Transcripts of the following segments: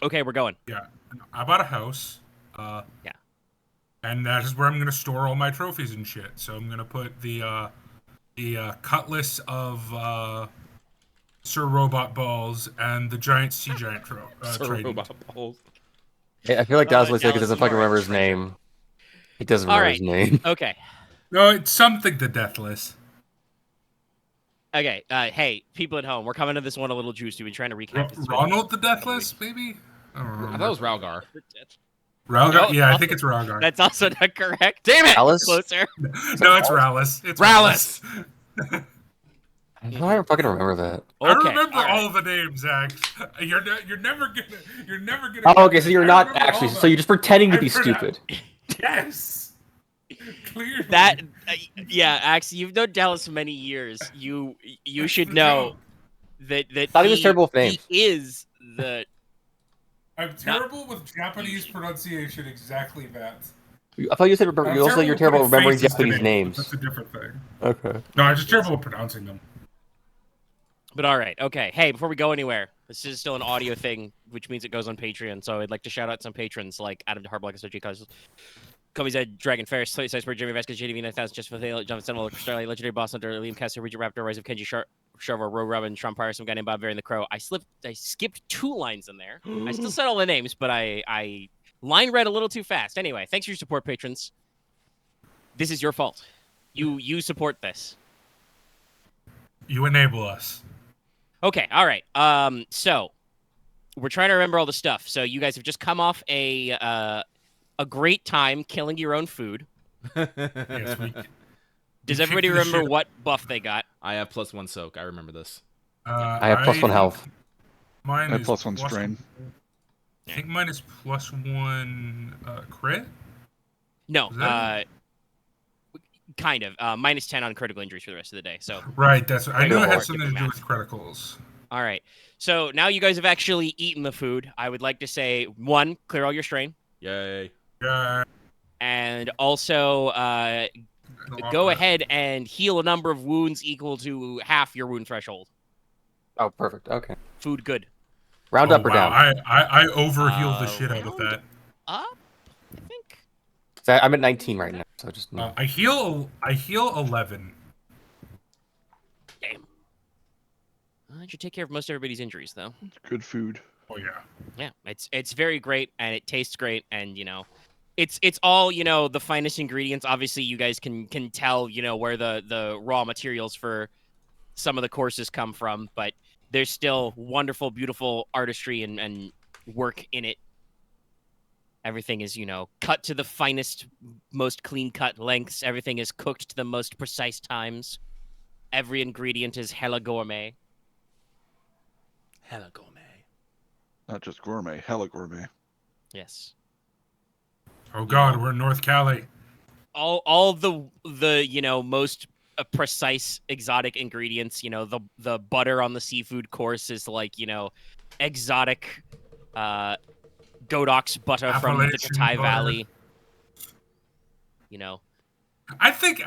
Okay, we're going. Yeah, I bought a house. Yeah. And that is where I'm gonna store all my trophies and shit. So I'm gonna put the cutlass of Sir Robot Balls and the giant sea giant Sir trident. Robot Balls. I feel like Dallas looks like he Dallas, doesn't you fucking are a remember his treasure. name. He doesn't All remember his right. name. Okay. No, it's something to Deathless. Okay. Hey, people at home, we're coming to this one a little juicy. We've been trying to recap. Ronald the Deathless, maybe? I don't remember. I thought it was Ralgar. Ralgar? No, Yeah, I think it's Ralgar. That's also not correct. Damn it! Alice? Closer. No, it's Rallis. It's Rallis! I don't fucking remember that. I Okay. remember right. all the names, Zach. You're never gonna. Oh, okay, so you're I not remember all actually. the- So you're just pretending to I be pronoun- stupid. Yes. Clearly. That, yeah, actually, you've known Dallas for many years. You should know that Thought he was terrible with he names. is the. I'm terrible with Japanese pronunciation. Exactly that. I thought you said you also you're terrible with remembering faces to Japanese names. names. That's a different thing. Okay. No, I'm just terrible at pronouncing them. But all right, okay. Hey, before we go anywhere, this is still an audio thing, which means it goes on Patreon. So I'd like to shout out some patrons like Adam Harblock, SOG Cause, Kobe Zed, Dragon Ferris, Slate Cyber, Jimmy Vasquez, JDV 9000, Just for the Jonathan Sentinel, Australia, Legendary Boss Hunter, Liam Kessler, Regent Raptor, Rise of Kenji Sharver, Ro Robin, Sean Pyre, some guy named Bob Varian the Crow. I skipped 2 lines in there. I still said all the names, but I line read a little too fast. Anyway, thanks for your support, patrons. This is your fault. You support this. You enable us. Okay, all right. So we're trying to remember all the stuff. So you guys have just come off a great time killing your own food. Yes, we. Does everybody remember what buff they got? I have +1 soak. I remember this. I have +1 health. Mine is +1 strain. I think mine is +1 crit. No, Is that kind of. -10 on critical injuries for the rest of the day. So right, that's. I knew it had Different something to do math. with criticals. all right. So now you guys have actually eaten the food. I would like to say 1, clear all your strain, Yay. Yeah. and also go ahead and heal a number of wounds equal to half your wound threshold. Oh, perfect. Okay. Food good. Round up or down? I overhealed the shit out of round that. Up, I think. So I'm at 19 right now, so just. I heal 11. Damn. That should take care of most everybody's injuries, though. Good food. Oh yeah. Yeah, it's very great, and it tastes great, and it's all the finest ingredients. Obviously, you guys can tell where the raw materials for some of the courses come from, but there's still wonderful, beautiful artistry and work in it. Everything is cut to the finest, most clean cut lengths. Everything is cooked to the most precise times. Every ingredient is hella gourmet. Hella gourmet. Not just gourmet, hella gourmet. Yes. Oh god, we're in North Cali. All the most precise exotic ingredients. The butter on the seafood course is like exotic Godox butter from the Appalachian Katai butter. Valley. I think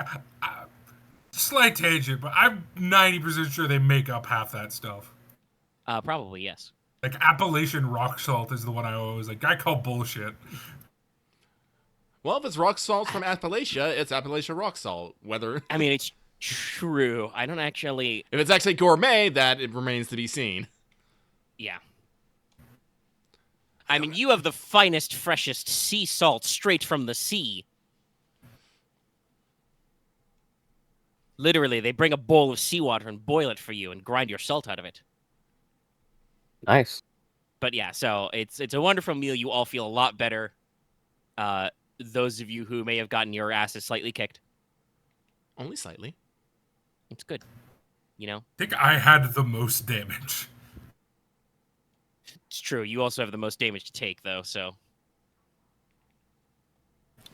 slight tangent, but I'm 90% sure they make up half that stuff. Probably yes. Like Appalachian rock salt is the one I always like. I call bullshit. Well, if it's rock salt from Appalachia, it's Appalachia rock salt. Whether I mean, it's true. I don't actually. if it's actually gourmet, that it remains to be seen. Yeah. I mean, you have the finest, freshest sea salt straight from the sea. Literally, they bring a bowl of seawater and boil it for you and grind your salt out of it. Nice. But yeah, so it's a wonderful meal. You all feel a lot better. Those of you who may have gotten your asses slightly kicked, Only slightly. it's good. I think I had the most damage. It's true. You also have the most damage to take, though. So,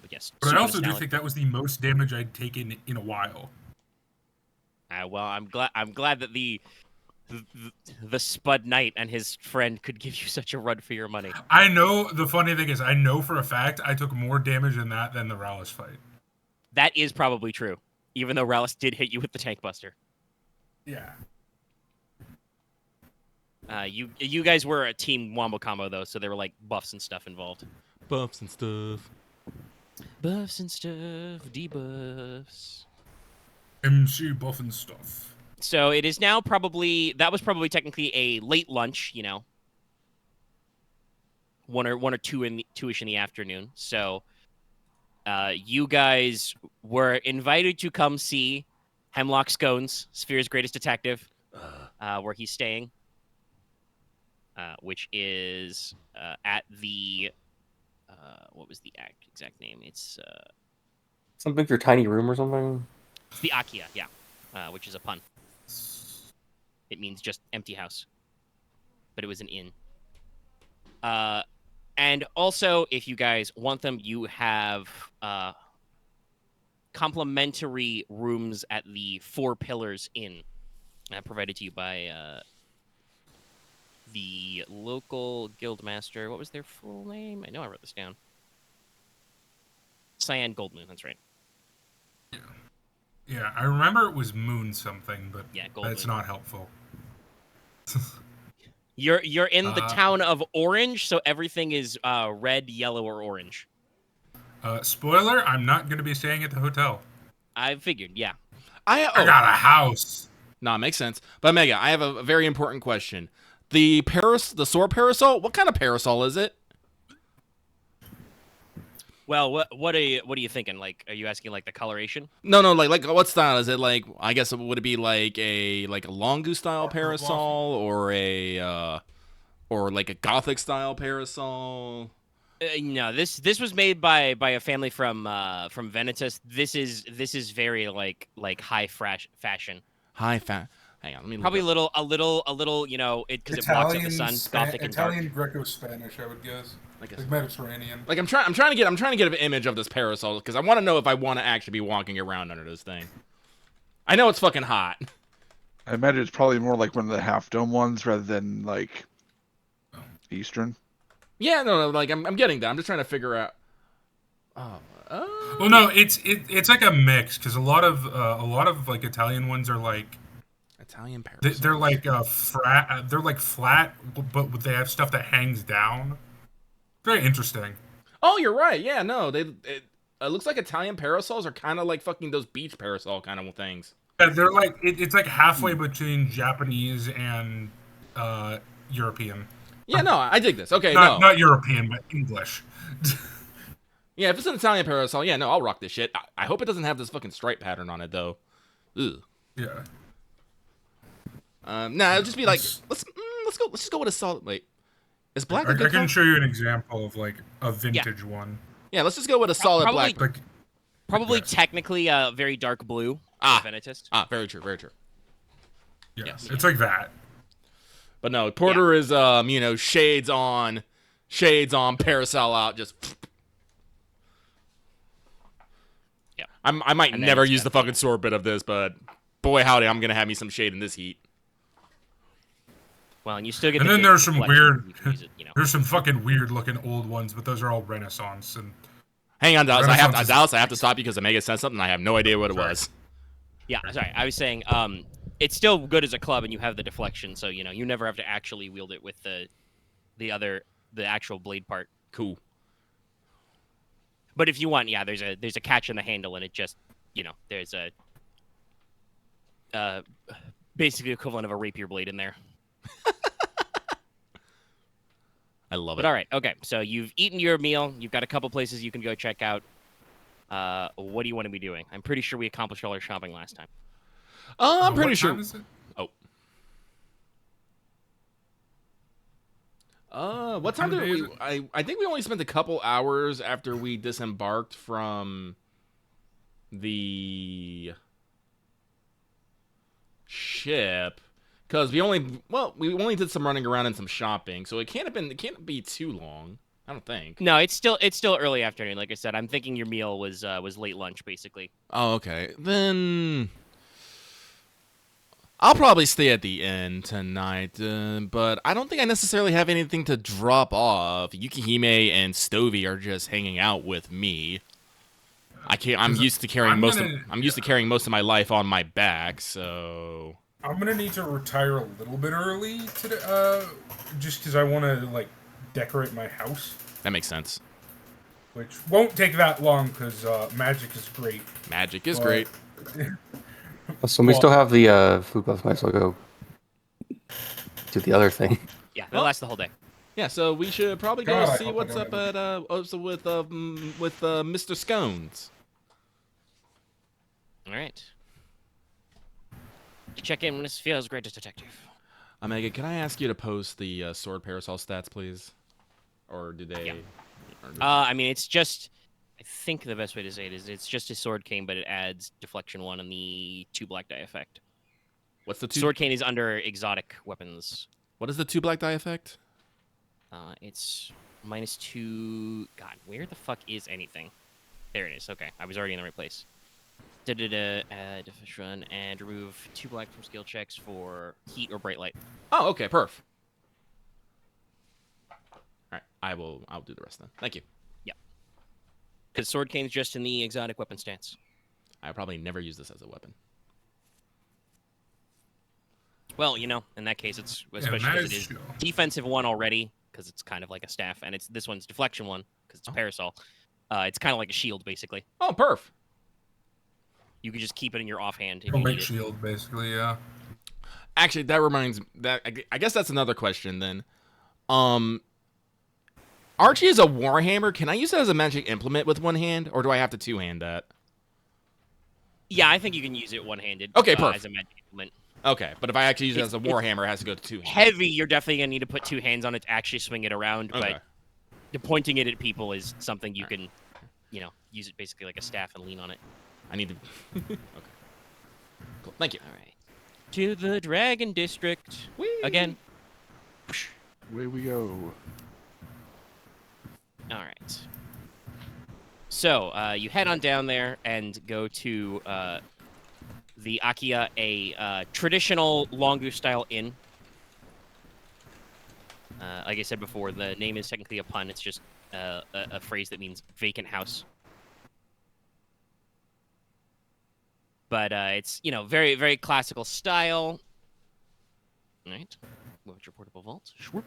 but yes. But I super also do nostalgic. think that was the most damage I'd taken in a while. Well, I'm glad that the Spud Knight and his friend could give you such a run for your money. I know the funny thing is I know for a fact I took more damage in that than the Rallis fight. That is probably true, even though Rallis did hit you with the tank buster. Yeah. You guys were a team wombo combo though, so there were like buffs and stuff involved. Buffs and stuff. Buffs and stuff, debuffs. MC buff and stuff. So it is now that was probably technically a late lunch, you know, 1 or 2-ish in the afternoon. So you guys were invited to come see Hemlock Scones, Sphere's greatest detective, where he's staying, which is at the what was the exact name? It's Something for tiny room or something. it's the Akia, yeah, which is a pun. It means just empty house, but it was an inn. And also, if you guys want them, you have complimentary rooms at the Four Pillars Inn, provided to you by the local guildmaster. What was their full name? I know I wrote this down. Cyan Goldmoon, that's right. Yeah, I remember it was Moon something, but Yeah, that's Goldmoon. not helpful. You're in the town of Orange, so everything is red, yellow, or orange. Spoiler, I'm not going to be staying at the hotel. I figured, yeah. I got a house. Nah, makes sense. But Mega, I have a very important question. The sword parasol, what kind of parasol is it? Well, what are you thinking? Like, are you asking like the coloration? No, like what style is it? Like, I guess would it be like a Longu style parasol or like a Gothic style parasol? No, this was made by a family from Venitus. This is very like high fashion. High fat. Hang on, let me Probably look a little, you know, because it blocks out the sun. Gothic and dark. Italian Greco-Spanish, I would guess. Like Mediterranean. Like I'm trying to get an image of this parasol because I want to know if I want to actually be walking around under this thing. I know it's fucking hot. I imagine it's probably more like one of the half dome ones rather than like Eastern. Yeah, no, like I'm getting that. I'm just trying to figure out. Well, no, it's like a mix because a lot of like Italian ones are like Italian parasol. they're like they're like flat, but they have stuff that hangs down. Very interesting. Oh, you're right. Yeah, no, it looks like Italian parasols are kind of like fucking those beach parasol kind of things. Yeah, they're like it's like halfway between Japanese and European. Yeah, no, I dig this. Okay, not European, but English. Yeah, if it's an Italian parasol, yeah, no, I'll rock this shit. I hope it doesn't have this fucking stripe pattern on it though. Ugh. Yeah. Nah, it'll just be like let's just go with a solid. Wait, is black? I can show you an example of like a vintage one. Yeah, let's just go with a solid Probably- black. Like Probably Yes. technically very dark blue. Venitus. Very true, very true. yes, it's like that. But no, Porter is shades on, parasol out, just. Yeah. I might And then never it's use got the fucking sword bit of this, but boy howdy, I'm gonna have me some shade in this heat. Well, and you still get. And the then there's some collection. weird, You can use it, you know. there's some fucking weird looking old ones, but those are all Renaissance and. Hang on, Dallas. Renaissance I have to stop you because Omega said something. I have no idea what it Sorry. was. Yeah, sorry. I was saying, it's still good as a club, and you have the deflection, so you know you never have to actually wield it with the actual blade part. Cool. But if you want, yeah, there's a catch in the handle, and it just, you know, there's a basically equivalent of a rapier blade in there. I love it. But all right, okay. So you've eaten your meal. You've got a couple places you can go check out. What do you want to be doing? I'm pretty sure we accomplished all our shopping last time. I'm pretty What sure. time is it? What time did day is we? I think we only spent a couple hours after we disembarked from the ship, because we only did some running around and some shopping, so it can't be too long. I don't think. No, it's still early afternoon. Like I said, I'm thinking your meal was late lunch, basically. Oh, okay. Then I'll probably stay at the inn tonight, but I don't think I necessarily have anything to drop off. Yukihime and Stovey are just hanging out with me. I'm used to carrying most of my life on my back, so I'm gonna need to retire a little bit early today, just because I want to like decorate my house, That makes sense. which won't take that long because magic is great. Magic is But- great. So we Well- still have the food buff. Might as well go do the other thing. Yeah, Well- that lasts the whole day. Yeah, so we should probably go God, I see hope I what's don't up at also with Mr. Scones. All right. Check in when this feels great as detective. Omega, can I ask you to post the sword parasol stats, please? Or do they? Yeah. or do- I mean, it's just. I think the best way to say it is it's just a sword cane, but it adds deflection 1 and the 2 black die effect. What's the two? Sword cane is under exotic weapons. What is the 2 black die effect? It's -2. God, where the fuck is anything? There it is. Okay, I was already in the right place. Add deflection and remove 2 black from skill checks for heat or bright light. Oh, okay, perf. All right, I'll do the rest then. Thank you. Because sword cane's just in the exotic weapon stance. I probably never use this as a weapon. Well, in that case, it's Yeah, especially that because is it is true. defensive 1 already, because it's kind of like a staff, and this one's deflection 1 because it's a parasol. It's kind of like a shield, basically. Oh, perf. You can just keep it in your offhand if A you light need it. shield, basically. Yeah. Actually, that reminds that I guess that's another question then. Archie is a warhammer. Can I use that as a magic implement with one hand, or do I have to two-hand that? Yeah, I think you can use it one-handed. Okay, as perfect. a magic implement. Okay, but if I actually use it It's- as a warhammer, it has to go to two hands. Heavy, you're definitely gonna need to put 2 hands on it to actually swing it around. Okay. But the pointing it at people is something you can, use it basically like a staff and lean on it. I need to. Okay. Cool. Thank you. All right. To the Dragon District Whee! again. Away we go. All right. So you head on down there and go to the Akia, a traditional Longu style inn. Like I said before, the name is technically a pun. It's just a phrase that means vacant house. But it's very very classical style. All right. Move your portable vault. Sure.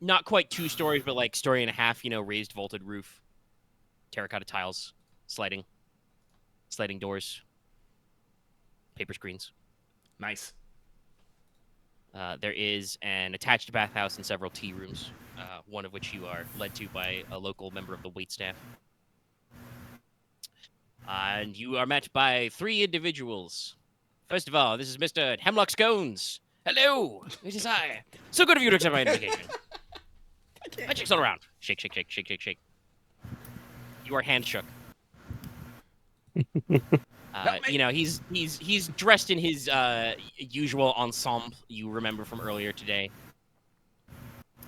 Not quite 2 stories, but like story and a half. Raised vaulted roof, terracotta tiles, sliding doors, paper screens. Nice. There is an attached bathhouse and several tea rooms, one of which you are led to by a local member of the waitstaff. And you are met by 3 individuals. First of all, this is Mr. Hemlock Scones. Hello, it is I. So good of you to accept my invitation. Magic's all around. Shake, shake, shake, shake, shake, shake. You are hand shook. He's dressed in his usual ensemble you remember from earlier today.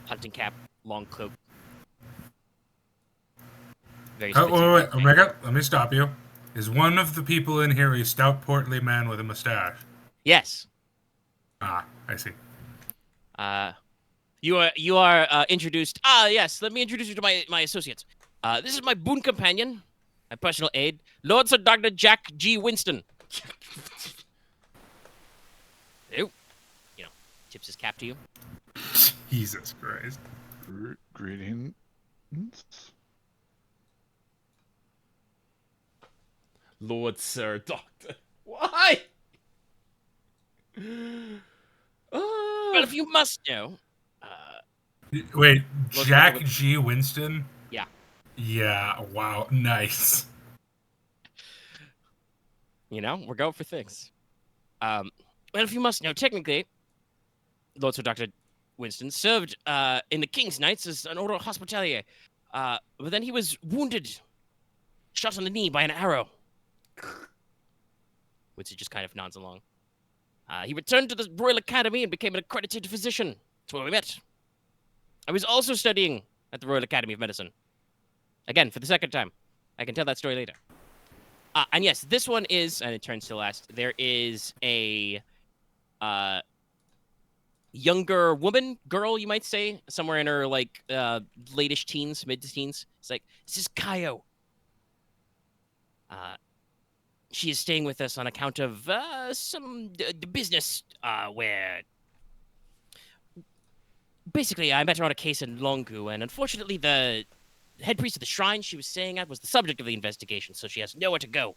Hunting cap, long cloak. Very Oh, wait, specific. Omega, let me stop you. Is one of the people in here a stout, portly man with a mustache? Yes. Ah, I see. You are introduced. Yes. Let me introduce you to my associates. This is my boon companion, my personal aide, Lord Sir Dr. Jack G. Winston. Who, tips his cap to you. Jesus Christ. Greetings. Lord Sir Doctor. Why? But if you must know, Wait, Look, Jack look. G. Winston? Yeah. Yeah, wow, nice. we're going for things. Well, if you must know, technically, Lord Sir Dr. Winston served in the King's Knights as an order of hospitalier. But then he was wounded, shot on the knee by an arrow. Which he just kind of nods along. He returned to the Royal Academy and became an accredited physician. That's where we met. I was also studying at the Royal Academy of Medicine. Again, for the second time. I can tell that story later. And yes, this one is, and it turns to last, there is a younger woman, girl, you might say, somewhere in her, late-ish teens, mid-teens. It's like, this is Kaio. She is staying with us on account of some business where... Basically, I met her on a case in Longu, and unfortunately the head priest of the shrine she was staying at was the subject of the investigation, so she has nowhere to go.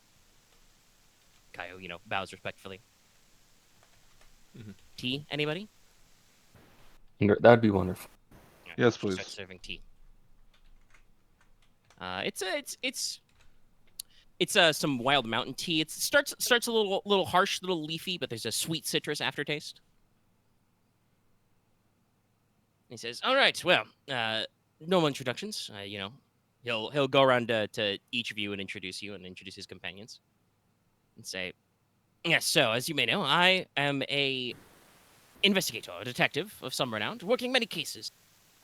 Kaio, bows respectfully. Tea, anybody? That'd be wonderful. Alright, Yes, she please. starts serving tea. It's some wild mountain tea. It starts a little harsh, little leafy, but there's a sweet citrus aftertaste. He says, "All right, well, normal introductions. He'll go around to each of you and introduce his companions, and say, yes. So, as you may know, I am a investigator, a detective of some renown, working many cases.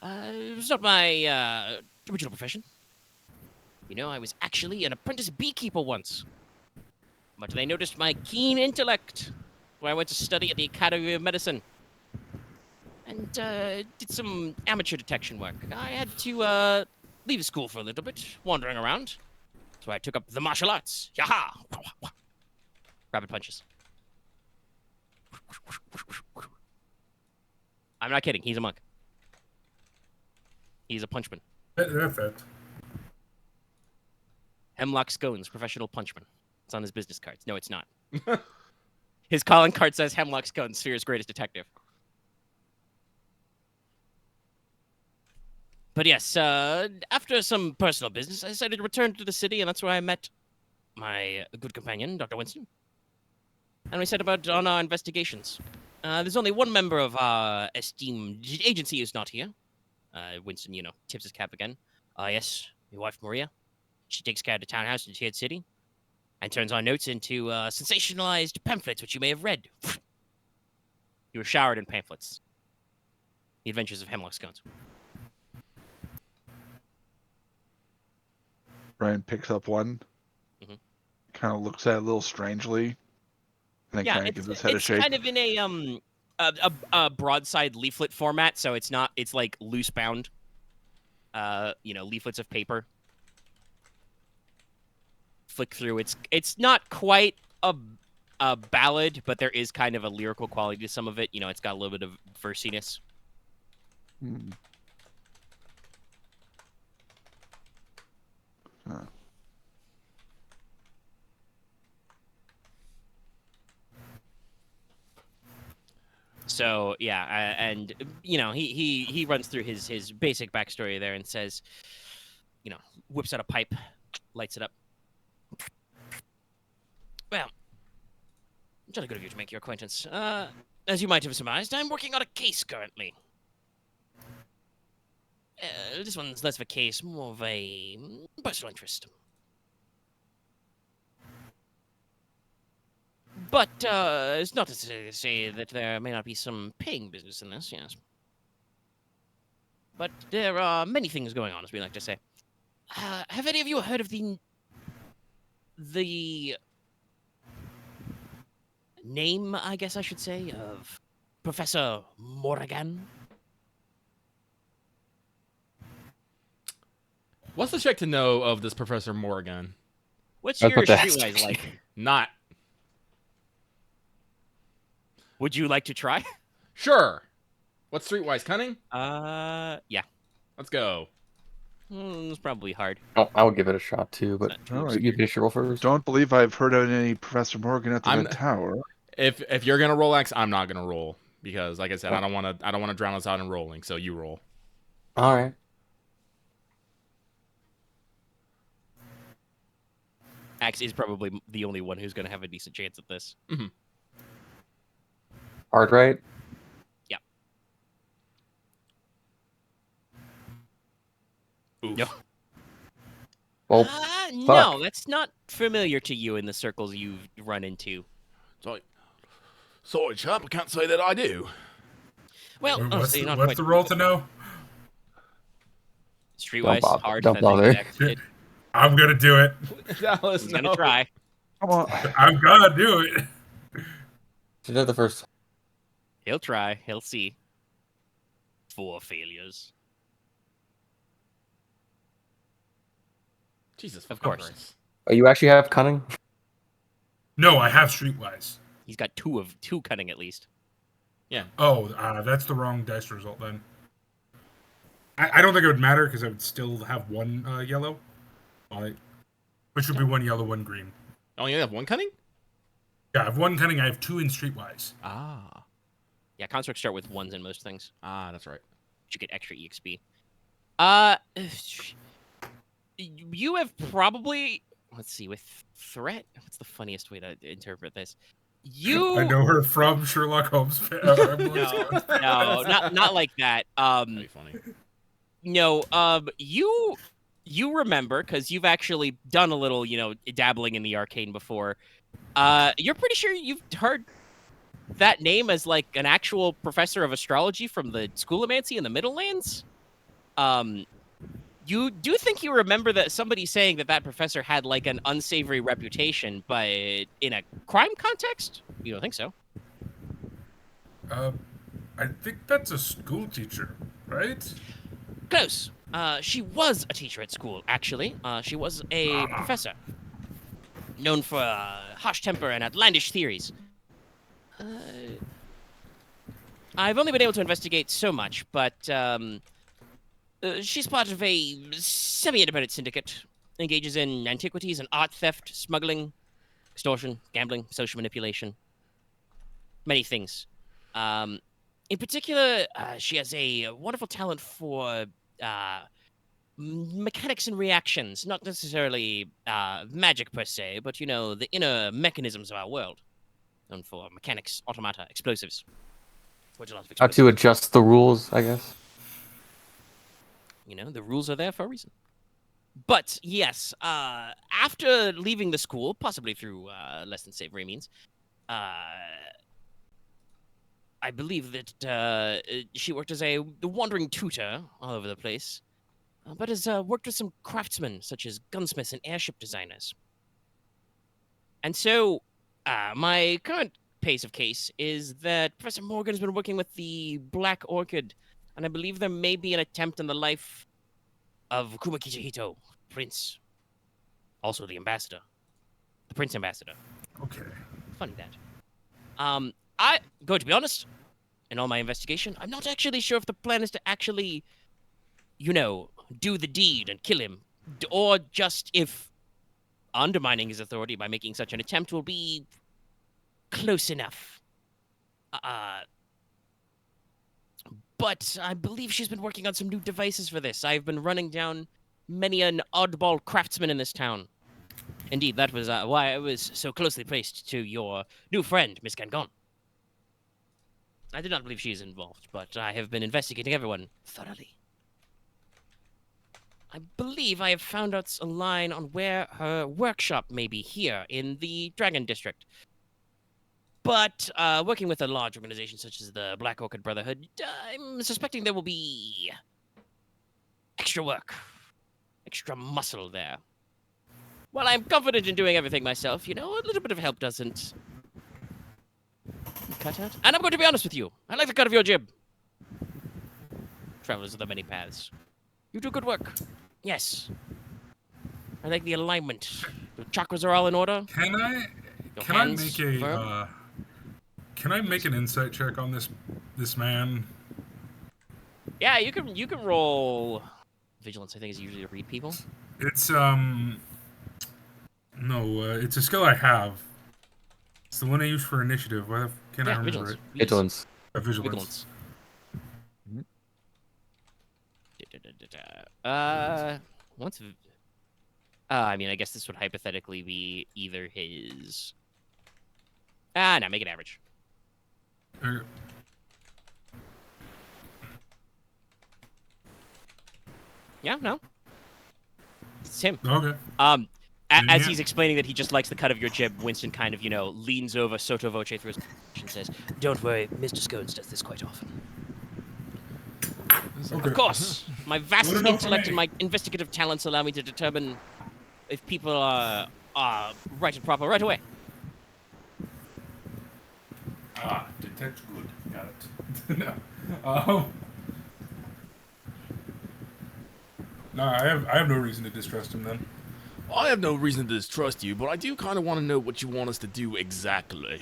It was not my original profession. I was actually an apprentice beekeeper once, but they noticed my keen intellect, so I went to study at the Academy of Medicine." And did some amateur detection work. I had to leave school for a little bit, wandering around. So I took up the martial arts. Yaha! Rapid punches. I'm not kidding. He's a monk. He's a punchman. Perfect. Hemlock Scones, professional punchman. It's on his business cards. No, it's not. His calling card says Hemlock Scones, Sphere's greatest detective. But yes, after some personal business, I decided to return to the city, and that's where I met my good companion, Dr. Winston. And we set about on our investigations. There's only one member of our esteemed agency who's not here. Winston, tips his cap again. Yes, your wife, Maria. She takes care of the townhouse in Tiered City and turns our notes into sensationalized pamphlets, which you may have read. You were showered in pamphlets. The Adventures of Hemlock Scones. Ryan picks up one, kind of looks at it a little strangely, and then kind of gives his head a shake. It's kind of in a broadside leaflet format, so it's like loose bound, leaflets of paper. Flick through. It's not quite a ballad, but there is kind of a lyrical quality to some of it. It's got a little bit of versiness. So yeah, and he runs through his basic backstory there and says, whips out a pipe, lights it up. Well, jolly good of you to make your acquaintance. As you might have surmised, I'm working on a case currently. This one's less of a case, more of a personal interest. But it's not to say that there may not be some paying business in this, yes. But there are many things going on, as we like to say. Have any of you heard of the name, I guess I should say, of Professor Morgan? What's the check to know of this Professor Morgan? What's I was your about to ask. streetwise like? Not. Would you like to try? Sure. What's streetwise cunning? Yeah. Let's go. It's probably hard. I would give it a shot too, but Oh, you finish your roll first. Don't believe I've heard of any Professor Morgan at the I'm- Red Tower. If you're gonna roll X, I'm not gonna roll because, like I said, I don't want to drown us out in rolling. So you roll. All right. Axe is probably the only one who's going to have a decent chance at this. Hard right? Yeah. Oof. No. Well, no, that's not familiar to you in the circles you've run into. Sorry, chap, I can't say that I do. Well, What's, honestly, the, not what's quite the roll to know? Streetwise, Don't bother- hard. don't pathetic, bother. accurate. I'm gonna do it. Dallas, He's no. gonna try. Come on. I'm gonna do it. she did the first. He'll try. He'll see. 4 failures. Jesus, Of course. Christ. Oh, you actually have cunning? No, I have streetwise. He's got two cunning at least. Oh, that's the wrong dice result then. I don't think it would matter because I would still have one yellow. Which would be one yellow, one green. Oh, you have one cunning? Yeah, I have one cunning. I have two in streetwise. Ah. Yeah, constructs start with ones in most things. Ah, that's right. You get extra EXP. You have probably, let's see, with threat. What's the funniest way to interpret this? I know her from Sherlock Holmes. No, not like that. That'd be funny. No, you remember because you've actually done a little, dabbling in the arcane before. You're pretty sure you've heard that name as like an actual professor of astrology from the Schoolomancy in the Middle Lands. You do think you remember that somebody saying that professor had like an unsavory reputation, but in a crime context? You don't think so? I think that's a school teacher, right? Close. She was a teacher at school, actually. She was a professor. Known for harsh temper and outlandish theories. I've only been able to investigate so much, but she's part of a semi-independent syndicate. Engages in antiquities and art theft, smuggling, extortion, gambling, social manipulation. Many things. In particular, she has a wonderful talent for mechanics and reactions. Not necessarily magic per se, but, the inner mechanisms of our world. Known for mechanics, automata, explosives. How to adjust the rules, I guess. The rules are there for a reason. But, yes, after leaving the school, possibly through less than savory means, I believe that she worked as a wandering tutor all over the place, but has worked with some craftsmen, such as gunsmiths and airship designers. And so, my current pace of case is that Professor Morgan's been working with the Black Orchid, and I believe there may be an attempt on the life of Kuma Kichihito, Prince. Also the ambassador. The Prince Ambassador. Okay. Funny that. I'm going to be honest, in all my investigation, I'm not actually sure if the plan is to actually, do the deed and kill him, or just if undermining his authority by making such an attempt will be close enough. But I believe she's been working on some new devices for this. I've been running down many an oddball craftsman in this town. Indeed, that was why I was so closely placed to your new friend, Miss Gangon. I did not believe she is involved, but I have been investigating everyone thoroughly. I believe I have found out a line on where her workshop may be here in the Dragon District. But working with a large organization such as the Black Orchid Brotherhood, I'm suspecting there will be extra work, extra muscle there. While I'm confident in doing everything myself, a little bit of help doesn't cut out. And I'm going to be honest with you. I like the cut of your jib. Travelers of the many paths. You do good work. Yes. I like the alignment. The chakras are all in order. Can I make an insight check on this man? Yeah, you can roll vigilance. I think is usually to read people. It's it's a skill I have. It's the one I use for initiative. Why can't I remember vigilance. it? Vigilance. Vigilance. Once. I mean, I guess this would hypothetically be either his. No, make it average. Yeah, no. It's him. Okay. As he's explaining that he just likes the cut of your jib, Winston kind of, leans over sotto voce through his and says, "Don't worry, Mr. Scones does this quite often." Okay. Of course, my vast intellect and my investigative talents allow me to determine if people are right and proper right away. Detect good. Got it. No. No, I have no reason to distrust him then. I have no reason to distrust you, but I do kind of want to know what you want us to do exactly.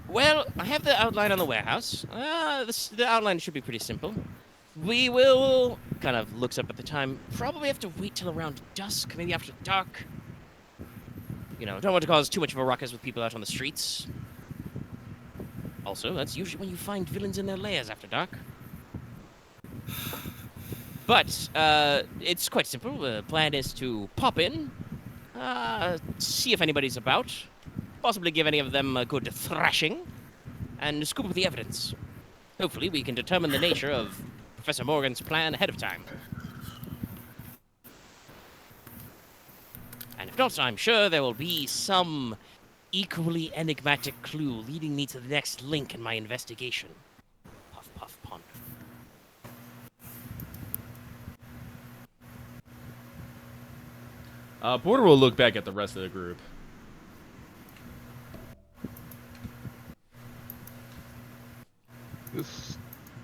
Well, I have the outline on the warehouse. The outline should be pretty simple. We will, kind of looks up at the time, probably have to wait till around dusk, maybe after dark. You know, don't want to cause too much of a ruckus with people out on the streets. Also, that's usually when you find villains in their lairs after dark. But, it's quite simple. The plan is to pop in, see if anybody's about, possibly give any of them a good thrashing, and scoop up the evidence. Hopefully we can determine the nature of Professor Morgan's plan ahead of time. And if not, I'm sure there will be some equally enigmatic clue leading me to the next link in my investigation. Puff, puff, ponder. Porter will look back at the rest of the group. This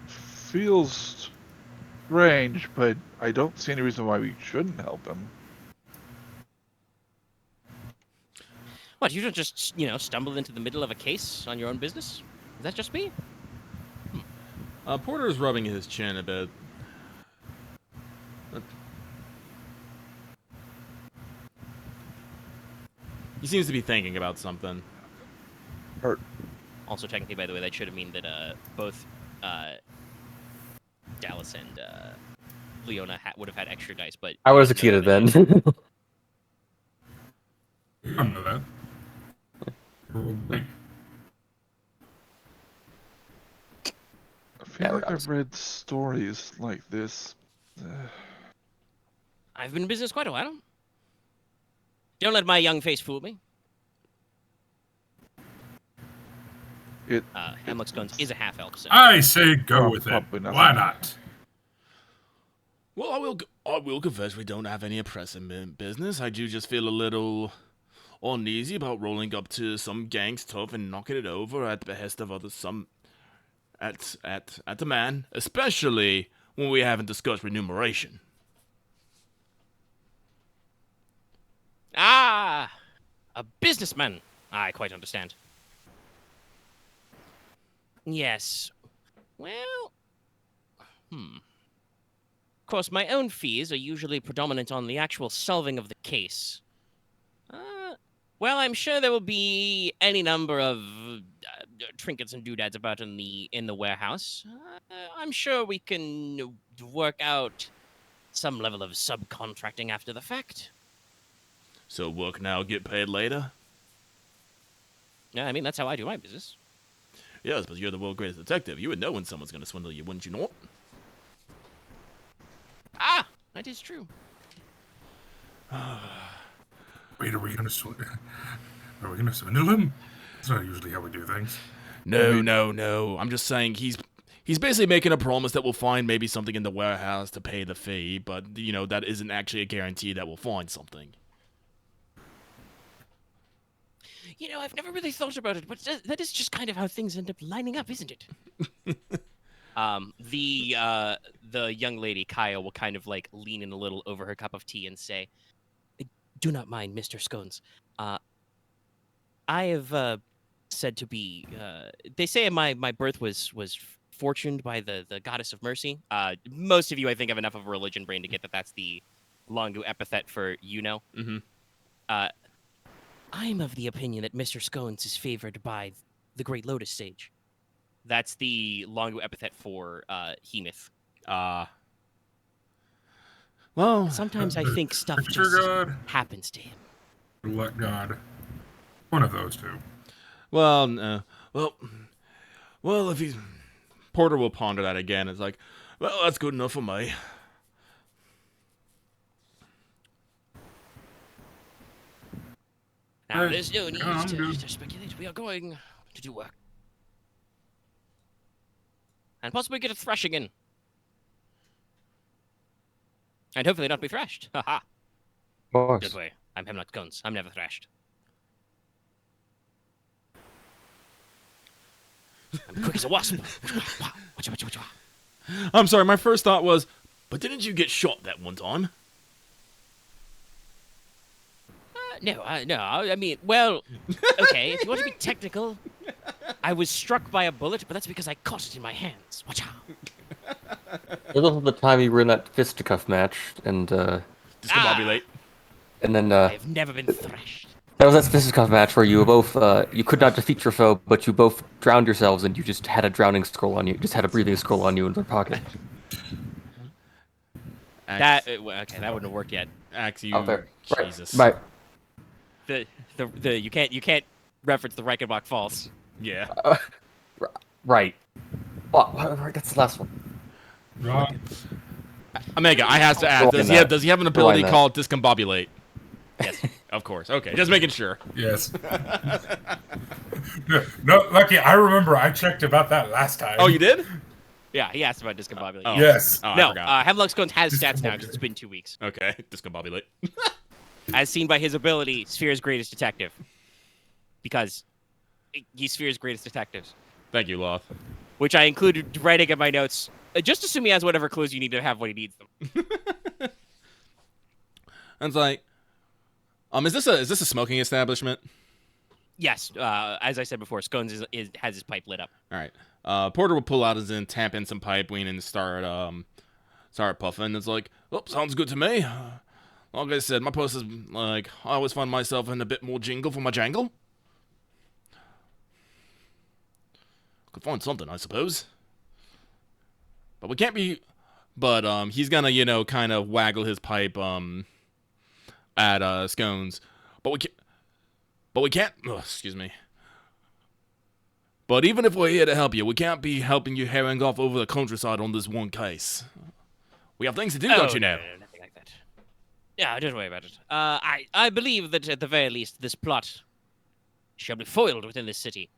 feels strange, but I don't see any reason why we shouldn't help him. What, you don't just, you know, stumble into the middle of a case on your own business? Is that just me? Porter is rubbing his chin a bit. He seems to be thinking about something. Hurt. Also, technically, by the way, that should have mean that both Dallas and Leona would have had extra dice, but... I would have succeeded then. I don't know that. I feel like I've read stories like this. I've been in business quite a while. Don't let my young face fool me. Hemlock Scones is a half-elf, so... I say go with it. Why not? Well, I will confess we don't have any oppressive business. I do just feel a little uneasy about rolling up to some gang stuff and knocking it over at the behest of others. At the man, especially when we haven't discussed remuneration. Ah! A businessman! I quite understand. Yes. Well... Of course, my own fees are usually predominant on the actual solving of the case. Well, I'm sure there will be any number of trinkets and doodads about in the warehouse. I'm sure we can work out some level of subcontracting after the fact. So work now, get paid later? Yeah, I mean, that's how I do my business. Yes, but you're the world's greatest detective. You would know when someone's going to swindle you, wouldn't you not? Ah, that is true. Wait, are we gonna swindle him? That's not usually how we do things. No. I'm just saying he's basically making a promise that we'll find maybe something in the warehouse to pay the fee, but, you know, that isn't actually a guarantee that we'll find something. You know, I've never really thought about it, but that is just kind of how things end up lining up, isn't it? The young lady, Kaya, will kind of, like, lean in a little over her cup of tea and say, "Do not mind, Mr. Scones. I have said to be... they say my birth was fortuned by the goddess of mercy. Most of you, I think, have enough of a religion brain to get that that's the Longu epithet for you-know. Mm-hmm. I'm of the opinion that Mr. Scones is favored by the Great Lotus Sage. That's the Longu epithet for Hemith. Well... Sometimes I think stuff Picture just God. happens to him. Let God. One of those two. Well, no. Well, if he's... Porter will ponder that again. It's like, well, that's good enough for me. Now, there's no need to speculate. We are going to do work. And possibly get a thrashing in. And hopefully not be thrashed. Haha. Of course. Good way. I'm Hemlock Scones. I'm never thrashed. I'm quick as a wasp. I'm sorry, my first thought was, but didn't you get shot that one time? No, I mean, well, okay, if you want to be technical, I was struck by a bullet, but that's because I caught it in my hands. Watch out. This was the time you were in that fisticuff match, and Discombobulate. and then I've never been thrashed. that was that fisticuff match where you were both you could not defeat your foe, but you both drowned yourselves, and you just had a drowning scroll on you, just had a breathing scroll on you in your pocket. That okay, that wouldn't have worked yet. Axe, you. Out there. Jesus. Right. The you can't reference the Reichenbach Falls. Yeah. Right. Oh, right, that's the last one. Wrong. Omega, I have to ask. Does he have an ability called Discombobulate? Yes. Of course. Okay, just making sure. Yes. No, Lucky, I remember I checked about that last time. Oh, you did? Yeah, he asked about Discombobulate. Oh. Yes. Oh, I No, forgot. Hemlock Scones has stats now because it's been 2 weeks. Okay, Discombobulate. As seen by his ability, Sphere's greatest detective. Because he's Sphere's greatest detective. Thank you, Loth. Which I included writing in my notes. Just assume he has whatever clues you need to have when he needs them. And it's like, is this a smoking establishment? Yes, as I said before, Scones has his pipe lit up. All right. Porter will pull out his and tap in some pipe weed and start puffing. It's like, oh, sounds good to me. Like I said, my post is like, I always find myself in a bit more jingle for my jangle. Could find something, I suppose. But we can't be. But he's gonna, kind of waggle his pipe at Scones. But we can't. Oh, excuse me. But even if we're here to help you, we can't be helping you herring off over the countryside on this one case. We have things to do, don't you know? No, nothing like that. Yeah, don't worry about it. I believe that at the very least, this plot shall be foiled within this city.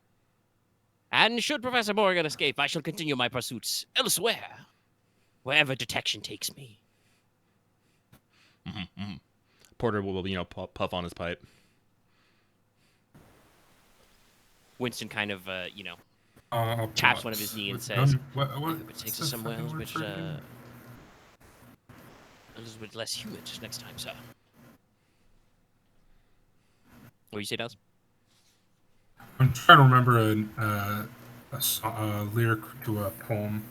And should Professor Morgan escape, I shall continue my pursuits elsewhere, wherever detection takes me. Porter will, puff on his pipe. Winston kind of, taps one of his knee and says, "It takes us somewhere a little bit less humid next time, sir." What do you say, Dallas? I'm trying to remember a lyric to a poem.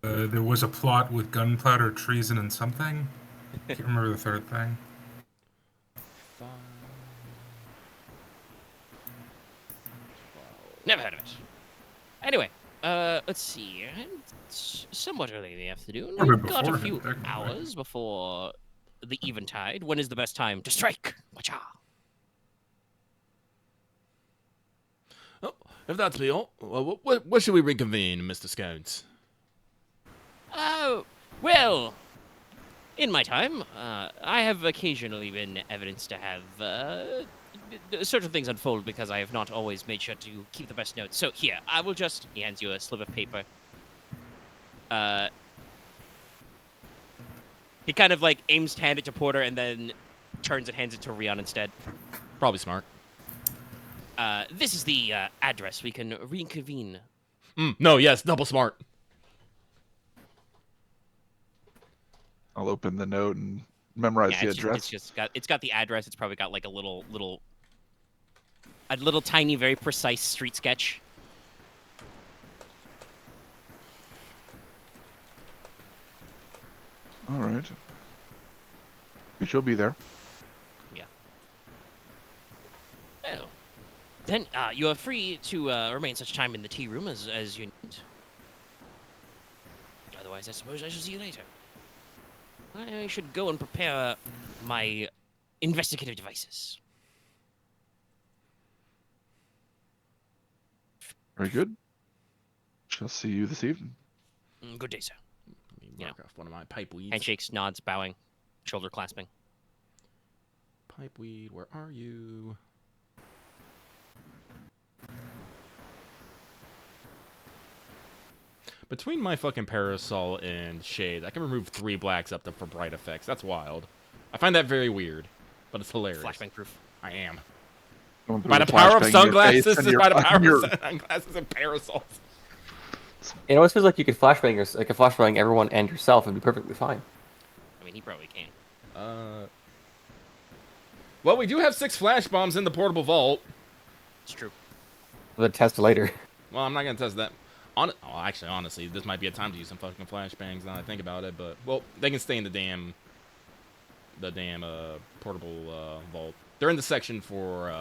There was a plot with gunpowder, treason, and something. I can't remember the third thing. Never heard of it. Anyway, let's see. It's somewhat early in the afternoon. Or We've got a beforehand, few technically. hours before the eventide. When is the best time to strike? Watcha. Oh, if that's be all, what should we reconvene, Mr. Scones? Well, in my time, I have occasionally been evidenced to have certain things unfold because I have not always made sure to keep the best notes. So here, I will just... He hands you a slip of paper. He kind of aims to hand it to Porter and then turns and hands it to Ryahn instead. Probably smart. This is the address. We can reconvene. No, yes, double smart. I'll open the note and memorize the address. It's got the address. It's probably got a little tiny, very precise street sketch. All right. We shall be there. Yeah. Well, then you are free to remain such time in the tea room as you need. Otherwise, I suppose I shall see you later. I should go and prepare my investigative devices. Very good. Shall see you this evening. Good day, sir. Let me mark off one of my pipe weeds. Handshakes, nods, bowing, shoulder clasping. Pipe weed, where are you? Between my fucking parasol and shade, I can remove 3 blacks up for bright effects. That's wild. I find that very weird, but it's hilarious. Flashbang proof. I am. By the power of sunglasses, by the power of sunglasses and parasols. It always feels like you could flashbang everyone and yourself and be perfectly fine. I mean, he probably can. Well, we do have 6 flash bombs in the portable vault. It's true. We'll test later. Well, I'm not gonna test that. Actually, honestly, this might be a time to use some fucking flashbangs. Now that I think about it, but well, they can stay in the damn portable vault. They're in the section for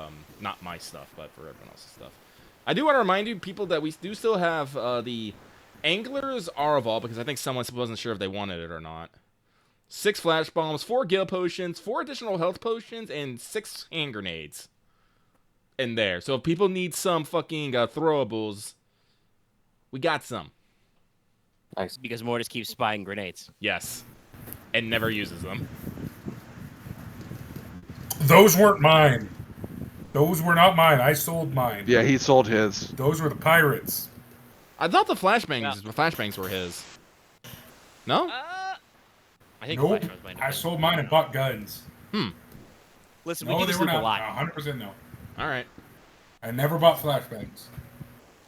not my stuff, but for everyone else's stuff. I do want to remind you, people, that we do still have the anglers are a vault because I think someone wasn't sure if they wanted it or not. 6 flash bombs, 4 gil potions, 4 additional health potions, and 6 hand grenades in there. So if people need some fucking throwables, we got some. Nice. Because Mortis keeps spying grenades. Yes. And never uses them. Those weren't mine. Those were not mine. I sold mine. Yeah, he sold his. Those were the pirates. I thought the flashbangs were his. No? I think Nope. the flash was mine. I sold mine and bought guns. Listen, No, we do they this were loop a not. lot. 100% no. All right. I never bought flashbangs.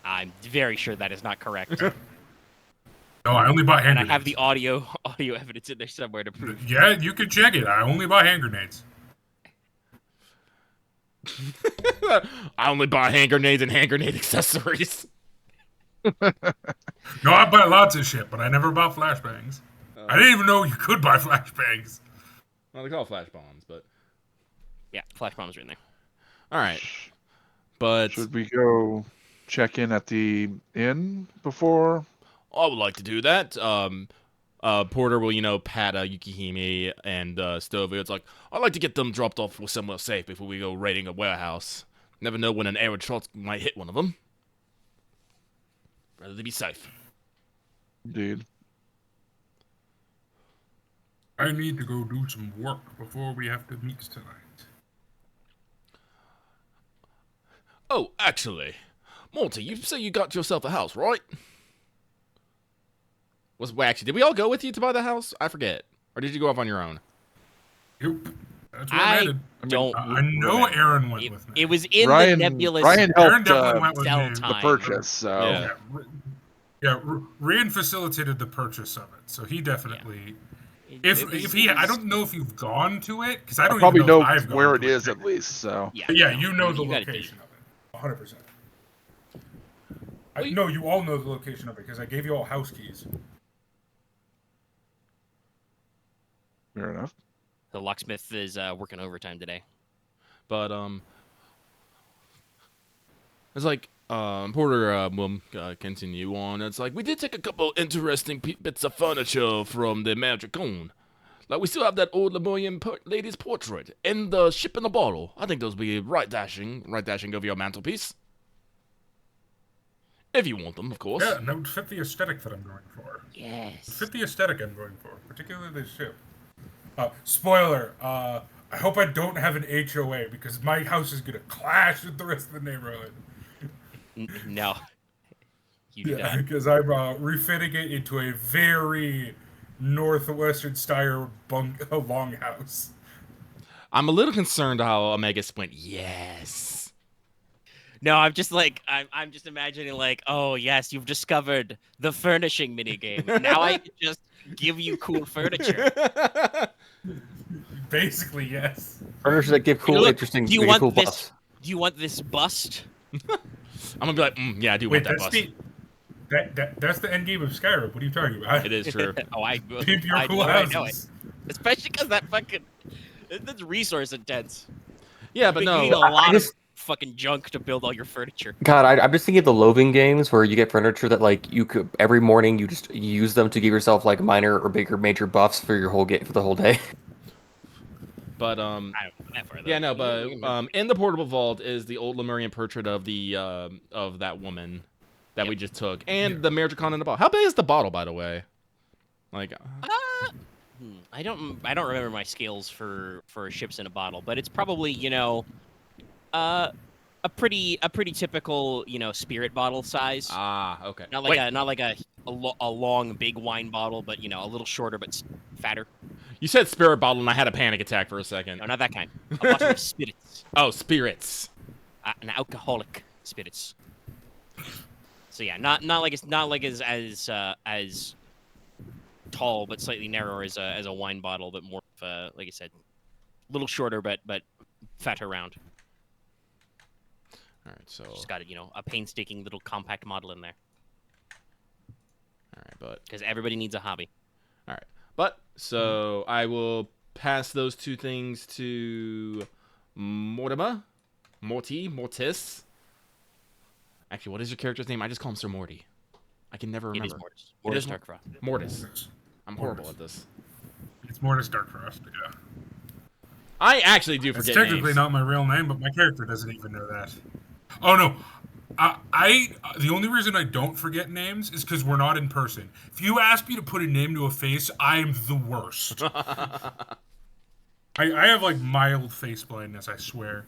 I'm very sure that is not correct. No, I only bought hand And I grenades. have the audio evidence in there somewhere to prove. Yeah, you can check it. I only bought hand grenades. I only bought hand grenades and hand grenade accessories. No, I bought lots of shit, but I never bought flashbangs. I didn't even know you could buy flashbangs. Well, they call it flash bombs, but Yeah, flash bombs are in there. all right. But Should we go check in at the inn before? I would like to do that. Porter will, pat Yukihime and Stovey. It's like, I'd like to get them dropped off somewhere safe before we go raiding a warehouse. Never know when an arrow shot might hit one of them. Rather they be safe. Indeed. I need to go do some work before we have to meet tonight. Oh, actually, Monty, you say you got yourself a house, right? Actually, did we all go with you to buy the house? I forget. Or did you go off on your own? Yep. That's what I did. Don't. I know Aren went with me. It was in Ryahn, the nebulous Ryahn Aren helped definitely went with cell me. time. the purchase, so Yeah. Ryahn facilitated the purchase of it, so he definitely. It If was- he, it I was- don't know if you've gone to it because I I don't probably even know know if I've gone where it to is at least. So Yeah, Yeah, you know the you gotta location do. of it, 100%. No, you all know the location of it because I gave you all house keys. fair enough. The locksmith is working overtime today. But, it's like, Porter will continue on. It's like, we did take a couple interesting bits of furniture from the Magic Cone. Like, we still have that old Lemurian lady's portrait and the ship in the bottle. I think those would be right dashing over your mantelpiece. If you want them, of course. Yeah, and that would fit the aesthetic that I'm going for. Yes. Fit the aesthetic I'm going for, particularly the ship. Spoiler, I hope I don't have an HOA because my house is going to clash with the rest of the neighborhood. No. You do Yeah, not. because I'm refitting it into a very northwestern style longhouse. I'm a little concerned how Omegas went, yes. No, I'm just like I'm just imagining like, oh yes, you've discovered the furnishing minigame. Now I can just give you cool furniture. Basically, yes. Furniture that give cool, Look, interesting, do you really want cool this? buffs. Do you want this bust? I'm gonna be like, yeah, I do Wait, want that that's bus. that's the end game of Skyrim. What are you talking about? It is true. Oh, I Keep your cool know, I know it. houses. Especially because that fucking that's resource intense. Yeah, but You no. need a lot just- of fucking junk to build all your furniture. God, I'm just thinking of the loathing games where you get furniture that like you could every morning you just use them to give yourself like minor or bigger major buffs for your whole for the whole day. But I don't go that far, though. yeah, no, but in the portable vault is the old Lemurian portrait of the of that woman that we just took, and the American in the bottle. How big is the bottle, by the way? Like, I don't remember my scales for ships in a bottle, but it's probably a pretty typical spirit bottle size. okay. Not like a long big wine bottle, but a little shorter but fatter. You said spirit bottle, and I had a panic attack for a second. No, not that kind. A bottle of spirits. Oh, spirits. An alcoholic spirits. So yeah, not like as tall but slightly narrower as a wine bottle, but more of like I said, a little shorter but fat around. All right, so She's got a painstaking little compact model in there. all right, but because everybody needs a hobby. all right, but so I will pass those two things to Mortis. Actually, what is your character's name? I just call him Sir Morty. I can never remember. It is Mortis. Mortis Darkfrost. Mortis. I'm horrible at this. It's Mortis Darkfrost, yeah. I actually do forget It's technically names. not my real name, but my character doesn't even know that. Oh no, the only reason I don't forget names is because we're not in person. If you ask me to put a name to a face, I am the worst. I have like mild face blindness, I swear.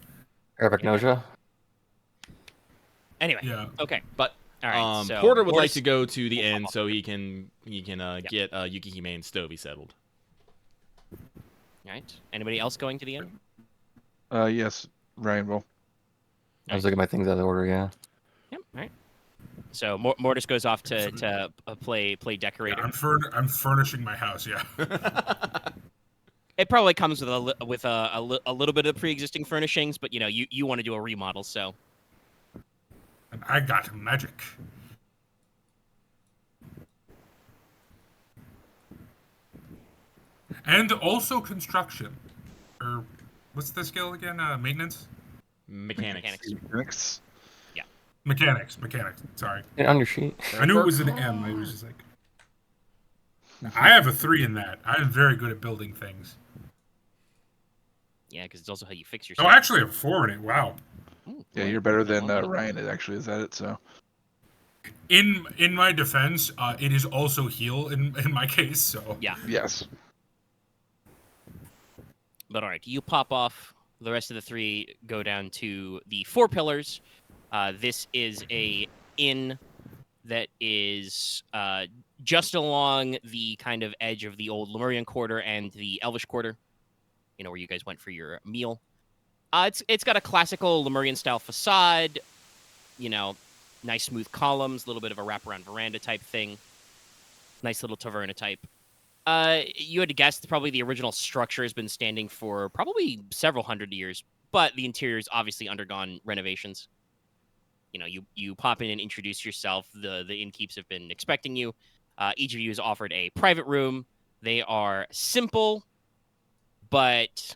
Arabicnosia. Anyway, Yeah. okay. But All right, so Porter would like Mortis- to go to the end so he can get Yukihime and Stovey settled. All right. Anybody else going to the end? Yes, Ryahn will. I was looking at my things out of order. Yeah. Yep. All right. So Mortis goes off to play decorator. Yeah, I'm furnishing my house. Yeah. It probably comes with a little bit of pre-existing furnishings, but you want to do a remodel, so. And I got magic. And also construction. Or what's the skill again? Maintenance? Mechanics. Mechanics. Mechanics. Sorry. And on your sheet. I knew it was an M. I was just like. I have a 3 in that. I am very good at building things. Yeah, because it's also how you fix Oh, yourself. I actually have a 4 in it. Wow. Ooh, Yeah, well, you're better than well, Ryahn actually is at it. So. In my defense, it is also heal in my case. So. Yeah. Yes. But all right, you pop off. The rest of the 3 go down to the 4 pillars. This is a inn that is just along the kind of edge of the old Lemurian quarter and the Elvish quarter. Where you guys went for your meal. It's got a classical Lemurian style facade. Nice smooth columns, a little bit of a wraparound veranda type thing. Nice little taverna type. You had to guess probably the original structure has been standing for probably several hundred years, but the interior's obviously undergone renovations. You pop in and introduce yourself. The innkeeps have been expecting you. Each of you is offered a private room. They are simple, but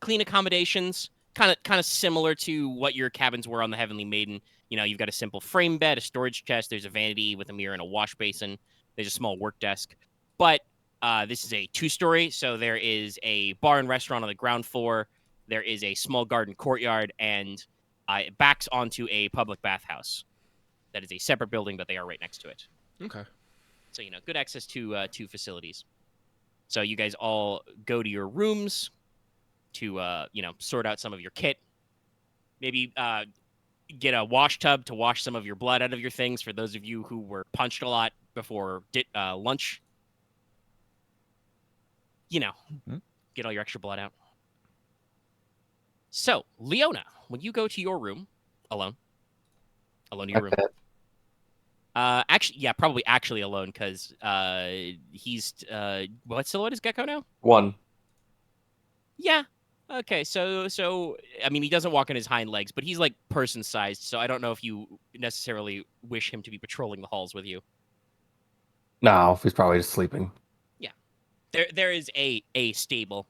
clean accommodations, kind of similar to what your cabins were on the Heavenly Maiden. You've got a simple frame bed, a storage chest. There's a vanity with a mirror and a wash basin. There's a small work desk. But this is a 2-story, so there is a bar and restaurant on the ground floor. There is a small garden courtyard, and it backs onto a public bathhouse. That is a separate building, but they are right next to it. Okay. So, good access to 2 facilities. So you guys all go to your rooms to, sort out some of your kit. Maybe get a wash tub to wash some of your blood out of your things for those of you who were punched a lot before lunch. Get all your extra blood out. So, Leona, when you go to your room, alone to your room. Actually, yeah, probably actually alone, because he's what silhouette is Gecko now? 1. Yeah. Okay, so I mean, he doesn't walk on his hind legs, but he's like person-sized, so I don't know if you necessarily wish him to be patrolling the halls with you. No, he's probably just sleeping. There is a stable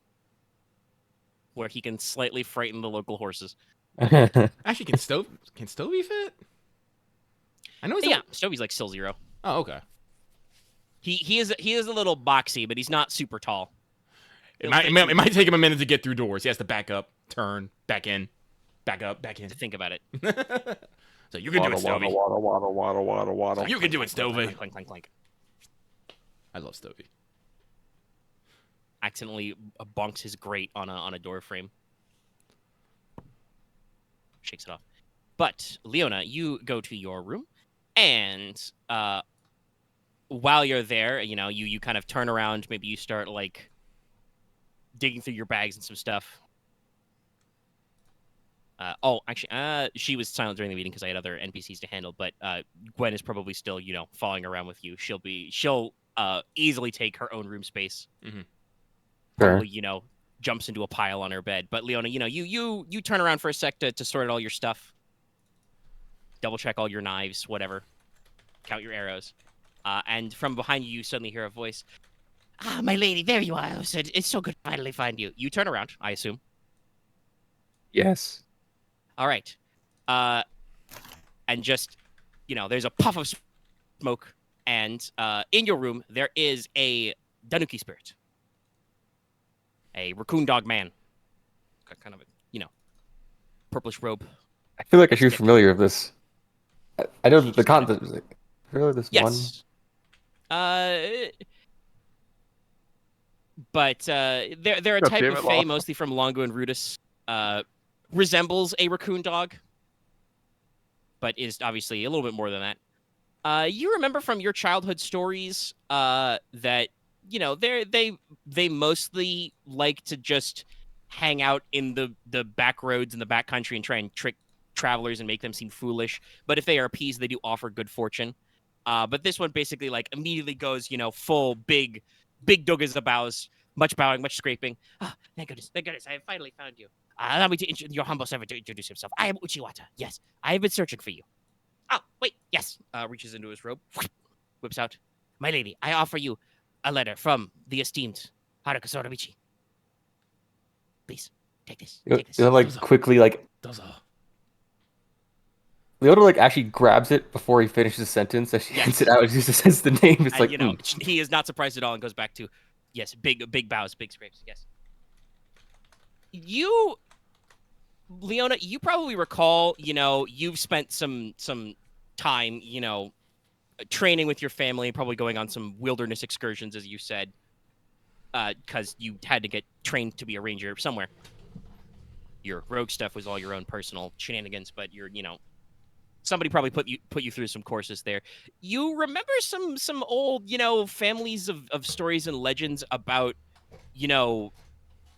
where he can slightly frighten the local horses. Actually, can Stovey fit? I know he's Yeah, Stovey's like still 0. Oh, okay. He is a little boxy, but he's not super tall. It might take him a minute to get through doors. He has to back up, turn, back in, back up, back in. To think about it. So you can do it, Stovey. Waddle. You can do it, Stovey. Clank, clank, clank. I love Stovey. Accidentally bonks his grate on a door frame. Shakes it off. But Leona, you go to your room, and while you're there, you kind of turn around. Maybe you start like digging through your bags and some stuff. She was silent during the meeting because I had other NPCs to handle. But Gwen is probably still, following around with you. She'll easily take her own room space. Mm-hmm. Sure. Probably, jumps into a pile on her bed. But Leona, you turn around for a sec to sort all your stuff, double check all your knives, whatever, count your arrows, and from behind you suddenly hear a voice. Ah, my lady, there you are. I said, it's so good to finally find you. You turn around, I assume. Yes. All right. And just, there's a puff of smoke, and in your room there is a Danuki spirit, a raccoon dog man, got kind of a purplish robe. I feel like I should be familiar with this. I know that the kind concept is like, really this one. Yes. But they're a God type damn of it, fae, Lost. mostly from Longu and Rubian. Resembles a raccoon dog, but is obviously a little bit more than that. You remember from your childhood stories that they mostly like to just hang out in the back roads in the back country and try and trick travelers and make them seem foolish. But if they are appeased, they do offer good fortune. But this one basically like immediately goes, full big dogas the bows, much bowing, much scraping. Ah, thank goodness, I have finally found you. Allow me to your humble servant to introduce himself. I am Uchiwata. Yes, I have been searching for you. Oh, wait, yes. Reaches into his robe, whips out. My lady, I offer you a letter from the esteemed Haruka Soromichi. Please, take this. Take this. Like quickly like Leona like actually grabs it before he finishes the sentence. As she hands it out, she just says the name. It's and, he is not surprised at all and goes back to, yes, big bows, big scrapes. Yes. You, Leona, you probably recall, you've spent some time, training with your family, probably going on some wilderness excursions, as you said, because you had to get trained to be a ranger somewhere. Your rogue stuff was all your own personal shenanigans, but somebody probably put you through some courses there. You remember some old, families of stories and legends about,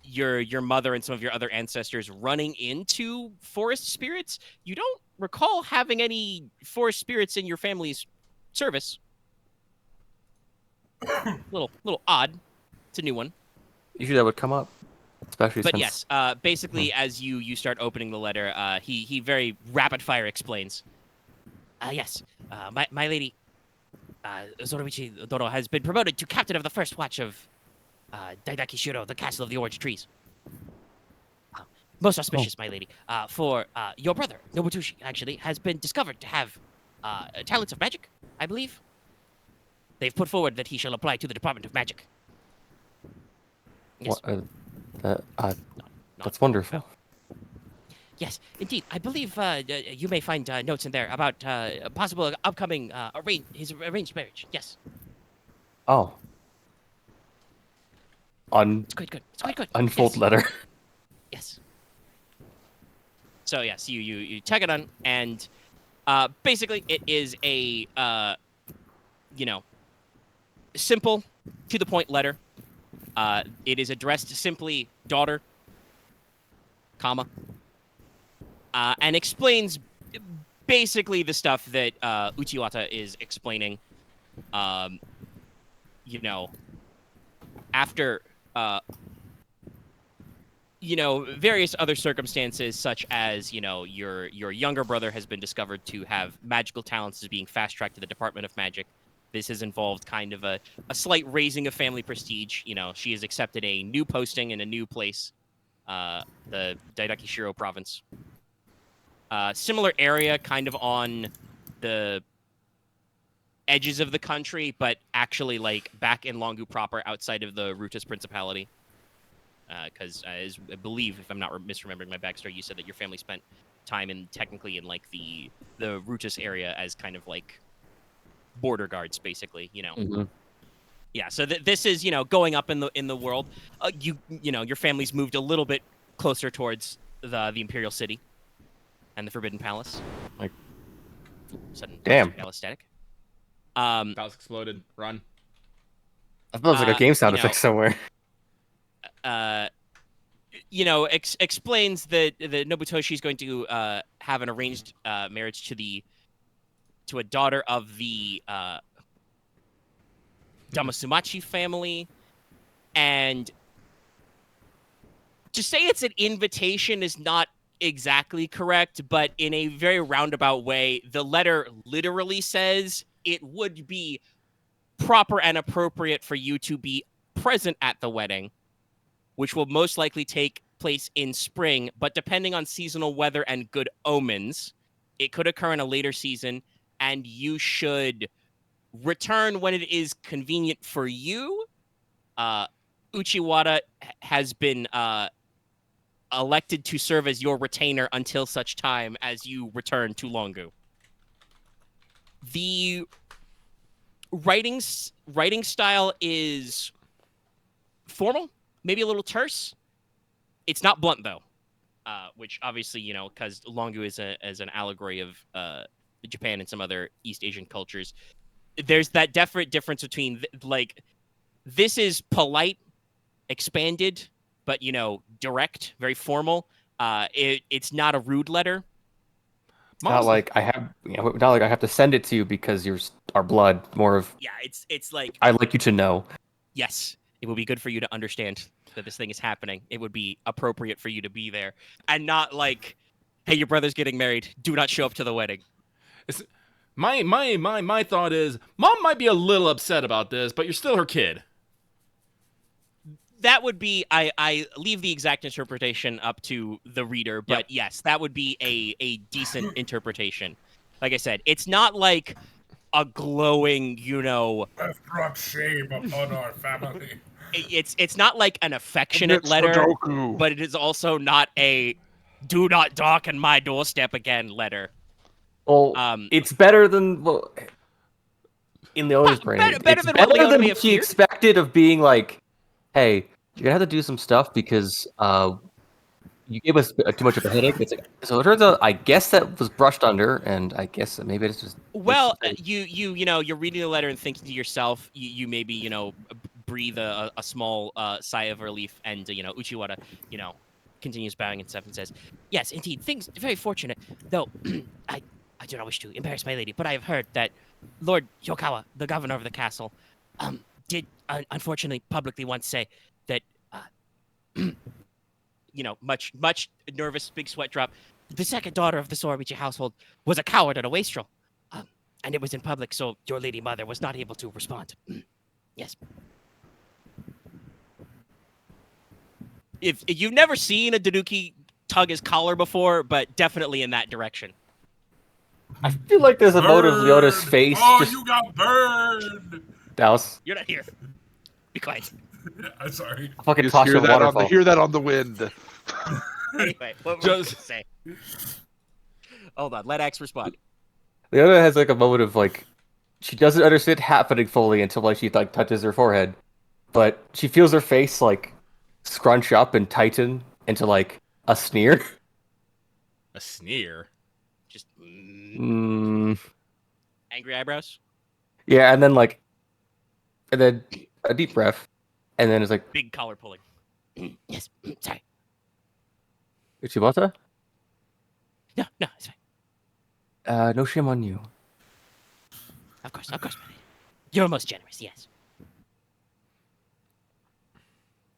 your mother and some of your other ancestors running into forest spirits? You don't recall having any forest spirits in your family's service. little odd. It's a new one. Usually that would come up, especially But since... yes, basically, as you start opening the letter, he very rapid fire explains. Yes, my lady, Zoromichi Dono has been promoted to captain of the first watch of Daidaki Shiro, the Castle of the Orange Trees. Most auspicious, my lady. For your brother, Nobutoshi, actually, has been discovered to have talents of magic, I believe. They've put forward that he shall apply to the Department of Magic. Yes. That's wonderful. Yes, indeed. I believe you may find notes in there about possible upcoming his arranged marriage. Yes. Oh. It's quite good. It's quite good. Unfold yes. letter. Yes. So yes, you tag it on, and basically it is a simple, to the point letter. It is addressed to simply daughter, comma, and explains basically the stuff that Uchiwata is explaining. After various other circumstances, such as your younger brother has been discovered to have magical talents as being fast tracked to the Department of Magic. This has involved kind of a slight raising of family prestige. She has accepted a new posting in a new place, the Daidaki Shiro province. Similar area, kind of on the edges of the country, but actually like back in Longu proper, outside of the Rutus Principality. Because I believe, if I'm not misremembering my backstory, you said that your family spent time technically in like the Rutus area as kind of like border guards, basically. Mm-hmm. Yeah. So this is going up in the world. Your family's moved a little bit closer towards the Imperial City and the Forbidden Palace. Like, sudden damn. Aesthetic. Palace exploded. Run. I thought it was like a game sound effect somewhere. Explains that Nobutoshi is going to have an arranged marriage to a daughter of the Damasumachi family, and To say it's an invitation is not exactly correct, but in a very roundabout way, the letter literally says it would be proper and appropriate for you to be present at the wedding, which will most likely take place in spring, but depending on seasonal weather and good omens, it could occur in a later season, and you should return when it is convenient for you. Uchiwara has been elected to serve as your retainer until such time as you return to Longu. The writing style is formal, maybe a little terse. It's not blunt, though, which obviously, because Longu is an allegory of Japan and some other East Asian cultures. There's that definite difference between, this is polite, expanded, but, direct, very formal. It's not a rude letter. Not like I have to send it to you because you're our blood. More of it's like I'd like you to know. Yes, it would be good for you to understand that this thing is happening. It would be appropriate for you to be there, and not like, hey, your brother's getting married. Do not show up to the wedding. My thought is, Mom might be a little upset about this, but you're still her kid. That would be, I leave the exact interpretation up to the reader, but yes, that would be a decent interpretation. Like I said, it's not like a glowing, I've brought shame upon our family. It's not like an affectionate letter, but it is also not a do not darken my doorstep again letter. Well, it's better than in Leona's brain. Better than what Leona may have she feared. expected of being like, hey, you're gonna have to do some stuff because you gave us too much of a headache. It's like, so it turns out, I guess that was brushed under, and I guess that maybe it's just. Well, you're reading the letter and thinking to yourself, you maybe breathe a small sigh of relief, and Uchiwara continues bowing and stuff and says, yes, indeed, things very fortunate, though. I do not wish to embarrass my lady, but I have heard that Lord Yokawa, the governor of the castle, did unfortunately publicly once say that, much nervous, big sweat drop, the second daughter of the Soromichi household was a coward and a wastrel, and it was in public, so your lady mother was not able to respond. Yes. If you've never seen a Danuki tug his collar before, but definitely in that direction. I feel like there's a motive Leona's face. Oh, you got burned! Dallas. You're not here. Be quiet. I'm sorry. I fucking Just toss hear you a waterfall. hear that on the wind. Anyway, what were you going to say? Hold on, let X respond. Leona has like a moment of she doesn't understand happening fully until she touches her forehead, but she feels her face scrunch up and tighten into a sneer. A sneer? Just angry eyebrows? Yeah, and then and then a deep breath, and then it's big collar pulling. Yes, sorry. Uchimata? No, it's fine. No shame on you. Of course, my lady. You're most generous, yes.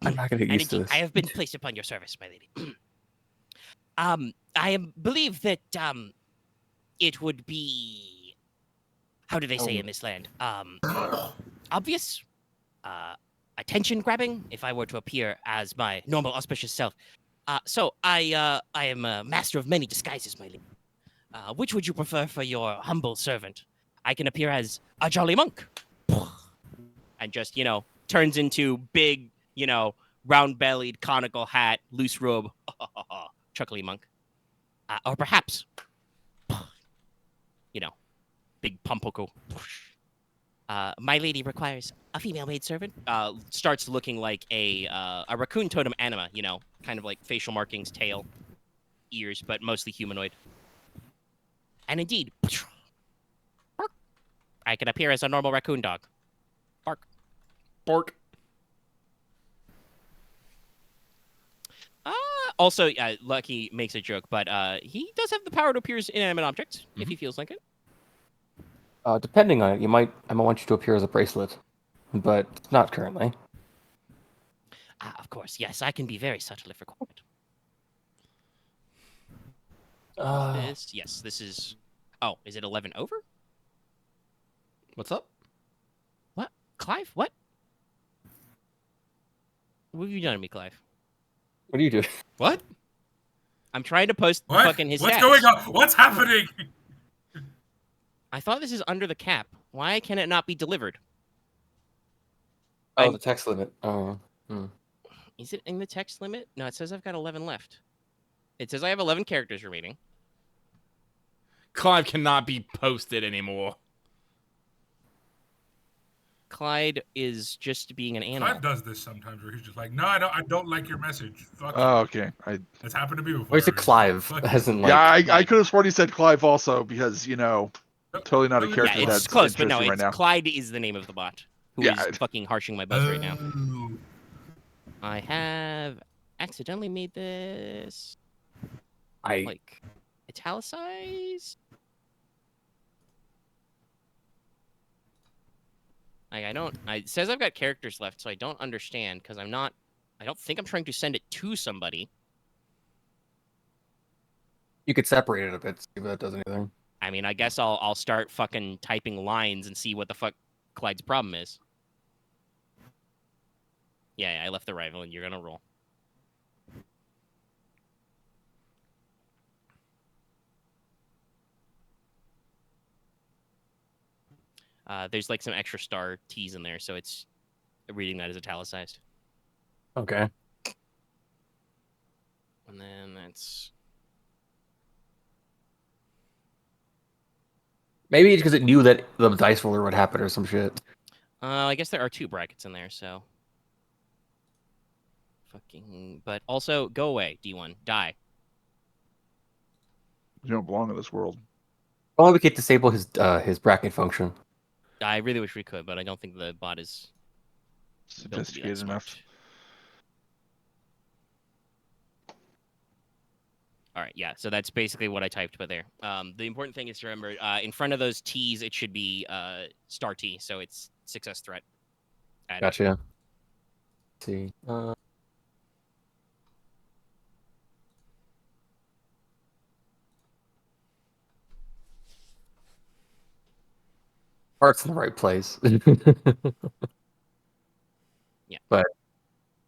I'm not gonna get used to this. I have been placed upon your service, my lady. I believe that it would be, how do they say in this land? Obvious, attention grabbing if I were to appear as my normal auspicious self. So I am a master of many disguises, my lady. Which would you prefer for your humble servant? I can appear as a jolly monk, and just turns into big, round-bellied, conical hat, loose robe, chuckly monk, or perhaps, big pumpoku. My lady requires a female maidservant. Starts looking like a raccoon totem anima, kind of like facial markings, tail, ears, but mostly humanoid. And indeed, I can appear as a normal raccoon dog. Bark. Porq. Also, Lucky makes a joke, but he does have the power to appear as inanimate objects, if he feels like it. Depending on it, I might want you to appear as a bracelet, but not currently. Of course, yes, I can be very subtle if required. This is... Oh, is it 11 over? What's up? What? Clive, what? What have you done to me, Clive? What are you doing? What? I'm trying to post What? fucking his What's stats. going on? What's happening? I thought this is under the cap. Why can it not be delivered? Oh, the text limit. Oh. Is it in the text limit? No, it says I've got 11 left. It says I have 11 characters remaining. Clive cannot be posted anymore. Clyde is just being an animal. Clive does this sometimes, where he's just like, "No, I don't like your message." Fuck. Oh, okay. That's happened to me before. Or is it Clive? Fuck. As in, like, Yeah, I could have sworn he said Clive also because totally not a character Yeah, that's it's close, but no, interesting right it's now. Clyde is the name of the bot who is fucking harshing my buzz right now. Oh. I have accidentally made this I like italicized. Like it says I've got characters left, so I don't understand because I don't think I'm trying to send it to somebody. you could separate it a bit, see if that does anything. I mean, I guess I'll start fucking typing lines and see what the fuck Clyde's problem is. Yeah, I left the rival and you're gonna roll. There's like some extra star T's in there, so it's reading that as italicized. Okay. And then that's... Maybe it's because it knew that the dice roller would happen or some shit. I guess there are 2 brackets in there, so... Fucking... But also, go away, D1. Die. You don't belong in this world. Well, we could disable his bracket function. I really wish we could, but I don't think the bot is built to be that Sophisticated enough. smart. All right, yeah, so that's basically what I typed but there. The important thing is to remember, in front of those T's, it should be star T, so it's success threat. Added. Gotcha. Let's see. Heart's in the right place. Yeah. But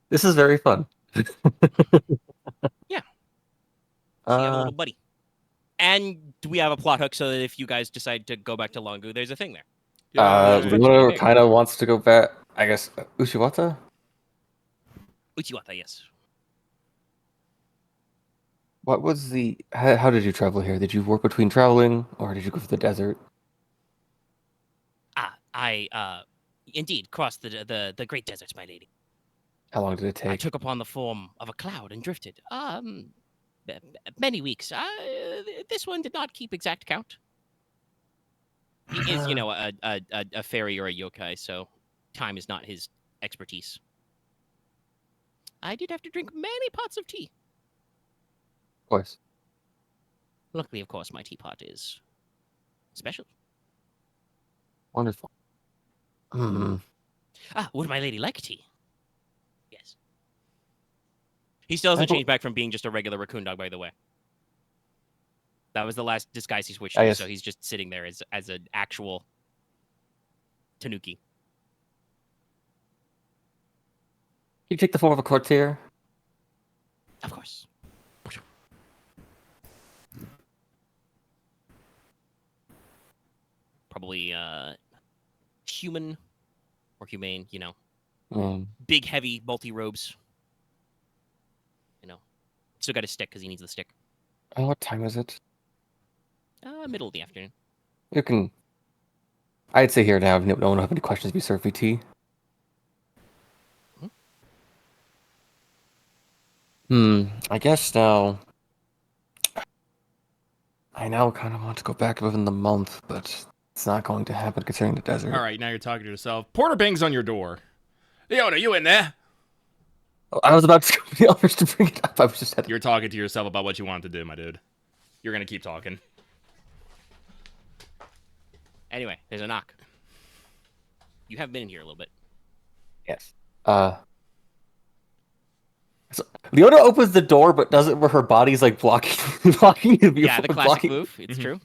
this is very fun. Yeah. So you have a little buddy. And we have a plot hook so that if you guys decide to go back to Longu, there's a thing there. Leona kind of wants to go back. I guess Ushiwata? Uchiwata, yes. What was how did you travel here? Did you work between traveling, or did you go for the desert? I indeed crossed the great deserts, my lady. How long did it take? I took upon the form of a cloud and drifted. Many weeks. This one did not keep exact count. He is, a fairy or a yokai, so time is not his expertise. I did have to drink many pots of tea. Of course. Luckily, of course, my teapot is special. Wonderful. Would my lady like tea? Yes. He still hasn't changed back from being just a regular raccoon dog, by the way. That was the last disguise he switched to, so he's just sitting there as an actual tanuki. Can you take the form of a courtier? Of course. Probably human or humane, big, heavy, multi-robes. Still got his stick because he needs the stick. Oh, what time is it? Middle of the afternoon. You can... I'd say here now, no one will have any questions, be served me tea. I guess now... I now kind of want to go back within the month, but it's not going to happen considering the desert. All right, now you're talking to yourself. Porter bangs on your door. Leona, you in there? Oh, I was about to go to the others to bring it up. I was just... You're talking to yourself about what you want to do, my dude. You're going to keep talking. Anyway, there's a knock. You have been in here a little bit. Yes. So, Leona opens the door, but does it where her body's like blocking the view. Yeah, the classic move. It's true.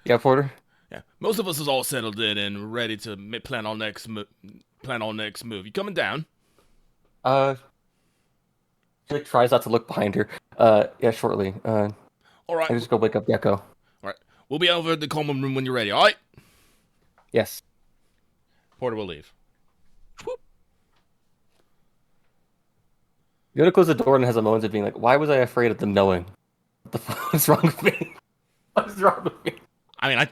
Yeah, Porter. Yeah, most of us is all settled in and ready to plan our next move. You coming down? She like, tries not to look behind her. Yeah, shortly. All right. I just go wake up Gecko. All right. We'll be over at the common room when you're ready. All right. Yes. Porter will leave. Whoop. Leona closes the door and has a moment of being like, "Why was I afraid of them knowing? What the fuck is wrong with me? What is wrong with me?" I mean,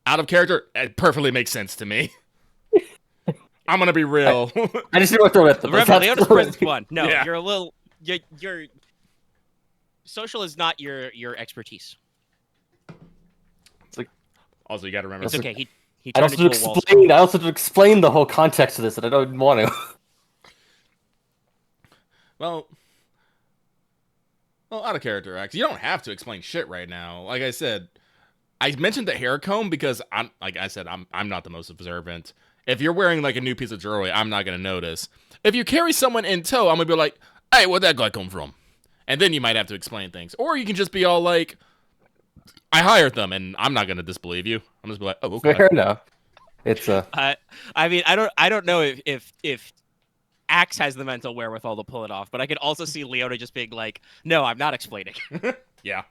out of character, it perfectly makes sense to me. I'm gonna be real. I just didn't want to throw it at them. Remember, Leona's presence one. No, Yeah. you're a little. Your social is not your expertise. It's like Also, you gotta remember. It's okay. He I turned also into to a wall. explain. I also to explain the whole context of this, and I don't want to. Well, out of character, X. You don't have to explain shit right now. Like I said, I mentioned the hair comb because I'm not the most observant. If you're wearing like a new piece of jewelry, I'm not gonna notice. If you carry someone in tow, I'm gonna be like, "Hey, where'd that guy come from?" And then you might have to explain things, or you can just be all like, "I hired them," and I'm not gonna disbelieve you. I'm just be like, "Oh, okay." Fair enough. It's I mean, I don't know if Axe has the mental wherewithal to pull it off, but I could also see Leona just being like, "No, I'm not explaining." Yeah.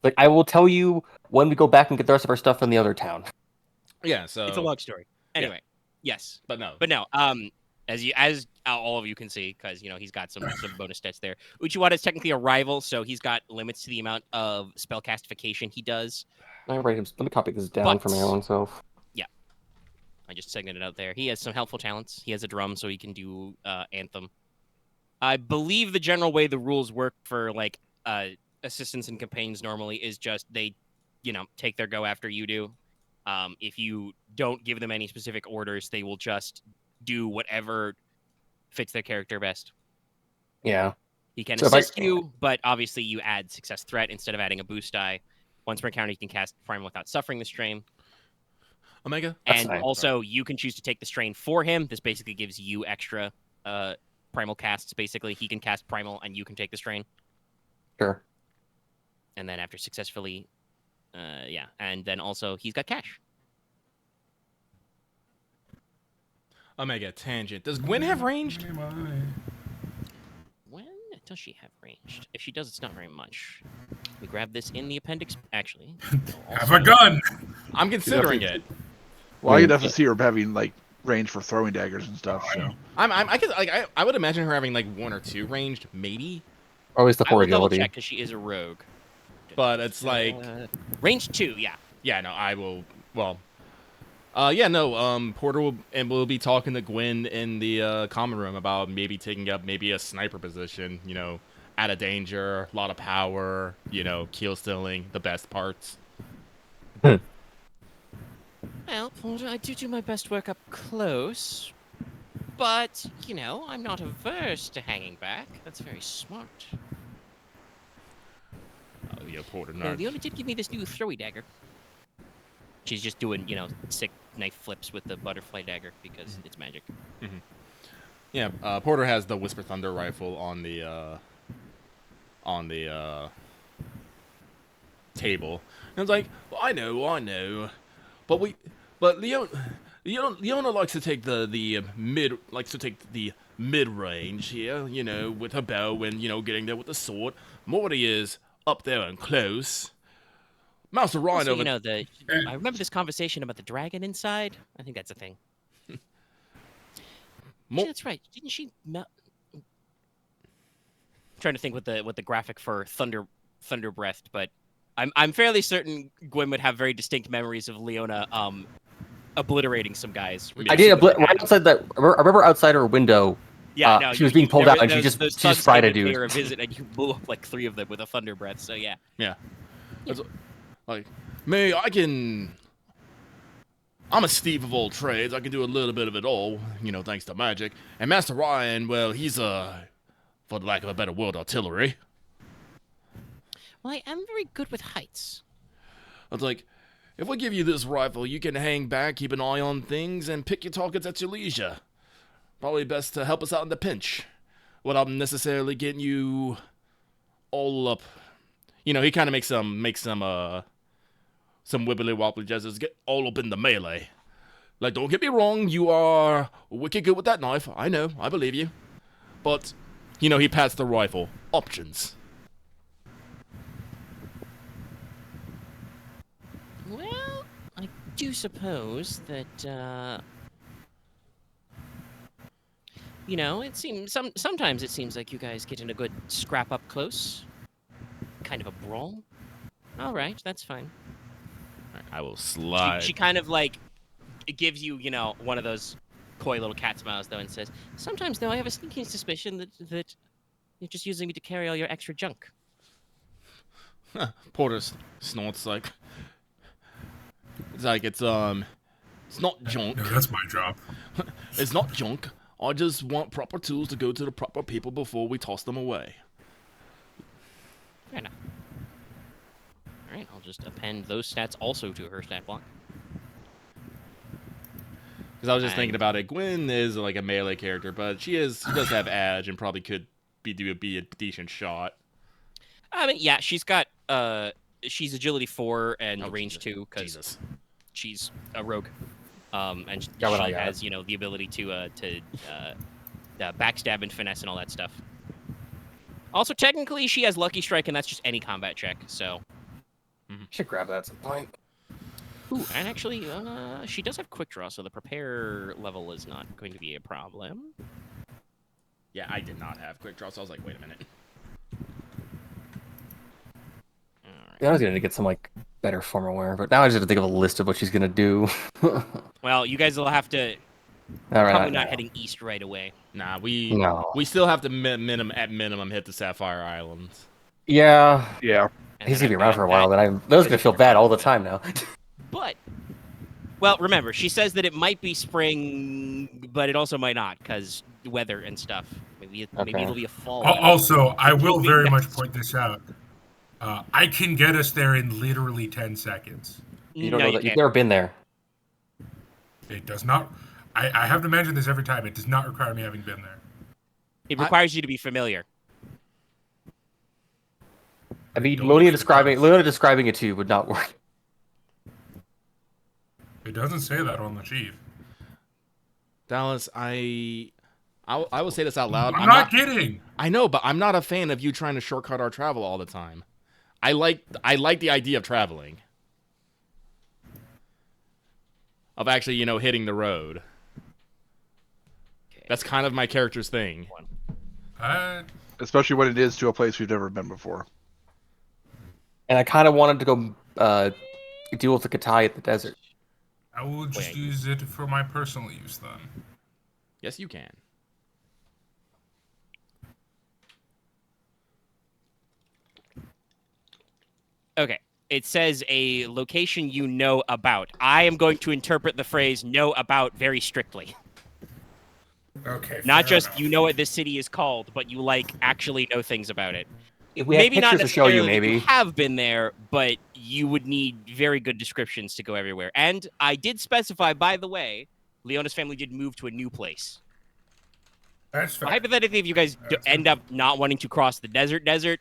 like I will tell you when we go back and get the rest of our stuff in the other town. Yeah. So It's a long story. Anyway, yes, but no. as all of you can see, because he's got some bonus stats there. Uchiwata is technically a rival, so he's got limits to the amount of spell castification he does. Let me copy this down for my own self. Yeah, I just segmented it out there. He has some helpful talents. He has a drum, so he can do Anthem. I believe the general way the rules work for like assistants and companions normally is just they, take their go after you do. If you don't give them any specific orders, they will just do whatever fits their character best. Yeah. He can assist you, but obviously you add success threat instead of adding a boost die. Once per encounter, you can cast Primal without suffering the strain. Omega? And also, you can choose to take the strain for him. This basically gives you extra Primal casts, basically. He can cast Primal, and you can take the strain. Sure. And then after successfully... yeah, and then also, he's got cash. Omega, tangent. Does Gwen have ranged? When does she have ranged? If she does, it's not very much. We grab this in the appendix. Actually, Have a gun. I'm considering it. Well, I could definitely see her having like range for throwing daggers and stuff. So I would imagine her having like 1 or 2 ranged, maybe. Always the I will 4 double agility. check because she is a rogue. But it's like range 2, yeah. Yeah, no, I will. Well, Porter will be talking to Gwen in the common room about maybe taking up maybe a sniper position. Out of danger, a lot of power. Kill stealing, the best parts. Well, Porter, I do my best work up close, but I'm not averse to hanging back. That's very smart. Oh yeah, Porter. No, Leona did give me this new throwy dagger. She's just doing, sick knife flips with the butterfly dagger because it's magic. Mm-hmm. Yeah, Porter has the Whisper Thunder rifle on the table, and it's like, well, I know, but Leona likes to take the mid range here, with her bow and getting there with the sword. Morty is up there and close. Master Ryahn also, over. I remember this conversation about the dragon inside. I think that's a thing. That's right. Didn't she? I'm trying to think what the graphic for Thunder Breath, but I'm fairly certain Gwen would have very distinct memories of Leona obliterating some guys. I did right outside that. I remember outside her window. Yeah, no, she was being pulled out, and she just fried a dude. Pay her a visit, and you blew up like 3 of them with a Thunder Breath. So yeah. Yeah. That's, like, I'm a Steve of all trades. I can do a little bit of it all, thanks to magic. And Master Ryahn, well, he's for the lack of a better word, artillery. Well, I am very good with heights. I was like, if we give you this rifle, you can hang back, keep an eye on things, and pick your targets at your leisure. Probably best to help us out in the pinch. without necessarily getting you all up. You know, he kind of makes some wibbly wobbly gestures, get all up in the melee. Like, don't get me wrong, you are wicked good with that knife. I know, I believe you. But, you know, he pats the rifle. Options. Well, I do suppose that, you know, it seems sometimes it seems like you guys get in a good scrap up close, kind of a brawl. All right, that's fine. I will slide. She kind of like gives you, you know, one of those coy little cat smiles though, and says, "Sometimes though, I have a sneaking suspicion that you're just using me to carry all your extra junk." Porter snorts like, it's like it's not junk. No, that's my job. It's not junk. I just want proper tools to go to the proper people before we toss them away. Fair enough. All right, I'll just append those stats also to her stat block. Because I was just thinking about it. Gwen is like a melee character, but she does have edge and probably could be a decent shot. I mean, yeah, she's got she's agility 4 and range 2 because she's a rogue. And she has, you know, the ability to backstab and finesse and all that stuff. Also, technically, she has Lucky Strike, and that's just any combat check. So, Should grab that at some point. ooh, and actually, she does have Quick Draw, so the prepare level is not going to be a problem. Yeah, I did not have quick draw, so I was like, wait a minute. Yeah, I was gonna get some like better formal wear, but now I just have to think of a list of what she's gonna do. Well, you guys will have to. All right, Probably not heading east right away. Nah, we still have to minimum hit the Sapphire Islands. Yeah. And He's then gonna be I've around got for a while, that- then those are gonna feel bad all the time now. But, well, remember, she says that it might be spring, but it also might not, because weather and stuff. Maybe it'll be a fall. Also, I will very much point this out. I can get us there in literally 10 seconds. You don't know that. You've never been there. It does not. I have to mention this every time. It does not require me having been there. It requires you to be familiar. I mean, Leona describing it to you would not work. It doesn't say that on the chief. Dallas, I will say this out loud. I'm not kidding. I know, but I'm not a fan of you trying to shortcut our travel all the time. I like the idea of traveling. Of actually, you know, hitting the road. Okay. That's kind of my character's thing. Especially when it is to a place we've never been before. And I kind of wanted to go deal with the Katai at the desert. I will just use it for my personal use then. Yes, you can. Okay. It says a location you know about. I am going to interpret the phrase "know about" very strictly. Okay. Not just enough. you know what this city is called, but you like actually know things about it. If we Maybe have not pictures to show necessarily you, that maybe. you have been there, but you would need very good descriptions to go everywhere. And I did specify, by the way, Leona's family did move to a new place. That's fair. Hypothetically, if you guys end up not wanting to cross the desert,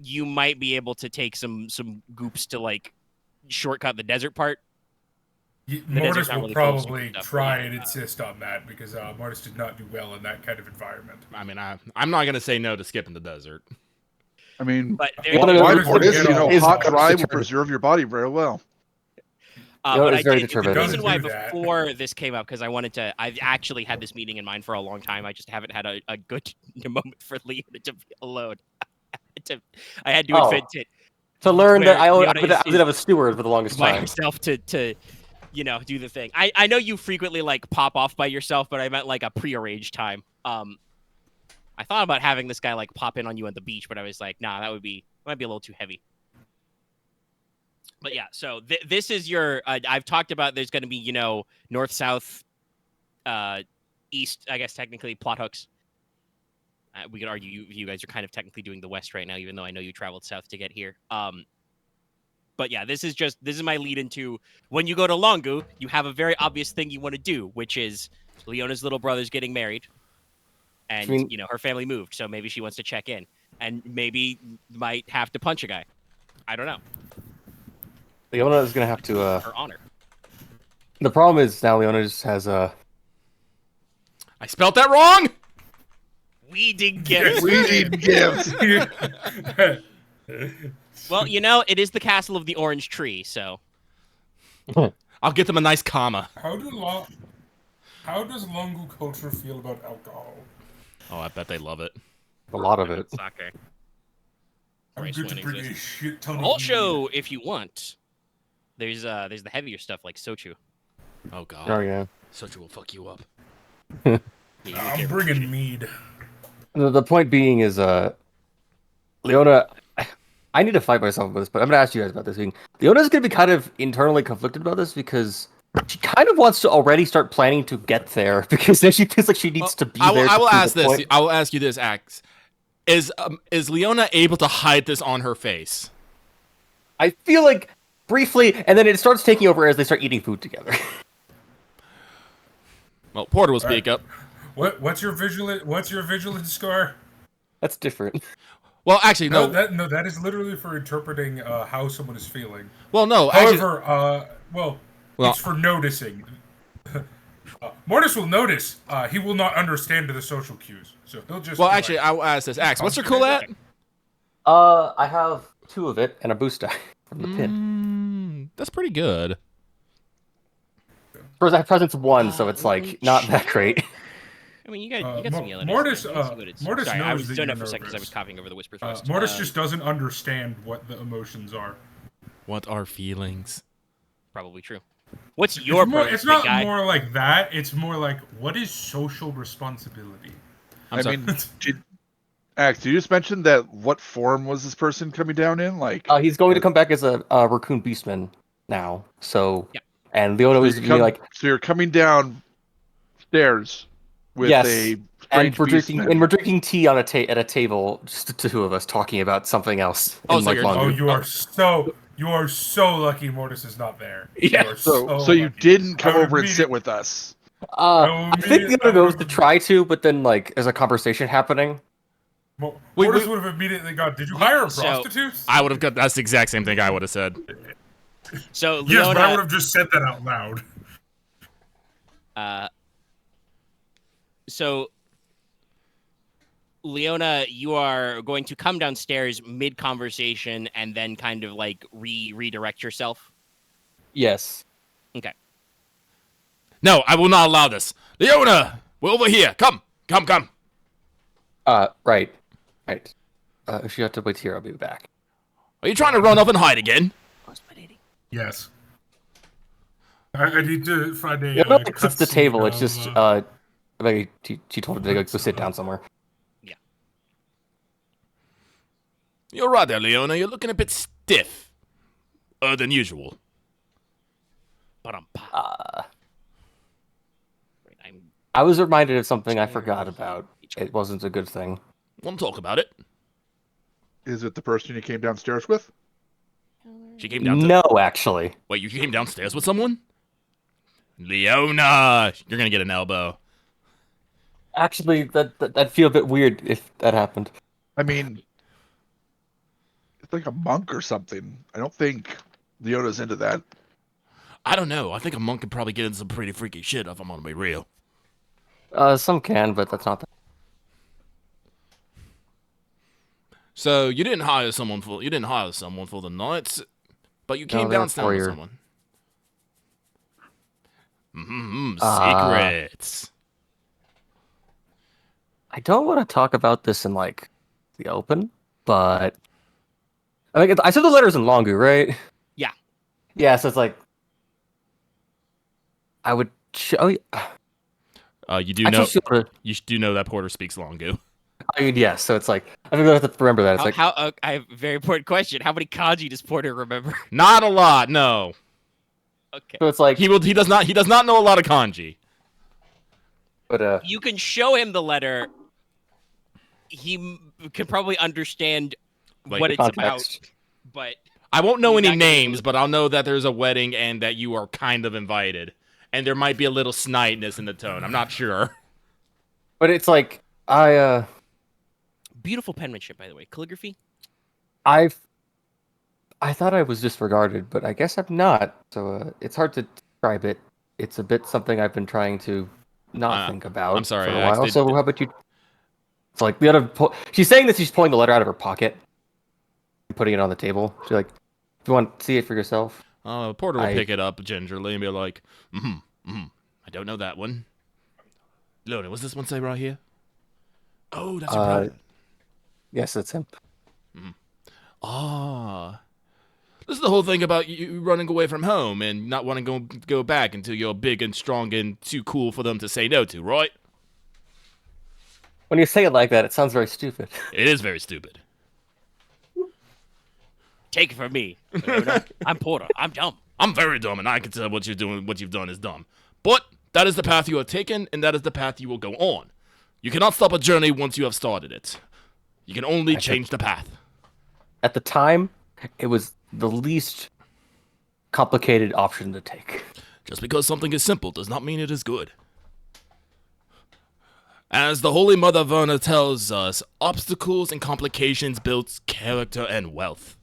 you might be able to take some goops to like shortcut the desert part. Mortis will probably try and insist on that because Mortis did not do well in that kind of environment. I mean, I'm not gonna say no to skipping the desert. I mean, But Mortis, you know, is hot dry will preserve your body very well. But I did, the determined. reason why Do that. before this came up, because I've actually had this meeting in mind for a long time. I just haven't had a good moment for Leona to be alone. I had to invent it. To learn that I Leona did have a steward for the longest by time. herself to you know, do the thing. I know you frequently like pop off by yourself, but I meant like a prearranged time. I thought about having this guy like pop in on you at the beach, but I was like, nah, might be a little too heavy. But yeah, so this is your. I've talked about there's going to be, you know, north, south, east. I guess technically plot hooks. We could argue you guys are kind of technically doing the west right now, even though I know you traveled south to get here. But yeah, this is my lead into when you go to Longu, you have a very obvious thing you want to do, which is Leona's little brother's getting married. and her family moved, so maybe she wants to check in, and maybe might have to punch a guy. I don't know. Leona is gonna have to. Her honor. The problem is now Leona just has a. I spelt that wrong. Weeding gifts. Weeding gifts. Well, it is the castle of the orange tree, so. I'll get them a nice comma. How does Longu culture feel about alcohol? Oh, I bet they love it. A lot of it. Soccer. I'm Race good to winning bring a exists. shit ton of Also, weed. if you want, there's the heavier stuff like sochu. Oh god. Oh yeah. Soju will fuck you up. Yeah, you I'm get bringing mead. The point being is, Leona. I need to fight myself with this, but I'm gonna ask you guys about this thing. Leona's gonna be kind of internally conflicted about this because she kind of wants to already start planning to get there because then she feels like she needs to be there. I will to ask the this. point. I will ask you this, Axe. Is Leona able to hide this on her face? I feel like briefly, and then it starts taking over as they start eating food together. Well, Porter will speak up. What's your vigilance score? That's different. Well, actually, no. That is literally for interpreting how someone is feeling. Well, no. Actually, However, it's for noticing. Mortis will notice. He will not understand the social cues, so he'll just. well, actually, I will ask this. Axe, what's your cool at? I have 2 of it and a boost die from the pin. That's pretty good. Present's 1, so it's like not that great. I mean, you got some yellow. Mortis Sorry, knows I was that zoned you're out for a second because I was nervous. coughing over the whisper thrust. Mortis just doesn't understand what the emotions are. What are feelings? Probably true. What's your purpose, It's big not guy? more like that. It's more like, what is social responsibility? I'm sorry. Axe, you just mentioned that what form was this person coming down in? Like, He's going to come back as a raccoon beastman now. So, Yeah. and Leona was gonna be like, so you're coming down stairs with Yes, a and strange we're drinking tea on at a table, just the 2 of us talking about something else. Oh, in, so like, you're- Longu. You are so lucky Mortis is not there. Yeah. You are So you lucky. didn't come I would over and sit immediately- with us. I think Leona goes to try to, but then like there's a conversation happening. Mortis would have immediately gone, did you hire a So- prostitute? I would have got. That's the exact same thing I would have said. So Yes, but I Leona, would have just said that out loud. So Leona, you are going to come downstairs mid-conversation and then kind of like redirect yourself. Yes. Okay. No, I will not allow this. Leona, we're over here. Come. Right. If you have to wait here, I'll be back. Are you trying to run off and hide again? Yes. I need to find a. Yeah, not like it's the cutscene table. It's of, just like she told him to go sit down somewhere. You're right there, Leona. You're looking a bit stiff. Than usual. I was reminded of something I forgot about. It wasn't a good thing. Want to talk about it? Is it the person you came downstairs with? She came down. No, actually. Wait, you came downstairs with someone? Leona, you're gonna get an elbow. Actually, that'd feel a bit weird if that happened. I mean, it's like a monk or something. I don't think Leona's into that. I don't know. I think a monk could probably get into some pretty freaky shit if I'm gonna be real. Some can, but that's not. So you didn't hire someone for the night, but you came they're downstairs with warrior. someone. Secrets. I don't want to talk about this in like the open, but I mean, I said the letters in Longu, right? Yeah. Yeah, so it's like I would show you. You do I know just sort of, you do know that Porter speaks Longu. I mean, yes. So it's like I think I have to remember that. It's like I have a very important question. How many kanji does Porter remember? Not a lot, no. Okay. so it's like He does not know a lot of kanji. but You can show him the letter. He can probably understand Like, what the it's about, context. but I won't know He's any not gonna be able names, to- but I'll know that there's a wedding and that you are kind of invited. And there might be a little snidiness in the tone. I'm not sure. But it's like Beautiful penmanship, by the way. Calligraphy. I thought I was disregarded, but I guess I'm not. So it's hard to describe it. It's a bit something I've been trying to not think about I'm sorry, for a I while. actually So how about you? It's like the other. She's saying that she's pulling the letter out of her pocket and putting it on the table. She's like, "If you want to see it for yourself." Porter will pick it up gingerly and be like, I don't know that one. Leona, what's this one say right here? Oh, that's your brother. Yes, that's him. Ah. This is the whole thing about you running away from home and not wanting to go back until you're big and strong and too cool for them to say no to, right? When you say it like that, it sounds very stupid. It is very stupid. Take it from me. I'm Porter. I'm dumb. I'm very dumb, and I can tell what you've done is dumb. But that is the path you have taken, and that is the path you will go on. You cannot stop a journey once you have started it. You can only change the path. At the time, it was the least complicated option to take. Just because something is simple does not mean it is good. As the Holy Mother Verna tells us, obstacles and complications build character and wealth.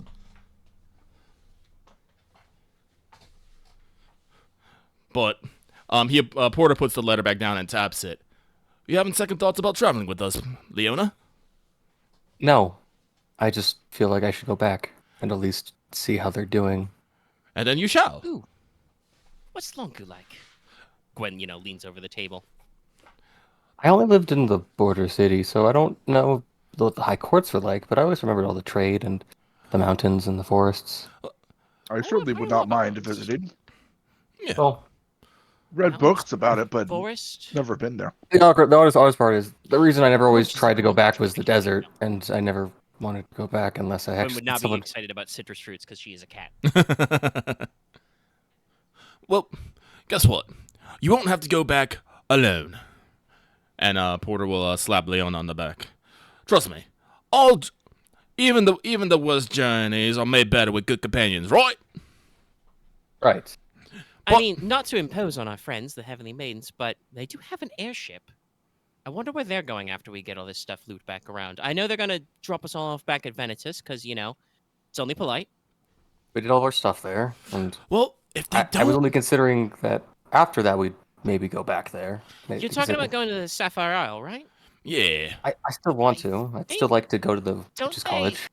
But Porter puts the letter back down and taps it. You having second thoughts about traveling with us, Leona? No, I just feel like I should go back and at least see how they're doing. And then you shall. Ooh. What's Longu like? Gwen, leans over the table. I only lived in the border city, so I don't know what the high courts were like, but I always remembered all the trade and the mountains and the forests. I certainly would not mind visiting. Yeah. Well, Read books about it, but Forest? never been there. the hardest part is the reason I never always tried to go back was the desert, and I never wanted to go back unless I Gwen actually would not be excited about citrus fruits because she is a cat. Well, guess what? You won't have to go back alone. And Porter will slap Leona on the back. Trust me, even the worst journeys are made better with good companions, right? Right. I mean, not to impose on our friends, the Heavenly Maidens, but they do have an airship. I wonder where they're going after we get all this stuff looped back around. I know they're going to drop us all off back at Venitus, because, it's only polite. We did all our stuff there, and Well, if they I was don't, only considering that after that we'd maybe go back there. You're talking about going to the Sapphire Isle, right? yeah. I still want to. I'd still like to go to the Witches College.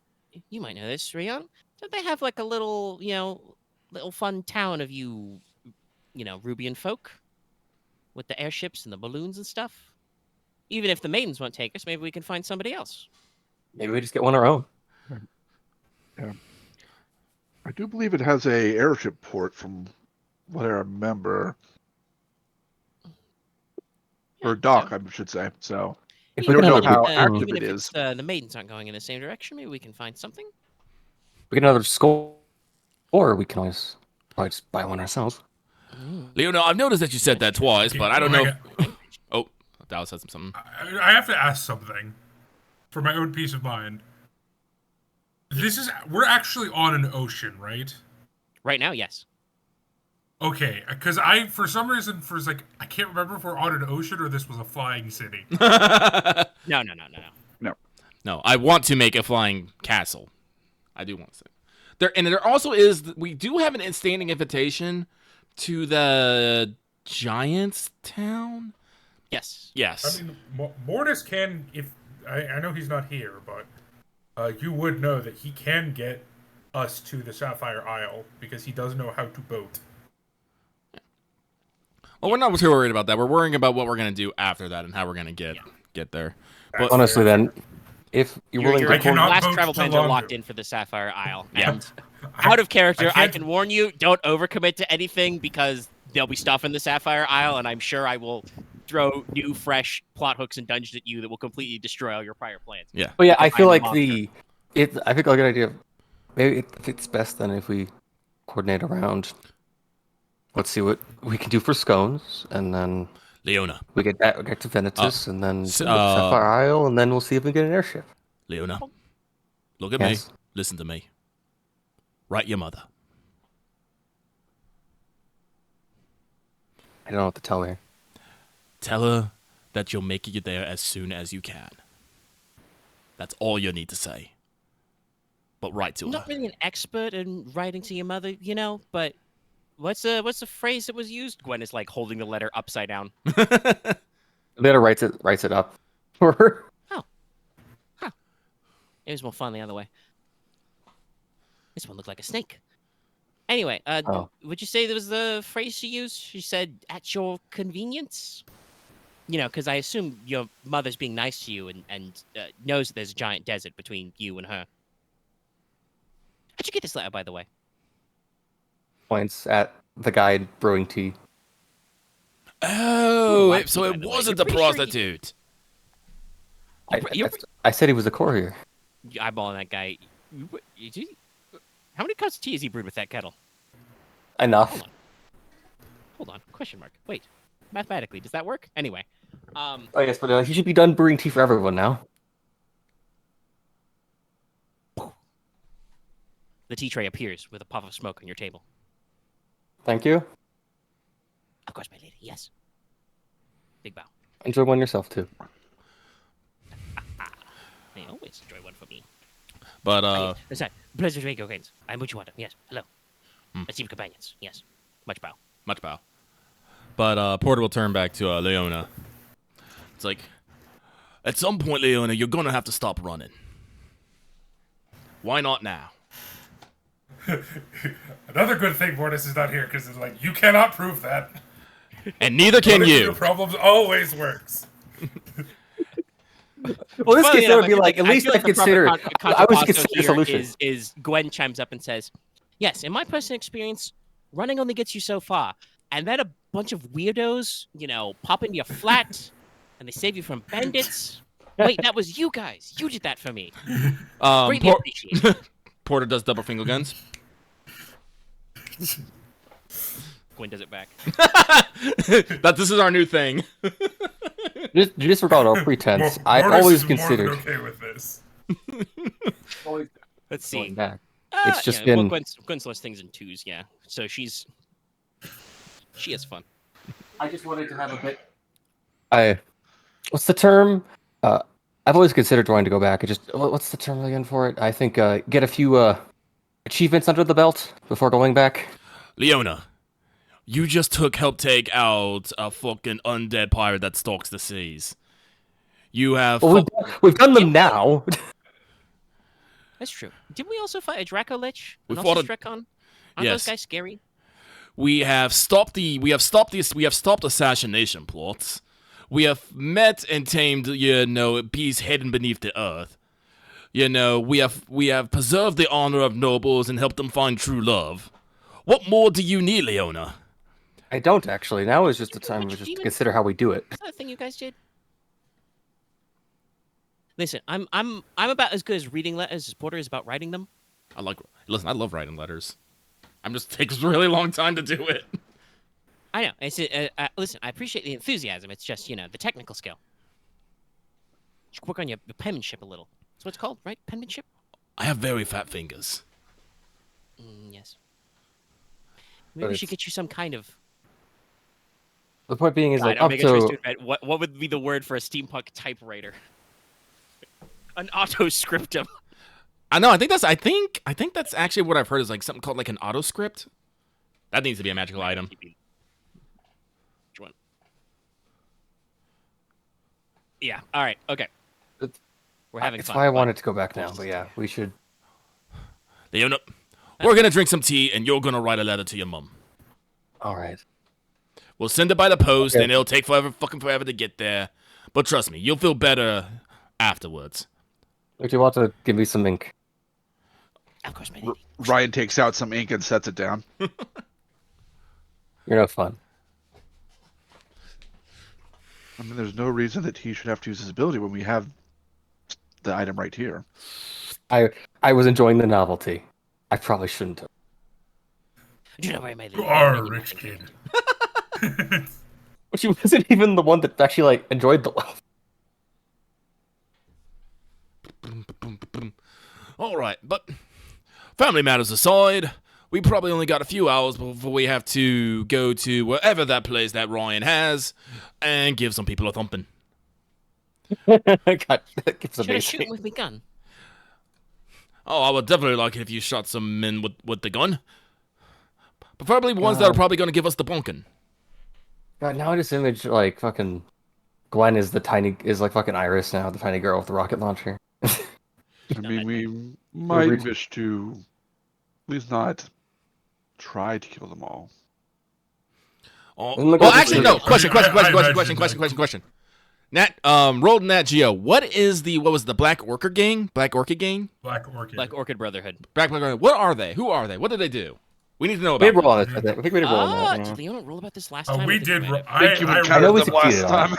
You might know this, Ryahn. Don't they have like a little, little fun town of Rubian folk? With the airships and the balloons and stuff? Even if the maidens won't take us, maybe we can find somebody else. Maybe we just get one our own. Yeah. I do believe it has a airship port from what I remember. Or dock, I should say. So If we we don't can know have how active even it if is. the maidens aren't going in the same direction, maybe we can find something. we get another score, or we can always probably just buy one ourselves. Leona, I've noticed that you said that twice, but I don't know. Okay. Oh, Dallas said something. I have to ask something for my own peace of mind. We're actually on an ocean, right? Right now, yes. Okay, because for some reason, I can't remember if we're on an ocean or this was a flying city. No. No, I want to make a flying castle. I do want to say. There also is, we do have an standing invitation to the Giants town. Yes. Yes. I mean, Mortis can, I know he's not here, but you would know that he can get us to the Sapphire Isle because he does know how to boat. Well, we're not too worried about that. We're worrying about what we're going to do after that and how we're going to get there. But Honestly, then, if you're willing Your to cannot last boat travel to plans are Longu. locked in for the Sapphire Isle. Yeah. And out of character, I can't- can warn you, don't overcommit to anything because there'll be stuff in the Sapphire Isle, and I'm sure I will throw new, fresh plot hooks and dungeons at you that will completely destroy all your prior plans. yeah. But yeah, I feel like I'm a I think a good idea. Maybe it's best then if we coordinate around. Let's see what we can do for Scones, and then Leona. we get to Venitus, and then s- Sapphire Isle, and then we'll see if we get an airship. Leona. Look at Yes. me. Listen to me. Write your mother. I don't know what to tell her. Tell her that you'll make it there as soon as you can. That's all you need to say. But write to her. I'm not really an expert in writing to your mother, but what's the phrase that was used? Gwen is like holding the letter upside down. Leona writes it up for her. Oh. Huh. It was more fun the other way. This one looked like a snake. Anyway, would you say that was the phrase she used? She said, "at your convenience"? Because I assume your mother's being nice to you and knows that there's a giant desert between you and her. How'd you get this letter, by the way? Points at the guy brewing tea. Oh, so it wasn't the prostitute. I said he was a courier. Eyeballing that guy. How many cups of tea has he brewed with that kettle? Enough. Hold on. Question mark. Wait. Mathematically, does that work? Anyway. Oh, yes, but he should be done brewing tea for everyone now. The tea tray appears with a puff of smoke on your table. Thank you. Of course, my lady. Yes. Big bow. Enjoy one yourself, too. They always enjoy one for me. But, pleasure to make your acquaintance. I'm Muchiwata. Yes. Hello. Esteemed companions. Yes. Much bow. Much bow. But Porter will turn back to Leona. It's like, at some point, Leona, you're gonna have to stop running. Why not now? Another good thing Mortis is not here, because it's like, you cannot prove that. And neither can One of you. your problems always works. Well, this case, that would be like, at least I've considered. I was considering a solution. Is Gwen chimes up and says, "Yes, in my personal experience, running only gets you so far, and then a bunch of weirdos, pop into your flat, and they save you from bandits. Wait, that was you guys. You did that for me. Greatly appreciate it." Porter does double finger guns. Gwen does it back. This is our new thing. Disregard all pretense. I've Mortis always is more considered. than okay with this. Let's see. Back. It's just Well, been. Gwen slows things in twos, yeah. So she has fun. I just wanted to have a bit. What's the term? I've always considered trying to go back. What's the term again for it? I think get a few achievements under the belt before going back. Leona, you just helped take out a fucking undead pirate that stalks the seas. You have. Well, we've done them now. That's true. Didn't we also fight a Draco Lich? We And fought also a- Strekon? Aren't Yes. those guys scary? We have stopped assassination plots. We have met and tamed, beasts hidden beneath the earth. We have preserved the honor of nobles and helped them find true love. What more do you need, Leona? I don't actually. Now is just the time to just consider how we do it. Is that a thing you guys did? Listen, I'm about as good as reading letters as Porter is about writing them. I love writing letters. Takes a really long time to do it. I know. Listen, I appreciate the enthusiasm. It's just, the technical skill. You should work on your penmanship a little. That's what it's called, right? Penmanship? I have very fat fingers. Yes. Maybe we should get you some kind of... The point being is God, like I'm up making sure to. to invent what would be the word for a steampunk typewriter? An autoscriptum. I know. I think that's actually what I've heard is like something called like an autoscript. That needs to be a magical item. Which one? Yeah. All right. Okay. We're having That's fun. why I but- wanted to go back now. But yeah, we should. Leona, we're gonna drink some tea and you're gonna write a letter to your mum. All right. We'll send it by the post Okay. and it'll take forever to get there. But trust me, you'll feel better afterwards. Would you want to give me some ink? Of course, my lady. Ryahn takes out some ink and sets it down. You're no fun. I mean, there's no reason that he should have to use his ability when we have the item right here. I was enjoying the novelty. I probably shouldn't have. Do you know where my lady? You are a rich kid. But she wasn't even the one that actually like enjoyed the love. All right, but family matters aside, we probably only got a few hours before we have to go to wherever that place that Ryahn has and give some people a thumping. God, it's Should I shoot amazing. him with my gun? Oh, I would definitely like it if you shot some men with the gun. Preferably ones that are probably going to give us the bonkin. God, now I just image like fucking Gwen is like fucking Iris now, the tiny girl with the rocket launcher. I mean, we might wish to at least not try to kill them all. Oh, Look well, at actually, the- no. Question. I Question. Nat, rolled Nat Geo. What was the Black Orchid Gang? Black Orchid Gang? Black Orchid. Like Orchid Brotherhood. Black Orchid. What are they? Who are they? What did they do? We need to know We about did roll on them. this. I think we did roll on that. Did Leona roll about this last Oh, time? we I think did. might have. I think you I encountered we them last succeeded on time.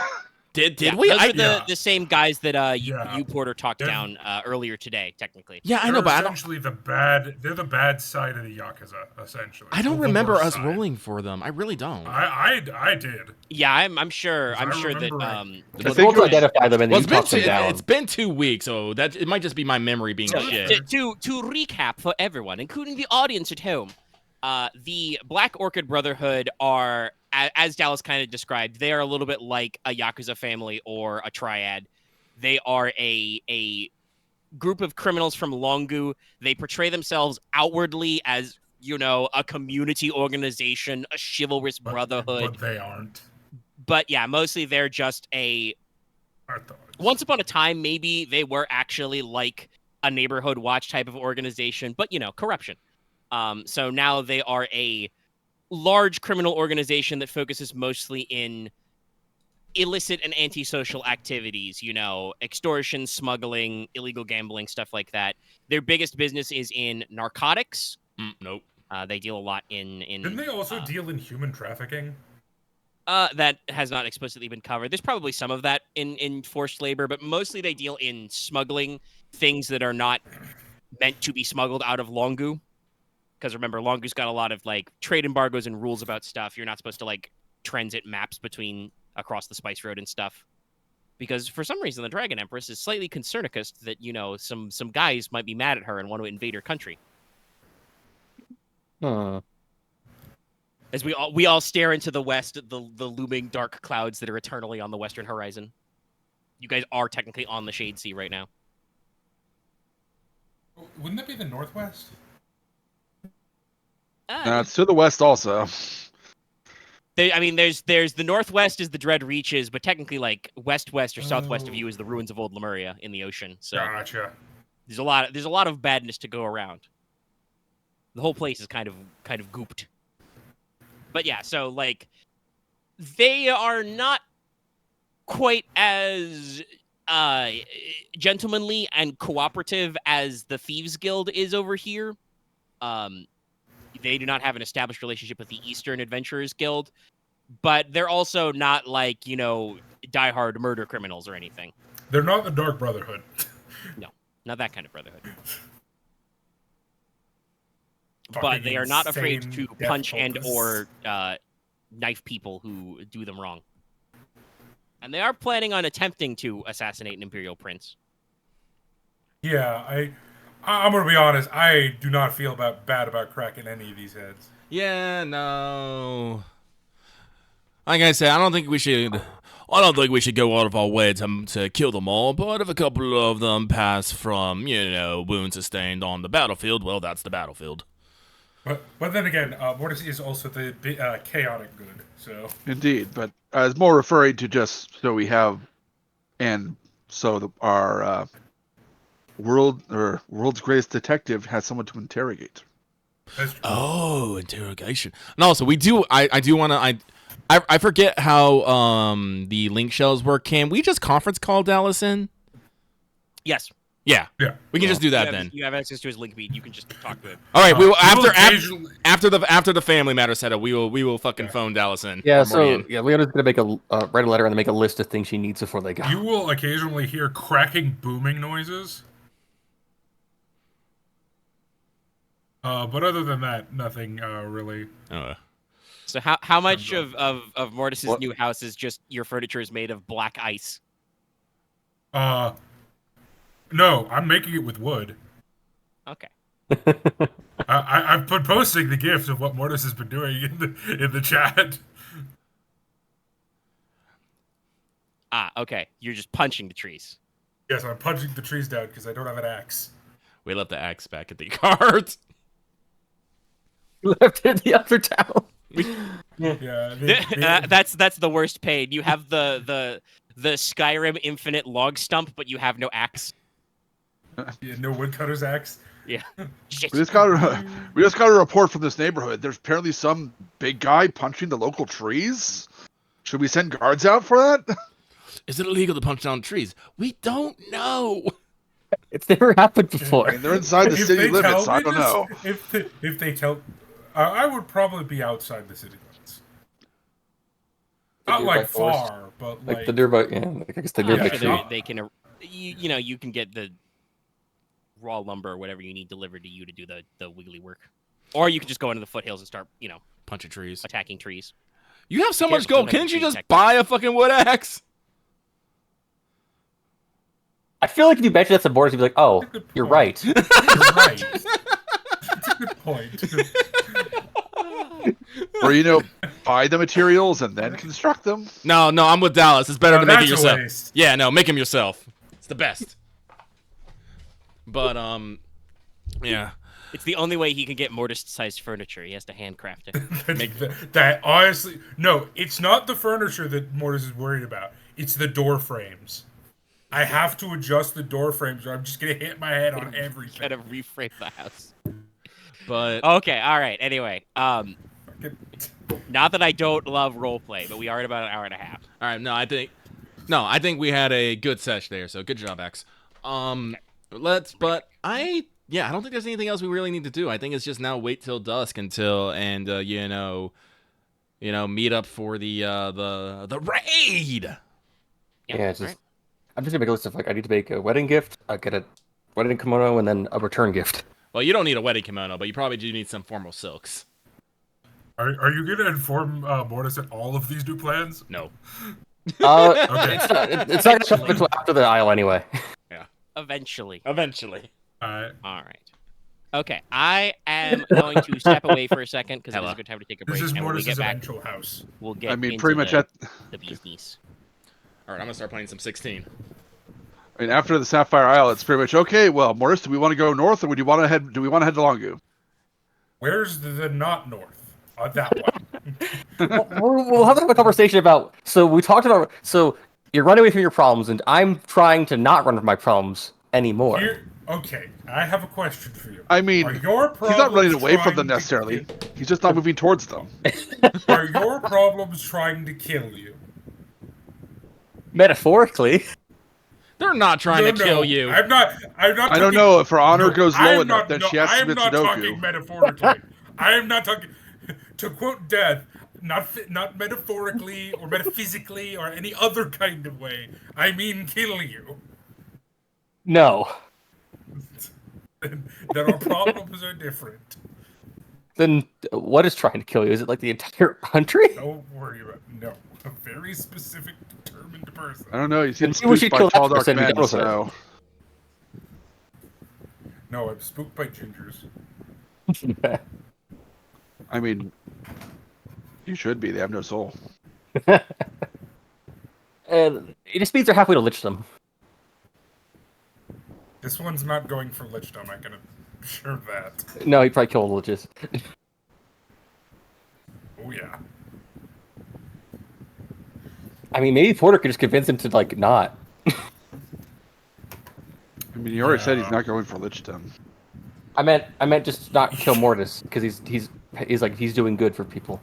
Did Yeah, we? Those were yeah. the same guys that Yeah. you Porter talked They're- down earlier today, technically. Yeah, I know, They're but I don't. essentially they're the bad side of the Yakuza, essentially. I don't The remember worst us side. rolling for them. I really don't. I did. Yeah, I'm sure. Because I'm I sure that remember right. It's well, cool to identify them and well, then you talk them down. it's been 2 weeks, so that it might just be my memory being So, shit. to recap for everyone, including the audience at home, the Black Orchid Brotherhood are, as Dallas kind of described, they are a little bit like a Yakuza family or a triad. They are a group of criminals from Longu. They portray themselves outwardly as, a community organization, a chivalrous brotherhood. But they aren't. But yeah, mostly they're just I thought. once upon a time, maybe they were actually like a neighborhood watch type of organization, but corruption. So now they are a large criminal organization that focuses mostly in illicit and antisocial activities, extortion, smuggling, illegal gambling, stuff like that. Their biggest business is in narcotics. Nope. They deal a lot in Didn't they also deal in human trafficking? that has not explicitly been covered. There's probably some of that in forced labor, but mostly they deal in smuggling things that are not meant to be smuggled out of Longu. Because remember, Longu's got a lot of like trade embargoes and rules about stuff. You're not supposed to like transit maps across the Spice Road and stuff. Because for some reason, the Dragon Empress is slightly concernicist that some guys might be mad at her and want to invade her country. Huh. As we all stare into the west, the looming dark clouds that are eternally on the western horizon. You guys are technically on the Shade Sea right now. Wouldn't that be the Northwest? It's to the west also. There's the northwest is the Dread Reaches, but technically, like west or southwest of you is the ruins of Old Lemuria in the ocean. So Gotcha. there's a lot of badness to go around. The whole place is kind of gooped. But yeah, so like they are not quite as gentlemanly and cooperative as the Thieves Guild is over here. They do not have an established relationship with the Eastern Adventurers Guild, but they're also not like, diehard murder criminals or anything. They're not the Dark Brotherhood. No, not that kind of brotherhood. Fucking But they are not afraid insane to death punch and cultists. or knife people who do them wrong. And they are planning on attempting to assassinate an Imperial Prince. Yeah, I'm gonna be honest. I do not feel bad about cracking any of these heads. Yeah, no. Like I said, I don't think we should go out of our way to kill them all, but if a couple of them pass from, wounds sustained on the battlefield, well, that's the battlefield. But then again, Mortis is also the chaotic good. So Indeed, but I was more referring to just so we have, and so our world's greatest detective has someone to interrogate. that's true. Oh, interrogation. And also, we do. I do want to. I forget how the link shells work. Can we just conference call Dallas in? Yes. Yeah. Yeah. We can just do that then. You have access to his link feed. You can just talk to him. All right. We will occasionally- after the family matter setup. We will fucking phone Dallas in. Yeah, Or so Morgan. yeah, Leona's gonna make write a letter and make a list of things she needs before they go. You will occasionally hear cracking, booming noises. But other than that, nothing really. So how much of Mortis's What? new house is just your furniture is made of black ice? No, I'm making it with wood. Okay. I've been posting the gift of what Mortis has been doing in the chat. Ah, okay. You're just punching the trees. Yes, I'm punching the trees down because I don't have an axe. We left the axe back at the cart. Left in the other town. Yeah, That's the worst pain. You have the Skyrim infinite log stump, but you have no axe. yeah, no woodcutter's axe. Yeah. Shit. We just got a report from this neighborhood. There's apparently some big guy punching the local trees. Should we send guards out for that? Is it illegal to punch down trees? We don't know. It's never happened before. I mean, they're inside the If city they limits. tell So I me don't know. If they tell, I would probably be outside the city limits. Not nearby like forest. far, but Like like the nearby, yeah. Like, I guess the I'm nearby sure tree. they can, you can get the raw lumber or whatever you need delivered to you to do the wiggly work, or you can just go into the foothills and start, Punching trees. attacking trees. You have so Careful, much gold. don't have Can't you tree just tech. buy a fucking wood axe? I feel like if you mention that to Mortis, he'd be like, "Oh, That's a good you're point. right." You're right. That's a good point. Or buy the materials and then construct them. No, I'm with Dallas. It's better No, to make it that's a yourself. waste. Yeah, no, make them yourself. It's the best. But yeah. It's the only way he can get mortis-sized furniture. He has to handcraft it. That honestly, no, it's not the furniture that Mortis is worried about. It's the door frames. I have to adjust the door frames, or I'm just gonna hit my head on everything. Gotta reframe the house. But Okay, all right. Anyway, not that I don't love roleplay, but we are at about an hour and a half. all right, I think we had a good sesh there. So good job, X. I don't think there's anything else we really need to do. I think it's just now wait till dusk meet up for the raid. Yeah, it's all just. I'm just gonna make a list of I need to make a wedding gift, I get a wedding kimono, and then a return gift. Well, you don't need a wedding kimono, but you probably do need some formal silks. Are you gonna inform Mortis at all of these new plans? No. Okay. It's not gonna come up until after the aisle anyway. Eventually. Eventually. Alright. All right. Okay, I am going to step away for a second because it's a good time to take a break. This is and when we Mortis' get back, eventual house. we'll get I mean, into pretty much the bee's knees. All right, I'm gonna start playing some 16. I mean, after the Sapphire Isle, it's pretty much okay. Well, Mortis, do we want to go north, or do we want to head to Longu? Where's the not north? That one. We'll have a conversation about. So we talked about. So you're running away from your problems, and I'm trying to not run from my problems anymore. Okay, I have a question for you. I mean, Are your he's not running problems away from trying them to necessarily. He's just not moving towards them. Are your problems trying to kill you? Metaphorically. They're not trying to No, kill you. I'm not. I don't talking- know if her honor goes I low am enough, not- then no, she has I to am submit not talking Sudoku. metaphorically. I am not talking. To quote Death, not metaphorically or metaphysically or any other kind of way. I mean, kill you. No. Then our problems are different. Then what is trying to kill you? Is it like the entire country? Don't worry about no. A very specific, determined person. I don't know. He's Then getting maybe we spooked should by kill that tall dark person and men, be done with it. so No, I'm spooked by gingers. I mean, you should be. They have no soul. And it just means they're halfway to lich them. This one's not going for lichdom. I can assure that. No, he'd probably kill the liches. Oh yeah. I mean, maybe Porter could just convince him to not. I mean, he already said he's Yeah. not going for Lichdom. I meant just not kill Mortis because he's doing good for people.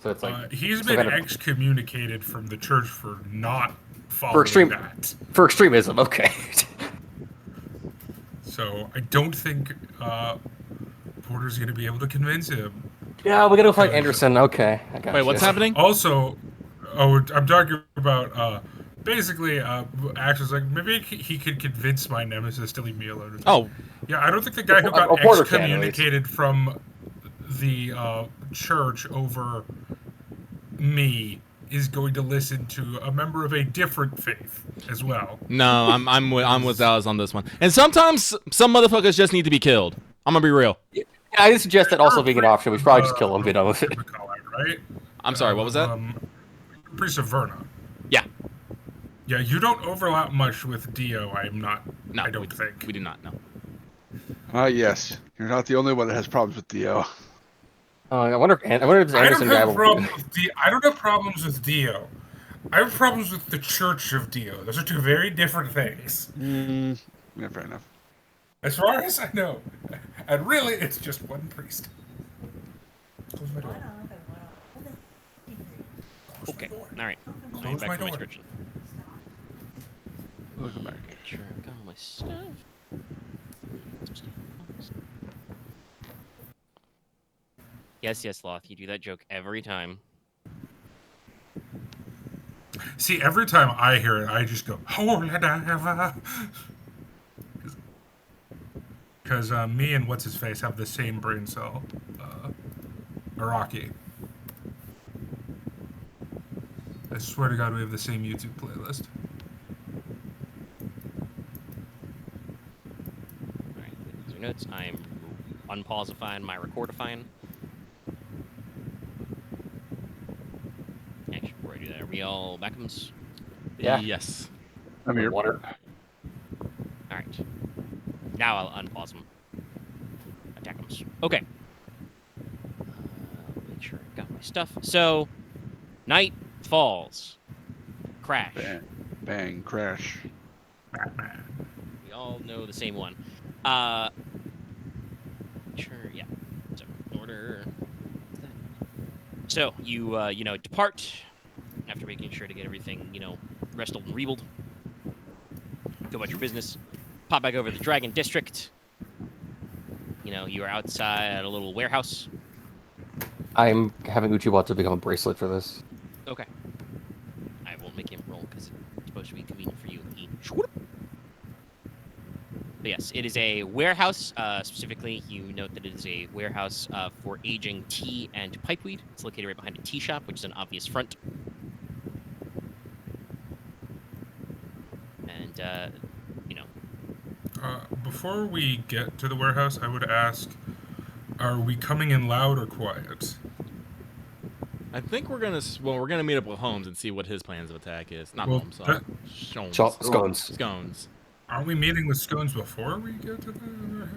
So it's like He's some been kind of- excommunicated from the church for not following extreme- that. for extremism. Okay. So I don't think Porter's going to be able to convince him. Yeah, we gotta go fight Anderson. Okay, I got Wait, what's happening? Also, I'm talking about basically Axe was like, maybe he could convince my nemesis to leave me alone. Oh, Yeah, I don't think the guy who got Porter can, at least. excommunicated from the church over me is going to listen to a member of a different faith as well. no, I'm with Dallas on this one. And sometimes some motherfuckers just need to be killed. I'm gonna be real. Yeah, I suggest that also being an option. We should probably just kill him. Be done with it. Right? I'm sorry, what was that? Priest of Verna. Yeah, Yeah, you don't overlap much with Dio. No, I don't think. we do not. No. Yes. You're not the only one that has problems with Dio. I wonder if this I don't Anderson guy have will. problems with Dio. I don't have problems with Dio. I have problems with the Church of Dio. Those are two very different things, Yeah, fair enough. as far as I know. And really, it's just one priest. Close my door. Close Okay. my door. All right. I'm Close back my from my door. description. Welcome back. Make sure I've got all my stuff. Yes, Loth. You do that joke every time. See, every time I hear it, I just go, "Holy diver," because me and what's his face have the same brain cell, Araki. I swear to God, we have the same YouTube playlist. All right. These are notes. I'm unpausifying my recordifying. Actually, before I do that, are we all Beckhams? Yeah. Yes. I'm here. Water. All right. Now I'll unpause them. Attack them. Okay. Make sure I got my stuff. So, night falls. Crash. Bang, bang, crash. Batman. We all know the same one. Sure, yeah. So, order. So, you depart after making sure to get everything, rested and rebuild. Go about your business. Pop back over to the Dragon District. You are outside at a little warehouse. I'm having Uchiwatsu become a bracelet for this. Okay. I won't make him roll because it's supposed to be convenient for you. But yes, it is a warehouse. Specifically, you note that it is a warehouse for aging tea and pipeweed. It's located right behind a tea shop, which is an obvious front. And, Before we get to the warehouse, I would ask, are we coming in loud or quiet? I think we're gonna meet up with Holmes and see what his plans of attack is. Not Well, Holmes. Scones. Scones. Scones. Aren't we meeting with Scones before we get to the warehouse?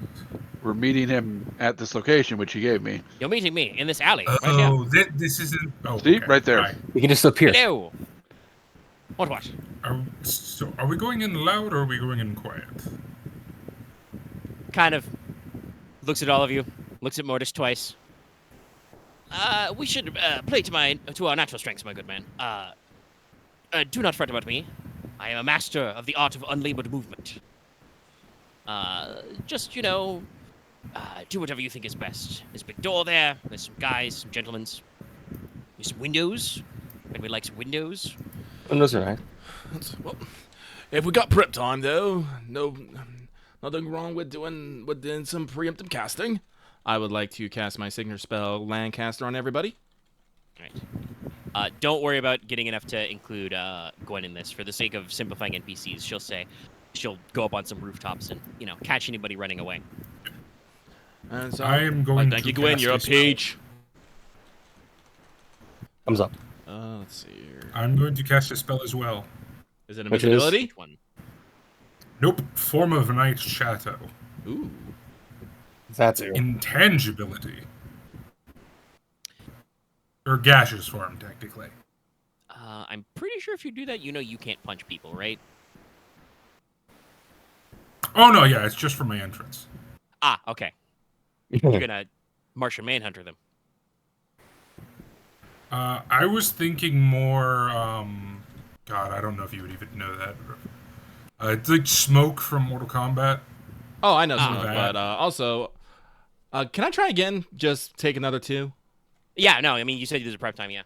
We're meeting him at this location, which he gave me. you're meeting me in this alley. Right here. Oh, this isn't... Oh, See? okay. Right there. Right. You can just appear. Hello. What? Are we going in loud or are we going in quiet? Kind of looks at all of you. Looks at Mortis twice. We should play to our natural strengths, my good man. Do not fret about me. I am a master of the art of unlabored movement. Just, do whatever you think is best. There's a big door there. There's some guys, some gentlemen. There's some windows. Anybody like some windows? Windows are right. Well, if we got prep time though, nothing wrong with doing some preemptive casting. I would like to cast my signature spell, Lancaster, on everybody. All right. Don't worry about getting enough to include Gwen in this. For the sake of simplifying NPCs, she'll go up on some rooftops and, catch anybody running away. And so, I am going thank to you, Gwen. cast You're a a spell. peach. Thumbs up. Let's see here. I'm going to cast a spell as well. Is it Which is? invisibility? Which one? Nope. Form of Night Shadow. Ooh. That's it. Intangibility. Or gaseous form, technically. I'm pretty sure if you do that, you can't punch people, right? Oh, no, yeah, it's just for my entrance. Ah, okay. You're gonna Martian Manhunter them. I was thinking more, God, I don't know if you would even know that. It's like Smoke from Mortal Kombat. Oh, I know some, okay. but also, can I try again? Just take another 2. Yeah, no, I mean, you said there's a prep time, yeah.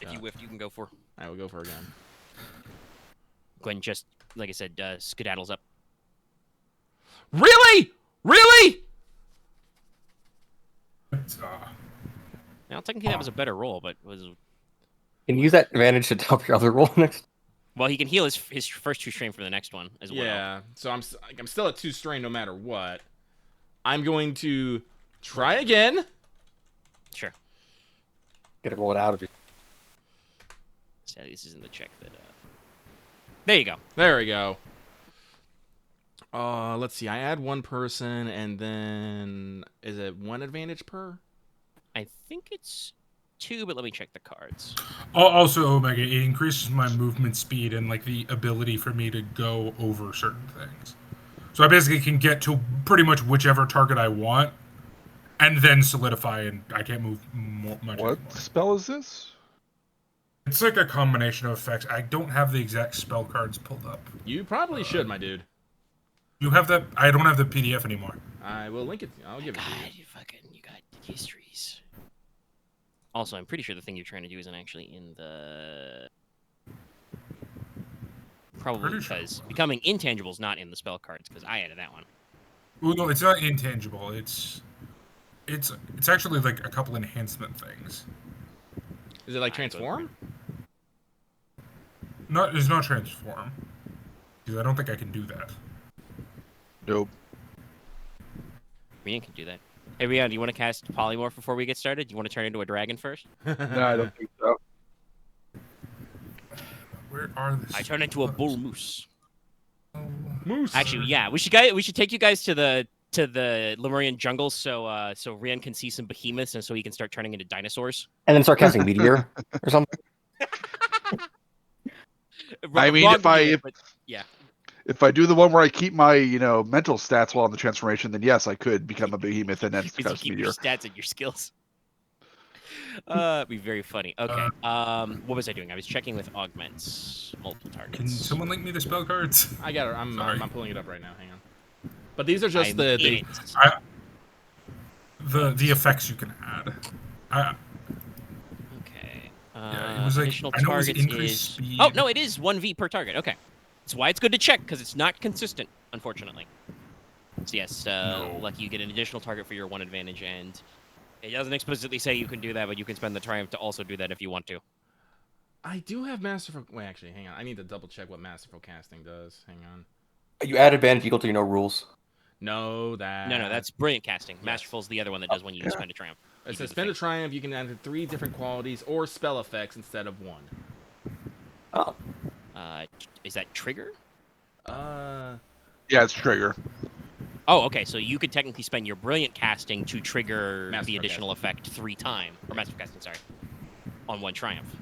If you whiffed, you can go for. I will go for again. Gwen just, like I said, skedaddles up. Really? Really? Now, technically, that was a better roll, but was Can you use that advantage to top your other roll next? well, he can heal his first 2 strain for the next one as well. Yeah. So I'm still at 2 strain no matter what. I'm going to try again. Sure. Get to roll it out of you. So this isn't the check that There you go. There we go. Let's see. I add one person, and then is it one advantage per? I think it's 2, but let me check the cards. Also, Omega, it increases my movement speed and like the ability for me to go over certain things. So I basically can get to pretty much whichever target I want, and then solidify, and I can't move much What anymore. spell is this? It's like a combination of effects. I don't have the exact spell cards pulled up. You probably should, my dude. You have that? I don't have the PDF anymore. I will link it. I'll give it to God, you. you got histories. Also, I'm pretty sure the thing you're trying to do isn't actually in the. Probably Pretty sure. because becoming intangible is not in the spell cards because I added that one. Well, no, it's not intangible. It's actually like a couple enhancement things. Is it like transform? It's not transform. Because I don't think I can do that. Nope. Ryahn can do that. Hey, Ryahn, do you want to cast Polymorph before we get started? Do you want to turn into a dragon first? No, I don't think so. Where are the? I turn into a bull moose. Moose. Actually, yeah, we should take you guys to the Lemurian jungle so Ryahn can see some behemoths and so he can start turning into dinosaurs. And then start casting meteor or something. I mean, if I do the one where I keep my mental stats while on the transformation, then yes, I could become a behemoth and then keep cast your meteor. stats and your skills. It'd be very funny. Okay. What was I doing? I was checking with augments, multiple targets. Can someone link me the spell cards? I got it. I'm Sorry. pulling it up right now. Hang on. But these are just the effects you can add. Okay. Yeah, it was like Additional I know it was targets increased is. speed. Oh no, it is 1v per target. Okay. That's why it's good to check because it's not consistent, unfortunately. So yes, Lucky, you get an additional target for your 1 advantage, and it doesn't explicitly say you can do that, but you can spend the triumph to also do that if you want to. I do have masterful. Wait, actually, hang on. I need to double check what masterful casting does. Hang on. You add advantage equal to your no rules. No, that. No, that's brilliant casting. Masterful's the other one that does when you spend a triumph. It says spend a triumph. You can enter 3 different qualities or spell effects instead of 1. Oh. Is that trigger? Yeah, it's trigger. Oh, okay. So you could technically spend your brilliant casting to trigger the Masterful additional effect 3 times, or masterful casting, sorry, on 1 triumph.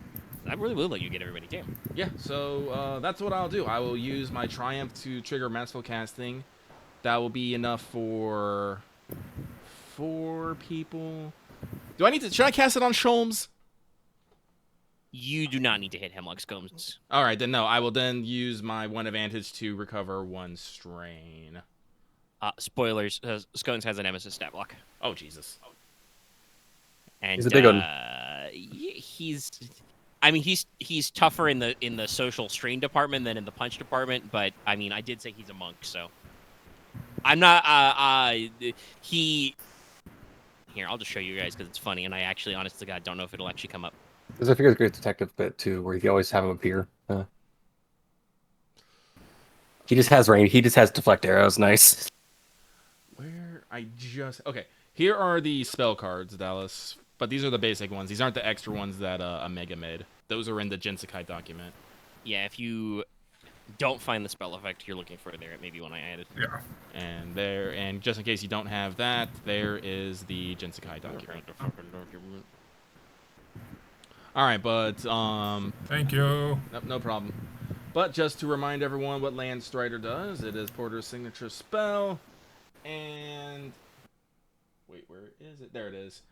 That really will let you get everybody down. Yeah, so that's what I'll do. I will use my triumph to trigger masterful casting. That will be enough for 4 people. Should I cast it on Sholmes? You do not need to hit Hemlock Scones. All right, then no. I will then use my 1 advantage to recover 1 strain. Spoilers, Scones has a nemesis stat block. Oh, Jesus. And He's a big one. He's tougher in the social strain department than in the punch department, but I mean, I did say he's a monk, so I'm not. Here, I'll just show you guys because it's funny, and I actually, honest to God, don't know if it'll actually come up. There's a figure great detective bit too, where you can always have him appear. He just has range. He just has deflect arrows. Nice. Okay. Here are the spell cards, Dallas. But these are the basic ones. These aren't the extra ones that Omega made. Those are in the GenSekai document. Yeah, if you don't find the spell effect you're looking for there, it may be one I added. Yeah. And just in case you don't have that, there is the GenSekai document. All right, but Thank you. no problem. But just to remind everyone what Landstrider does, it is Porter's signature spell, and wait, where is it? There it is.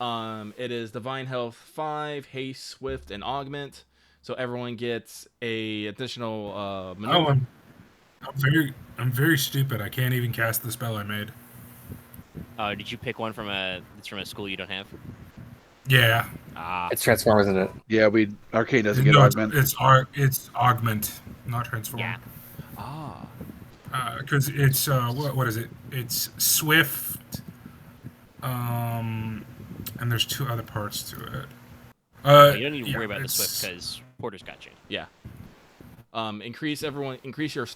It is Divine Health 5, Haste, Swift, and Augment. So everyone gets a additional maneuver. I'm very stupid. I can't even cast the spell I made. Did you pick one from a school you don't have? Yeah. It's transform, isn't it? Yeah, Arcane doesn't get No, augment. it's augment, not transform. Yeah. Because it's what is it? It's swift. And there's 2 other parts to it. You don't need to worry about the swift because Porter's got you. Yeah. Increase your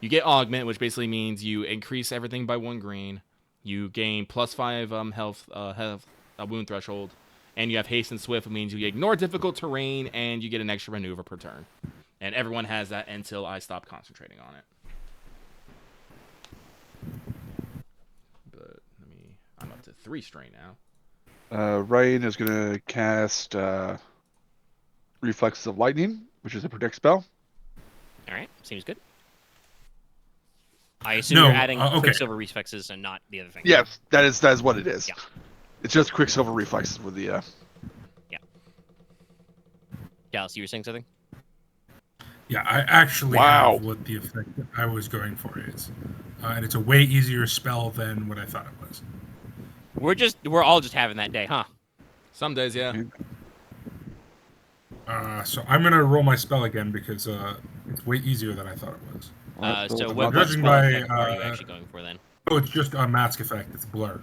you get augment, which basically means you increase everything by 1 green. You gain +5 health wound threshold, and you have haste and swift, which means you ignore difficult terrain and you get an extra maneuver per turn. And everyone has that until I stop concentrating on it. But I'm up to 3 strain now. Ryahn is gonna cast Reflexes of Lightning, which is a protect spell. All right, seems good. I assume you're adding Quicksilver reflexes and not the other thing. Yes, that is what it is. Yeah. It's just Quicksilver reflexes with the. Yeah. Dallas, you were saying something? Yeah, I actually have what the effect I was going for is, and it's a way easier spell than what I thought it was. We're all just having that day, huh? Some days, yeah. So I'm gonna roll my spell again because it's way easier than I thought it was. So what judging spell by effect are you actually going for then? Oh, it's just a mask effect. It's blur.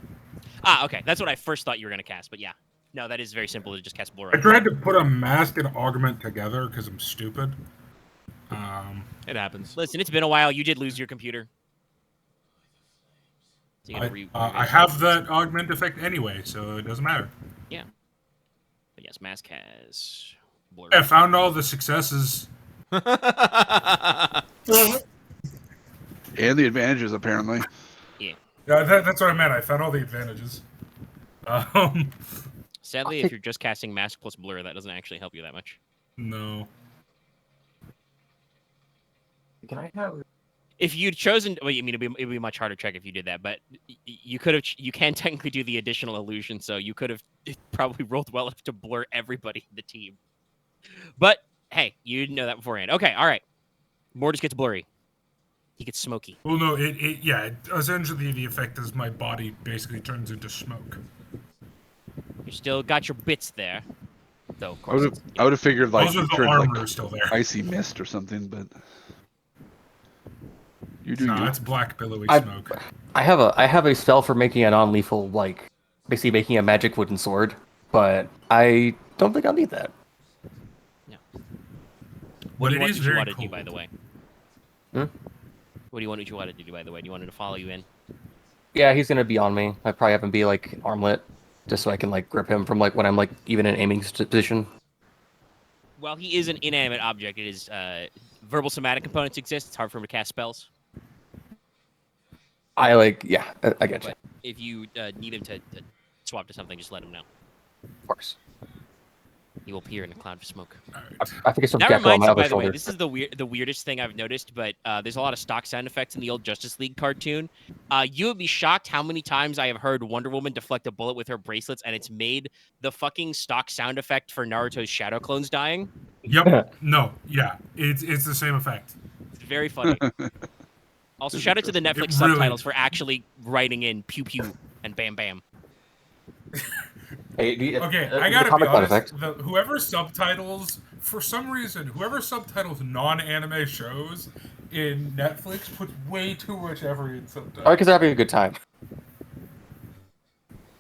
Ah, okay. That's what I first thought you were gonna cast, but yeah. No, that is very simple to just cast blur. I tried to put a mask and augment together because I'm stupid. It happens. Listen, it's been a while. You did lose your computer. So I have that augment effect anyway, so it doesn't matter. Yeah. But yes, mask has blur. I found all the successes. And the advantages, apparently. Yeah. Yeah, that's what I meant. I found all the advantages. Sadly, if you're just casting mask plus blur, that doesn't actually help you that much. No. Can I have? If you'd chosen, well, I mean, it'd be a much harder check if you did that, but you could have. You can technically do the additional illusion, so you could have probably rolled well enough to blur everybody in the team. But hey, you didn't know that beforehand. Okay, all right. Mortis gets blurry. He gets smoky. Well, no, essentially the effect is my body basically turns into smoke. You still got your bits there, though. Of course, I would have figured like Also, it the turned armor like is still there. icy mist or something, but you do. No, it's black billowy smoke. I have a spell for making a non-lethal, like basically making a magic wooden sword, but I don't think I'll need that. No. What do you want very to cool. do, by the way? Hmm? What do you want Uchiwata to do, by the way? Do you want him to follow you in? Yeah, he's gonna be on me. I probably have him be like armlet, just so I can like grip him from like when I'm like even in aiming position. Well, he is an inanimate object. It is verbal somatic components exist. It's hard for him to cast spells. I get you. But if you need him to swap to something, just let him know. Of course. He will appear in a cloud of smoke. I think it's some That gecko on reminds my me, other by the way, shoulder. this is the weirdest thing I've noticed, but there's a lot of stock sound effects in the old Justice League cartoon. You would be shocked how many times I have heard Wonder Woman deflect a bullet with her bracelets, and it's made the fucking stock sound effect for Naruto's shadow clones dying. Yep. No. Yeah. It's the same effect. It's very funny. Also, shout out to the Netflix subtitles for actually writing in pew pew and bam bam. Hey, Okay, I gotta be honest. Whoever subtitles non-anime shows in Netflix puts way too much effort in subtitles. Or because they're having a good time.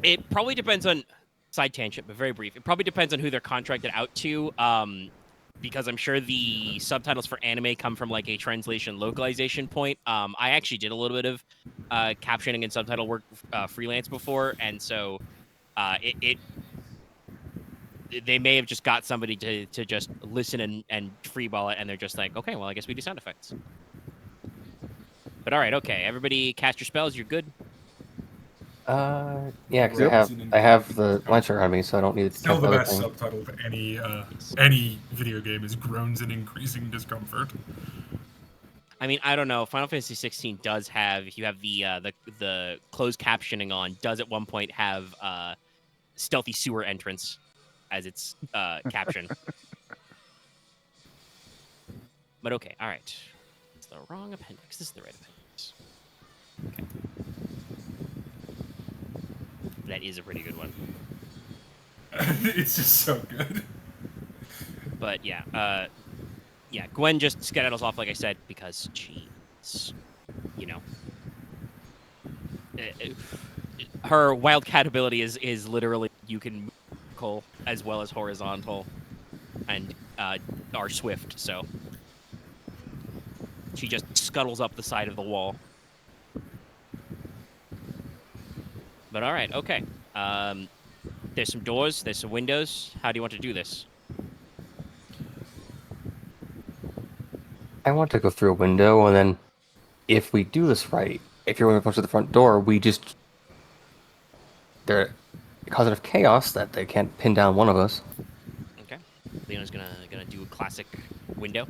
It probably depends on side tangent, but very brief. It probably depends on who they're contracted out to. Because I'm sure the subtitles for anime come from like a translation localization point. I actually did a little bit of captioning and subtitle work freelance before, and so they may have just got somebody to just listen and freeball it, and they're just like, okay, well, I guess we do sound effects. But all right, okay, everybody cast your spells. You're good. Yeah, because I have the launcher on me, so I don't need to Still cast the other best thing. subtitle of any video game is groans and increasing discomfort. I mean, I don't know. Final Fantasy 16 does have, if you have the closed captioning on, does at one point have stealthy sewer entrance as its caption. But okay, all right. It's the wrong appendix. This is the right appendix. Okay. That is a pretty good one. It's just so good. But yeah, yeah, Gwen just skedaddles off, like I said, because she's, you know, her wildcat ability is literally you can move vertical as well as horizontal, and are swift. So she just scuttles up the side of the wall. But all right, okay. There's some doors. There's some windows. How do you want to do this? I want to go through a window, and then if we do this right, if you're going to to the front door, we just they're cause enough chaos that they can't pin down one of us. Okay. Leona's gonna do a classic window.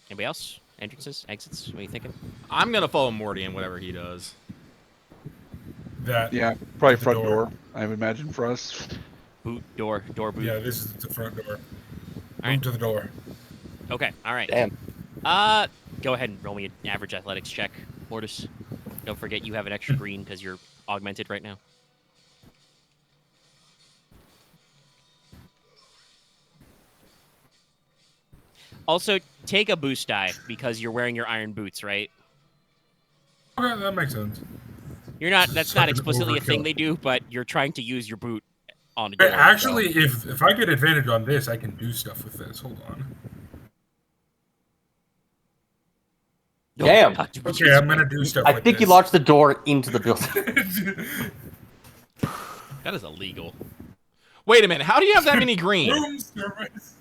Anybody else? Entrances, exits? What are you thinking? I'm gonna follow Morty in whatever he does. Yeah, probably front door. I would imagine for us. Boot, door, boot. Yeah, this is the front door. All right. To the door. Okay, all right. Damn. Go ahead and roll me an average athletics check, Mortis. Don't forget you have an extra green because you're augmented right now. Also, take a boost die because you're wearing your iron boots, right? Okay, that makes sense. You're not. That's not explicitly a thing overkill. they do, but you're trying to use your boot on a door. Actually, if I get advantage on this, I can do stuff with this. Hold on. Damn. Okay, I'm gonna do stuff. I with think you this. launched the door into the building. That is illegal. Wait a minute. How do you have that many green? Room service.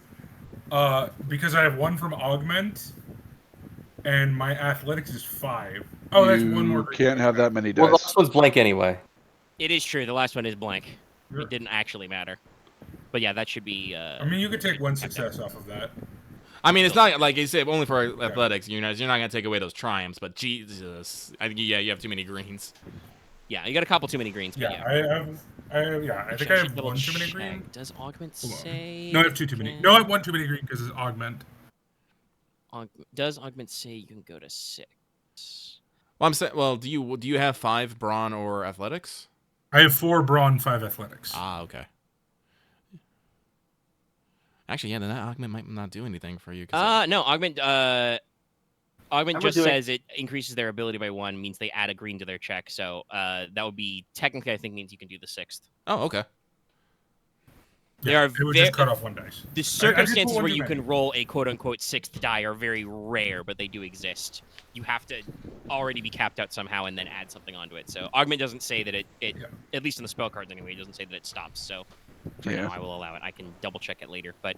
Because I have one from augment, and my athletics is 5. Oh, that's one more. You can't have that many dice. Well, the last one's blank anyway. It is true. The last one is blank. Sure. It didn't actually matter. But yeah, that should be. I mean, you could take one success off of that. I mean, it's not like you said only for athletics. You're not gonna take away those triumphs, but Jesus, I think you have too many greens. Yeah, you got a couple too many greens. But Yeah, I think I have double one too many check. green. Does augment Hold on. say? No, I have two too many. No, I have one too many green because it's augment. Does augment say you can go to 6? Well, I'm saying, do you have 5 brawn or athletics? I have 4 brawn, 5 athletics. Ah, okay. Actually, yeah, then that augment might not do anything for you. No, augment. Augment just doing- says it increases their ability by 1, means they add a green to their check. So that would be technically, I think, means you can do the 6th. Oh, okay. There are it would just cut off one dice. The I did circumstances put one where too you many. can roll a quote-unquote 6th die are very rare, but they do exist. You have to already be capped out somehow and then add something onto it. So augment doesn't say that it at least in the spell cards anyway, it doesn't say that it stops. So for now, I will allow it. I can double-check it later, but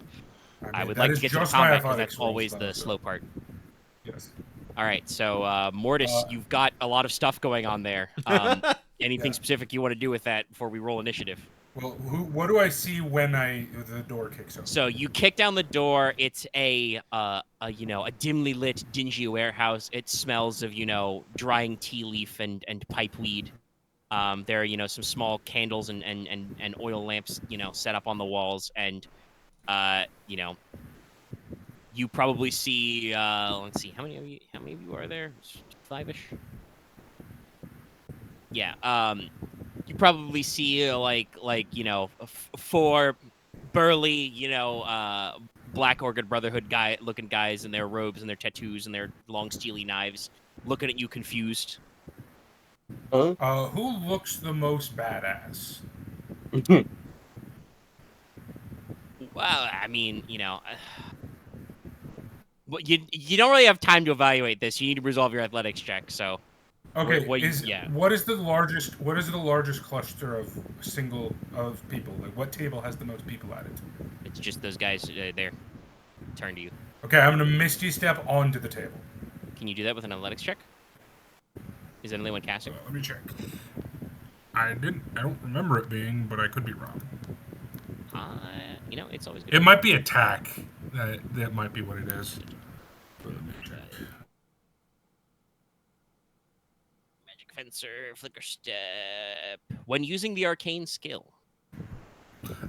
I would like to get to the combat because that's always the slow part. Yes. All right, so Mortis, you've got a lot of stuff going on there. Anything specific you want to do with that before we roll initiative? Well, what do I see when the door kicks open? So you kick down the door. It's a dimly lit, dingy warehouse. It smells of drying tea leaf and pipe weed. There are some small candles and oil lamps set up on the walls, and you probably see let's see how many of you are there? 5-ish. Yeah. You probably see 4 burly Black Orchid Brotherhood looking guys in their robes and their tattoos and their long steely knives looking at you confused. Who looks the most badass? Well, I mean, but you don't really have time to evaluate this. You need to resolve your athletics check. So, Okay, what is the largest cluster of people? Like, what table has the most people at it? It's just those guys there. Turn to you. Okay, I'm gonna Misty Step onto the table. Can you do that with an athletics check? Is it only one casting? Let me check. I don't remember it being, but I could be wrong. It's always good. It might be attack. That might be what it is. But let me check. Magic Fencer, Flicker Step. When using the arcane skill.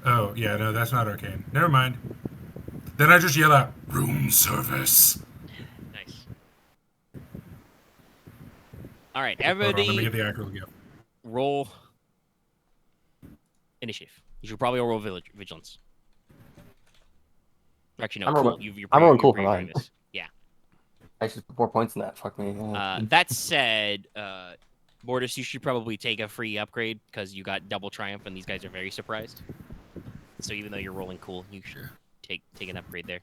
Oh, yeah, no, that's not arcane. Never mind. Then I just yell out, room service. Nice. All right, Hold on, let me everybody get the actual gift. roll initiative. You should probably all roll vigilance. Actually, no, I'm cool. rolling- I'm rolling cool for mine. This. Yeah. I should put 4 points in that. Fuck me. That said, Mortis, you should probably take a free upgrade because you got double triumph, and these guys are very surprised. So even though you're rolling cool, you should take an upgrade there.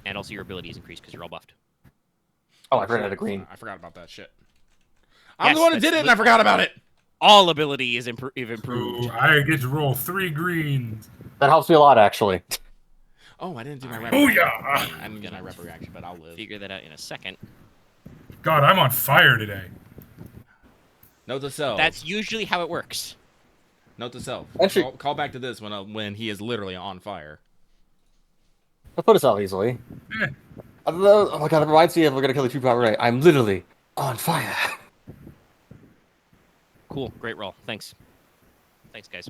And also your ability is increased because you're all buffed. Oh, I ran out of green. I forgot about that shit. Yes, I'm the one who did it, and I forgot about it. all ability is improved. Ooh, I get to roll 3 greens. That helps me a lot, actually. Oh, I didn't do my rep. Oh yeah! I'm gonna my rep reaction, but I'll live. Figure that out in a second. God, I'm on fire today. Note to self. That's usually how it works. Note to self. Actually- Call back to this when he is literally on fire. I'll put us out easily. Eh. Oh my god, it reminds me of We're Gonna Kill the True Power Right. I'm literally on fire. Cool, great roll. Thanks. Thanks, guys.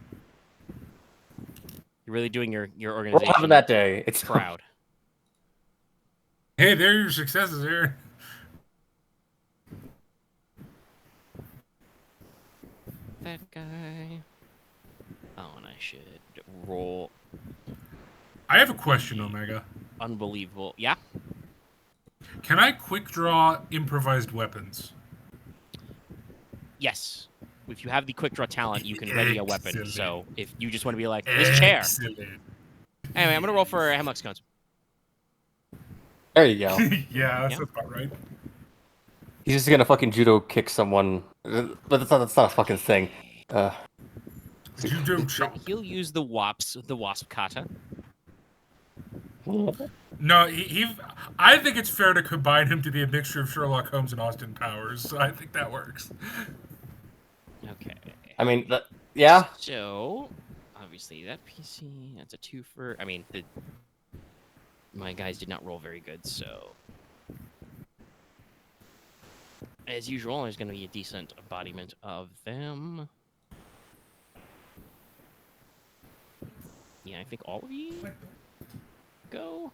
You're really doing your We're organization having that day. It's proud. Hey, there are your successes, Aren. That guy. Oh, and I should roll. I have a question, Omega. Unbelievable. Yeah? Can I quick draw improvised weapons? Yes. If you have the quick draw talent, you can ready a weapon. Excellent. So if you just want to be like, this chair. Excellent. Anyway, I'm going to roll for Hemlock Scones. There you go. Yeah, that's Yeah. about right. He's just gonna fucking judo kick someone. But that's not a fucking thing. Judo chop. He'll use the wasp kata. No, I think it's fair to combine him to be a mixture of Sherlock Holmes and Austin Powers. So I think that works. Okay. I mean, yeah. So, obviously, that PC, that's a 2 for... I mean, my guys did not roll very good, so... As usual, there's going to be a decent embodiment of them. Yeah, I think all of you go.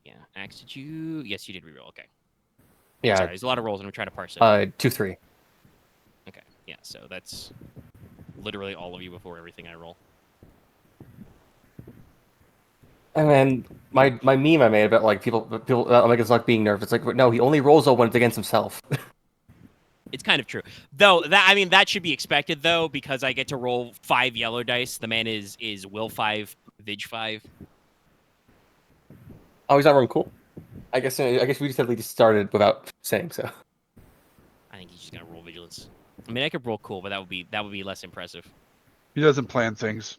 Yeah, Axe, did you... Yes, you did reroll, okay. Yeah. Sorry, there's a lot of rolls, and I'm trying to parse it. 2-3. Okay, yeah, so that's literally all of you before everything I roll. And then my meme I made about like people Omega's Luck being nerfed. It's like no, he only rolls when it's against himself. It's kind of true, though. That should be expected though, because I get to roll 5 yellow dice. The man is Will 5, Vig 5. Oh, he's not rolling cool. I guess we just started without saying so. I think he's just gonna roll vigilance. I mean, I could roll cool, but that would be less impressive. He doesn't plan things.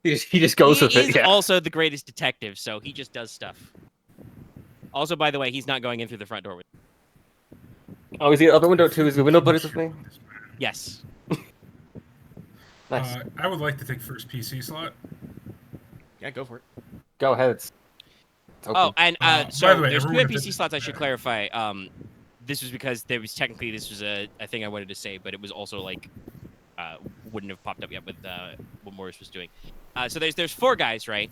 He just goes with He it. is Yeah. also the greatest detective, so he just does stuff. Also, by the way, he's not going in through the front door with. Oh, is the other window too? Is the window buddies with me? Yes. Nice. I would like to take first PC slot. Yeah, go for it. Go ahead. It's open. Oh, and by so the way, there's 2 everyone NPC did- slots I should clarify. This was because this was a thing I wanted to say, but it was also like wouldn't have popped up yet with what Mortis was doing. So there's 4 guys, right?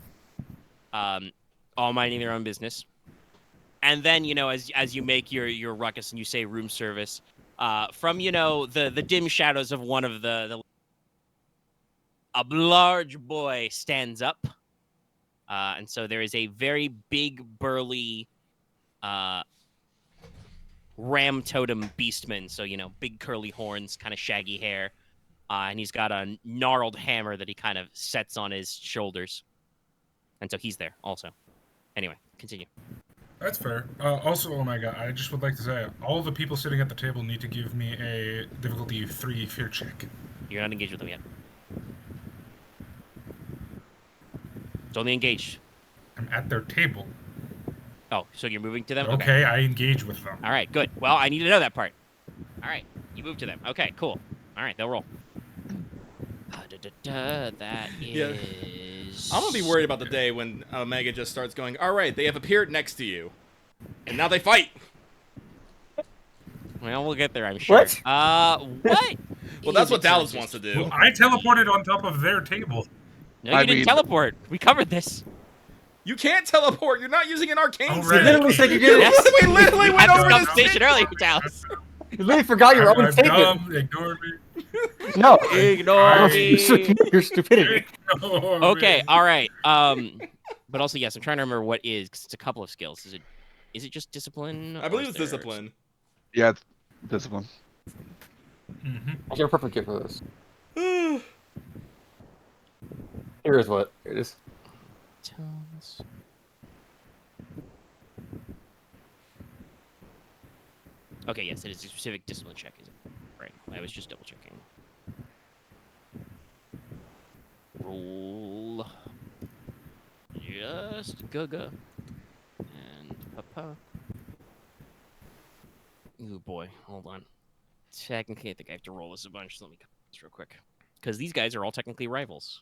All minding their own business. And then, as you make your ruckus and you say room service, from, the dim shadows of one of a large boy stands up. And so there is a very big, burly ram totem beastman. So, big curly horns, kind of shaggy hair. And he's got a gnarled hammer that he kind of sets on his shoulders. And so he's there also. Anyway, continue. That's fair. Also, oh my god, I just would like to say, all the people sitting at the table need to give me a difficulty 3 fear check. You're not engaged with them yet. It's only engaged. I'm at their table. Oh, so you're moving to them? Okay, I engage with them. All right, good. Well, I need to know that part. All right, you move to them. Okay, cool. All right, they'll roll. That is... I'm gonna be worried about the day when Omega just starts going, all right, they have appeared next to you. And now they fight. Well, we'll get there, I'm sure. What? What? Well, that's what Is it Dallas just- wants to do. Well, I teleported on top of their table. No, you I didn't mean- teleport. We covered this. You can't teleport. You're not using an arcane Oh, skill. right. literally said you You did it. Yes. we literally We went had over this this conversation earlier, Dallas. You literally forgot your own I'm statement. dumb. Ignore me. No. Ignore me. Your stupidity. Ignore Okay, me. all right. But also, yes, I'm trying to remember what is, because it's a couple of skills. Is it just discipline? I or believe is it's there- discipline. Yeah, it's discipline. Mhm. I have a perfect kit for this. Here is what it is. Tones. Okay, yes, it is a specific discipline check. Is it? Right. I was just double checking. Roll. Just Gaga. And Papa. Oh boy, hold on. Technically, I think I have to roll this a bunch, so let me cut this real quick. Because these guys are all technically rivals.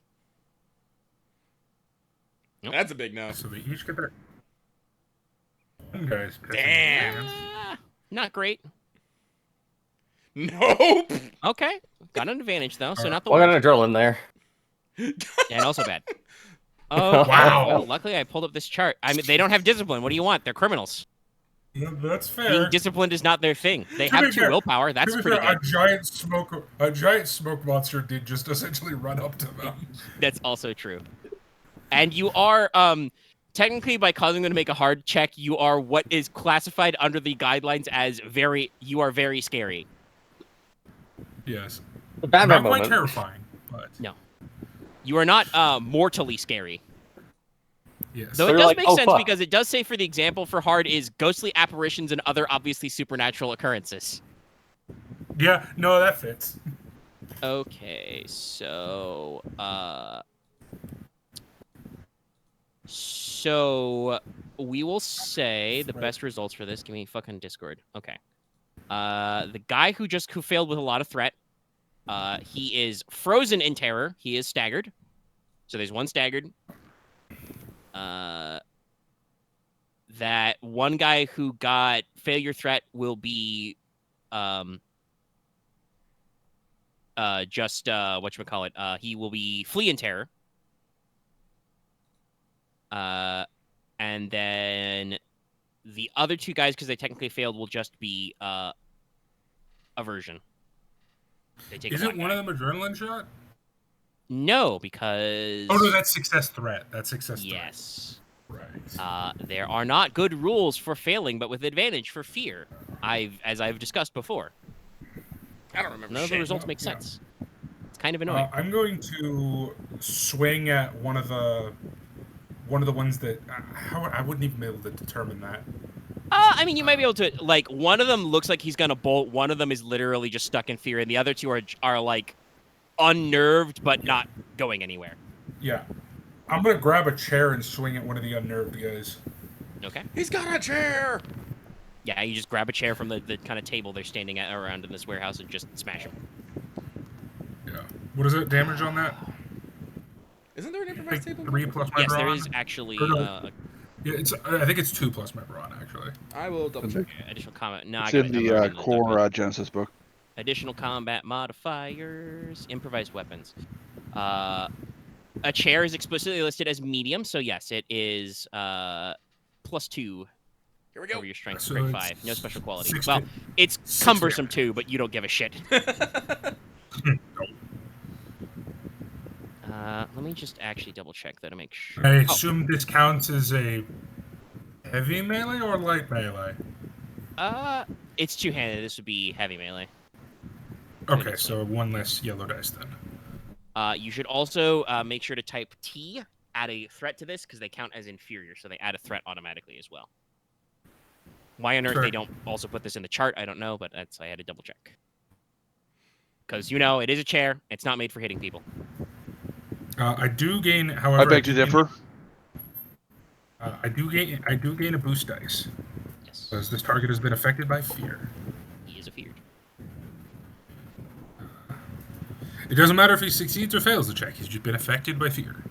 Nope. That's a big no. So they each get their... One guy's pissing Damn. Not great. Nope. Okay. Got an advantage, though, so not the Well, I worst. got a drill in there. And also bad. Oh, Wow. Well, luckily, I pulled up this chart. I mean, they don't have discipline. What do you want? They're criminals. Yeah, that's fair. Being disciplined is not their thing. They have two willpower. That's pretty good. A giant smoke monster did just essentially run up to them. That's also true. And you are, technically, by causing them to make a hard check, you are what is classified under the guidelines as you are very scary. Yes. Batman Not moment. quite terrifying, but... No. You are not mortally scary. Yes. Though it They're does like, make "Oh, sense fuck." because it does say for the example for hard is ghostly apparitions and other obviously supernatural occurrences. Yeah, no, that fits. Okay, so we will say the best results for this. Give me fucking Discord. Okay. The guy who failed with a lot of threat. He is frozen in terror. He is staggered. So there's one staggered. That one guy who got failure threat will be whatchamacallit, he will be flee in terror. And then the other two guys, because they technically failed, will just be aversion. They take Isn't one of them adrenaline shot? No, because... Oh, no, that's success threat. That's success threat. Yes. Right. There are not good rules for failing, but with advantage for fear. As I've discussed before. I don't remember. None of the results make sense. It's kind of annoying. I'm going to swing at one of the ones that I wouldn't even be able to determine that. I mean, you might be able to, like, one of them looks like he's gonna bolt, one of them is literally just stuck in fear, and the other two are like, unnerved, but not going anywhere. Yeah. I'm gonna grab a chair and swing at one of the unnerved guys. Okay. He's got a chair! Yeah, you just grab a chair from the kind of table they're standing around in this warehouse and just smash him. Yeah. What is it, damage on that? Isn't there an improvised table? 3 plus my Yes, brawn? there is actually... Yeah, I think it's 2 plus my brawn, actually. I will double check. additional combat. No, It's I got in it. the core GeneSys book. Additional combat modifiers, improvised weapons. A chair is explicitly listed as medium, so yes, it is +2. Here we go. Over your strength, So strength it's 5. No special quality. 60 Well, it's 60 cumbersome too, but you don't give a shit. Let me just actually double check that to make sure. I assume this counts as a heavy melee or light melee? It's two-handed. This would be heavy melee. Okay, so 1 less yellow dice then. You should also make sure to type T, add a threat to this, because they count as inferior, so they add a threat automatically as well. Why on earth Sure. they don't also put this in the chart, I don't know, but I had to double check. Because, it is a chair. It's not made for hitting people. I do gain, however... I beg to differ. I do gain a boost dice. Yes. Because this target has been affected by fear. He is afeared. It doesn't matter if he succeeds or fails the check. He's just been affected by fear.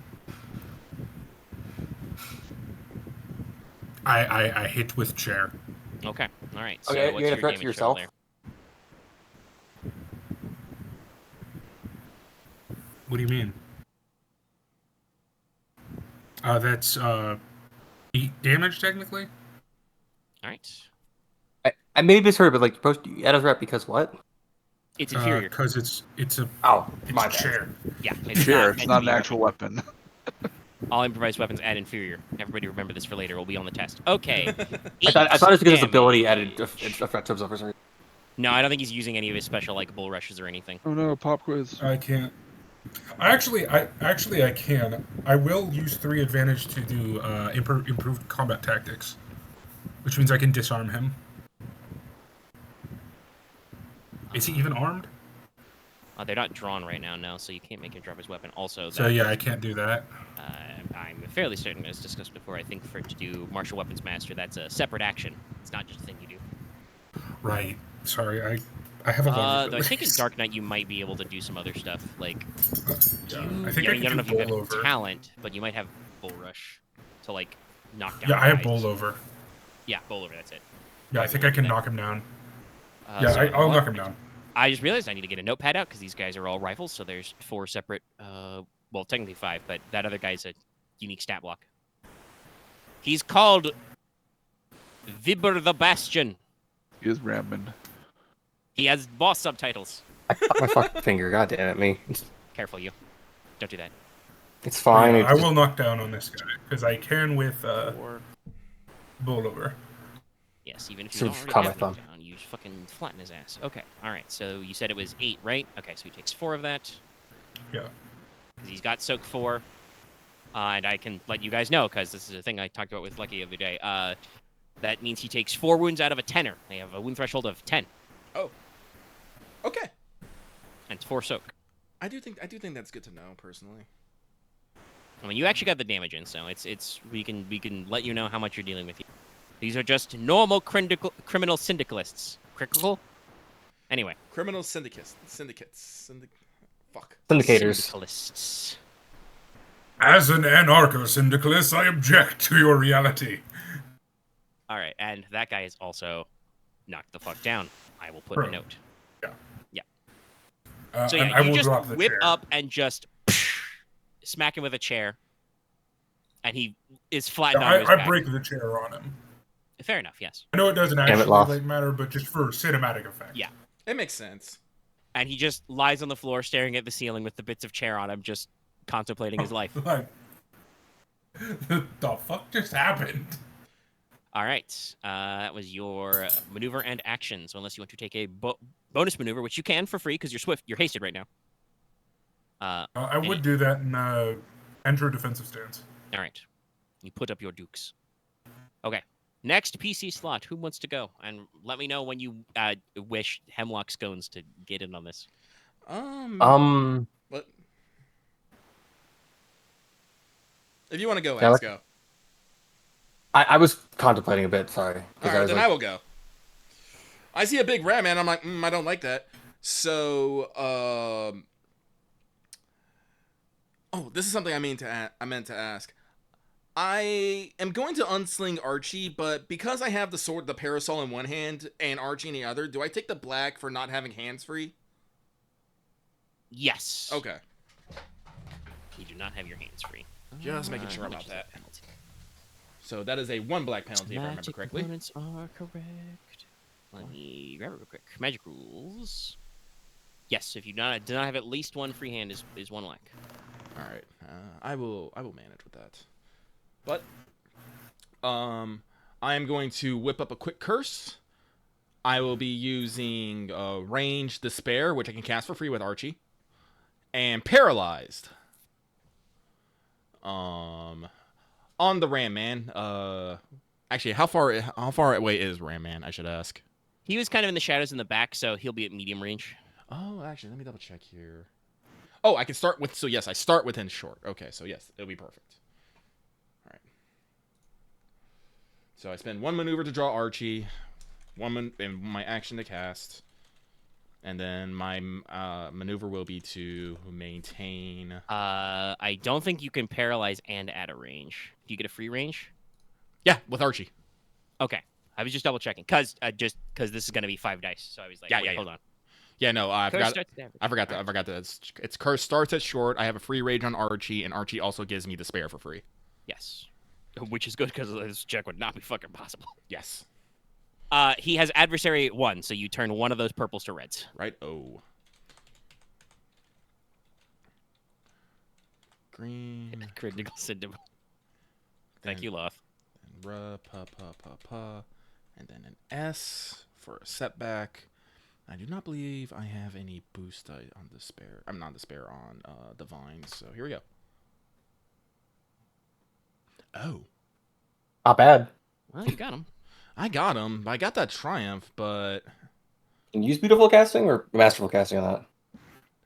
I hit with chair. Okay. All right. So Okay, what's you're your gonna threat to damage yourself? total What do you mean? That's 8 damage technically. there? All right. I may have misheard, but like, you're supposed to add a threat because what? It's inferior. Because it's a My bad. chair. Yeah. Sure, it's meant not to an be- actual weapon. All improvised weapons add inferior. Everybody remember this for later. We'll be on the test. Okay. I thought it was because his Damage. ability added a threat to himself for some reason. No, I don't think he's using any of his special like bull rushes or anything. Oh no, pop quiz. I can't. I can. I will use 3 advantage to do improved combat tactics, which means I can disarm him. Is he even armed? They're not drawn right now, no, so you can't make him drop his weapon. Also, So yeah, I can't do that. I'm fairly certain, as discussed before, I think for it to do Martial Weapons Master, that's a separate action. It's not just a thing you do. Right. Sorry, I have a lot of Though I think in Dark Knight you might be able to do some other stuff, like... I think I don't know if you bowl got over. talent, but you might have Bull Rush to, like, knock down Yeah, I have guys. bowl over. Yeah, Bull over, that's it. Yeah, I think I can knock him down. So I'll knock him down. I just realized I need to get a notepad out, because these guys are all rifles, so there's 4 separate, well, technically 5, but that other guy's a unique stat block. He's called Vibber the Bastion. He is Ramman. He has boss subtitles. I cut my fucking finger. God damn it, me. Careful, you. Don't do that. It's fine. I will knock down on this guy because I can with bowl over. Yes, even if you So don't already calm have my him down, you just fucking flatten his ass. Okay, all right. So you said it was 8, right? Okay, so he takes 4 of that. Yeah. He's got soak 4, and I can let you guys know because this is a thing I talked about with Lucky the other day. That means he takes 4 wounds out of a 10er. They have a wound threshold of 10. Oh. Okay. And it's 4 soak. I do think that's good to know personally. I mean, you actually got the damage in, so we can let you know how much you're dealing with. These are just normal criminal syndicalists. Critical? Anyway. Criminal syndicates. Fuck. Syndicators. Syndicalists. As an anarcho-syndicalist, I object to your reality. All right, and that guy is also knocked the fuck down. I will put a note. Yeah. So yeah, you just whip up and just smack him with a chair, and he is flattened on his back. I break the chair on him. Fair enough, yes. I know it doesn't actually matter, but just for cinematic effect. Yeah. It makes sense. And he just lies on the floor staring at the ceiling with the bits of chair on him, just contemplating his life. Like, the fuck just happened? All right. That was your maneuver and action. So unless you want to take a bonus maneuver, which you can for free because you're swift, you're hasted right now. I would do that and enter a defensive stance. All right. You put up your dukes. Okay. Next PC slot. Who wants to go? And let me know when you wish Hemlock Scones to get in on this. What? If you want to go, let's go. I was contemplating a bit. Sorry. All right, then I will go. I see a big rat man. I'm like, I don't like that. So, oh, this is something I meant to ask. I am going to unsling Archie, but because I have the sword, the parasol in one hand, and Archie in the other, do I take the black for not having hands free? Yes. Okay. You do not have your hands free. Just making sure about that. Penalty. So that is a 1 black penalty, if I remember correctly. Magic components are correct. Let me grab it real quick. Magic rules. Yes, if you do not have at least 1 free hand, is 1 black. All right. I will manage with that. But I am going to whip up a quick curse. I will be using range despair, which I can cast for free with Archie, and paralyzed. On the Ram Man. Actually, how far away is Ram Man? I should ask. He was kind of in the shadows in the back, so he'll be at medium range. Oh, actually, let me double check here. Oh, I can start with. So yes, I start within short. Okay, so yes, it'll be perfect. All right. So I spend 1 maneuver to draw Archie, and my action to cast, and then my maneuver will be to maintain. I don't think you can paralyze and add a range. Do you get a free range? Yeah, with Archie. Okay, I was just double checking because this is gonna be 5 dice, so I was like, yeah. Hold on. Yeah, no, I forgot that. Right. It's curse starts at short. I have a free range on Archie, and Archie also gives me the spare for free. Yes, which is good because this check would not be fucking possible. Yes. He has adversary 1, so you turn 1 of those purples to reds. Right. Oh. Green. Critical syndicate. Thank you, Loth. And and then an S for a setback. I do not believe I have any boost on despair. I'm not despair on divine. So here we go. Oh. Not bad. Well, you got him. I got him. I got that triumph, but Can you use beautiful casting or masterful casting on that?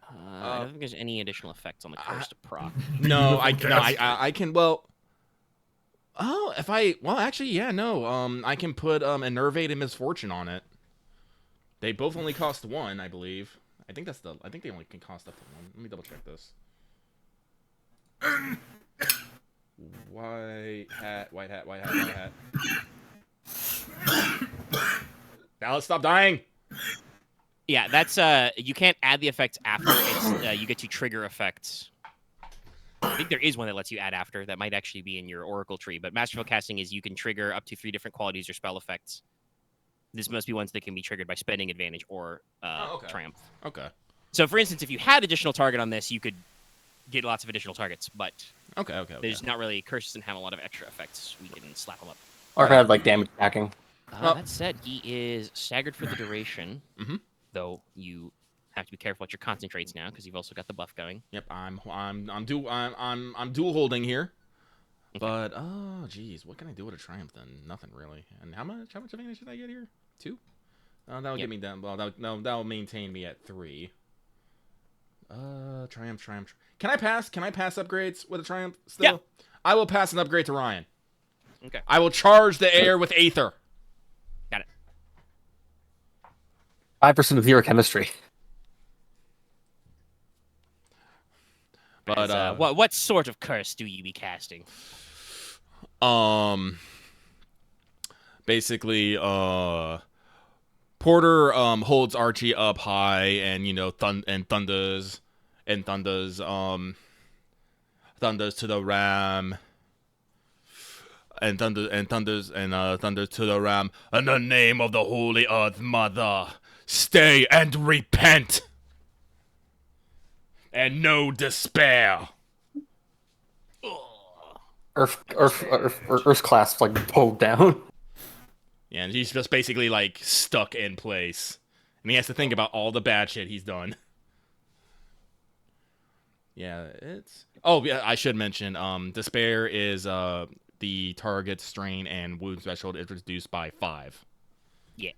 I don't think there's any additional effects on the curse to proc. No, I Beautiful can. Well, actually, yeah, no. I can put Enervate and Misfortune on it. They both only cost 1, I believe. I think they only can cost up to 1. Let me double check this. White hat. Now let's stop dying. Yeah, that's you can't add the effects after. It's you get to trigger effects. I think there is one that lets you add after. That might actually be in your Oracle tree. But Masterful Casting is you can trigger up to 3 different qualities or spell effects. This must be ones that can be triggered by spending advantage or triumph. Okay. So, for instance, if you had additional target on this, you could get lots of additional targets. But Okay. there's not really curses and have a lot of extra effects. We can slap them up. Or if I had like damage stacking. That said, he is staggered for the duration. Mhm. Though you have to be careful at your concentrates now because you've also got the buff going. Yep, I'm dual holding here. Okay. But geez, what can I do with a triumph then? Nothing really. And how much advantage did I get here? 2? That'll get me down. Well, that'll maintain me at 3. Triumph. Can I pass upgrades with a triumph still? Yeah. I will pass an upgrade to Ryahn. Okay. I will charge the air with Aether. Got it. 5% of 0 chemistry. But what sort of curse do you be casting? Basically, Porter holds Archie up high, and thunders to the ram, and thunders to the ram. In the name of the Holy Earth Mother, stay and repent. And no despair. Earth's clasp like pulled down. Yeah, and he's just basically like stuck in place, and he has to think about all the bad shit he's done. Yeah, it's. Oh yeah, I should mention. Despair is the target strain and wound threshold is reduced by 5. Yeah.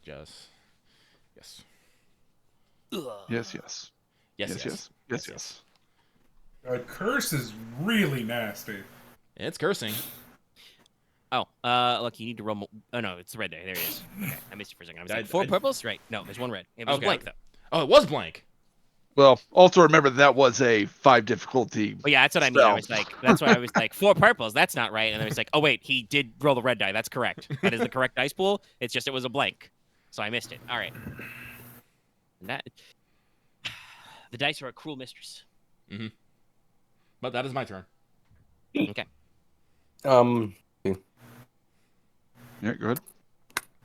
Yes. Yes. Curse is really nasty. It's cursing. Oh, look, you need to roll. Oh no, it's the red die. There it is. Okay, I missed it for a second. I was like, 4 purples, right? No, there's 1 red. It was blank though. Oh, it was blank. Well, also remember that was a 5 difficulty. Well, yeah, that's what I mean. I was like, that's why I was like, 4 purples. That's not right. And then I was like, oh wait, he did roll the red die. That's correct. That is the correct dice pool. It's just it was a blank, so I missed it. All right. And that the dice are a cruel mistress. Mm-hmm. But that is my turn. Okay. Yeah, go ahead.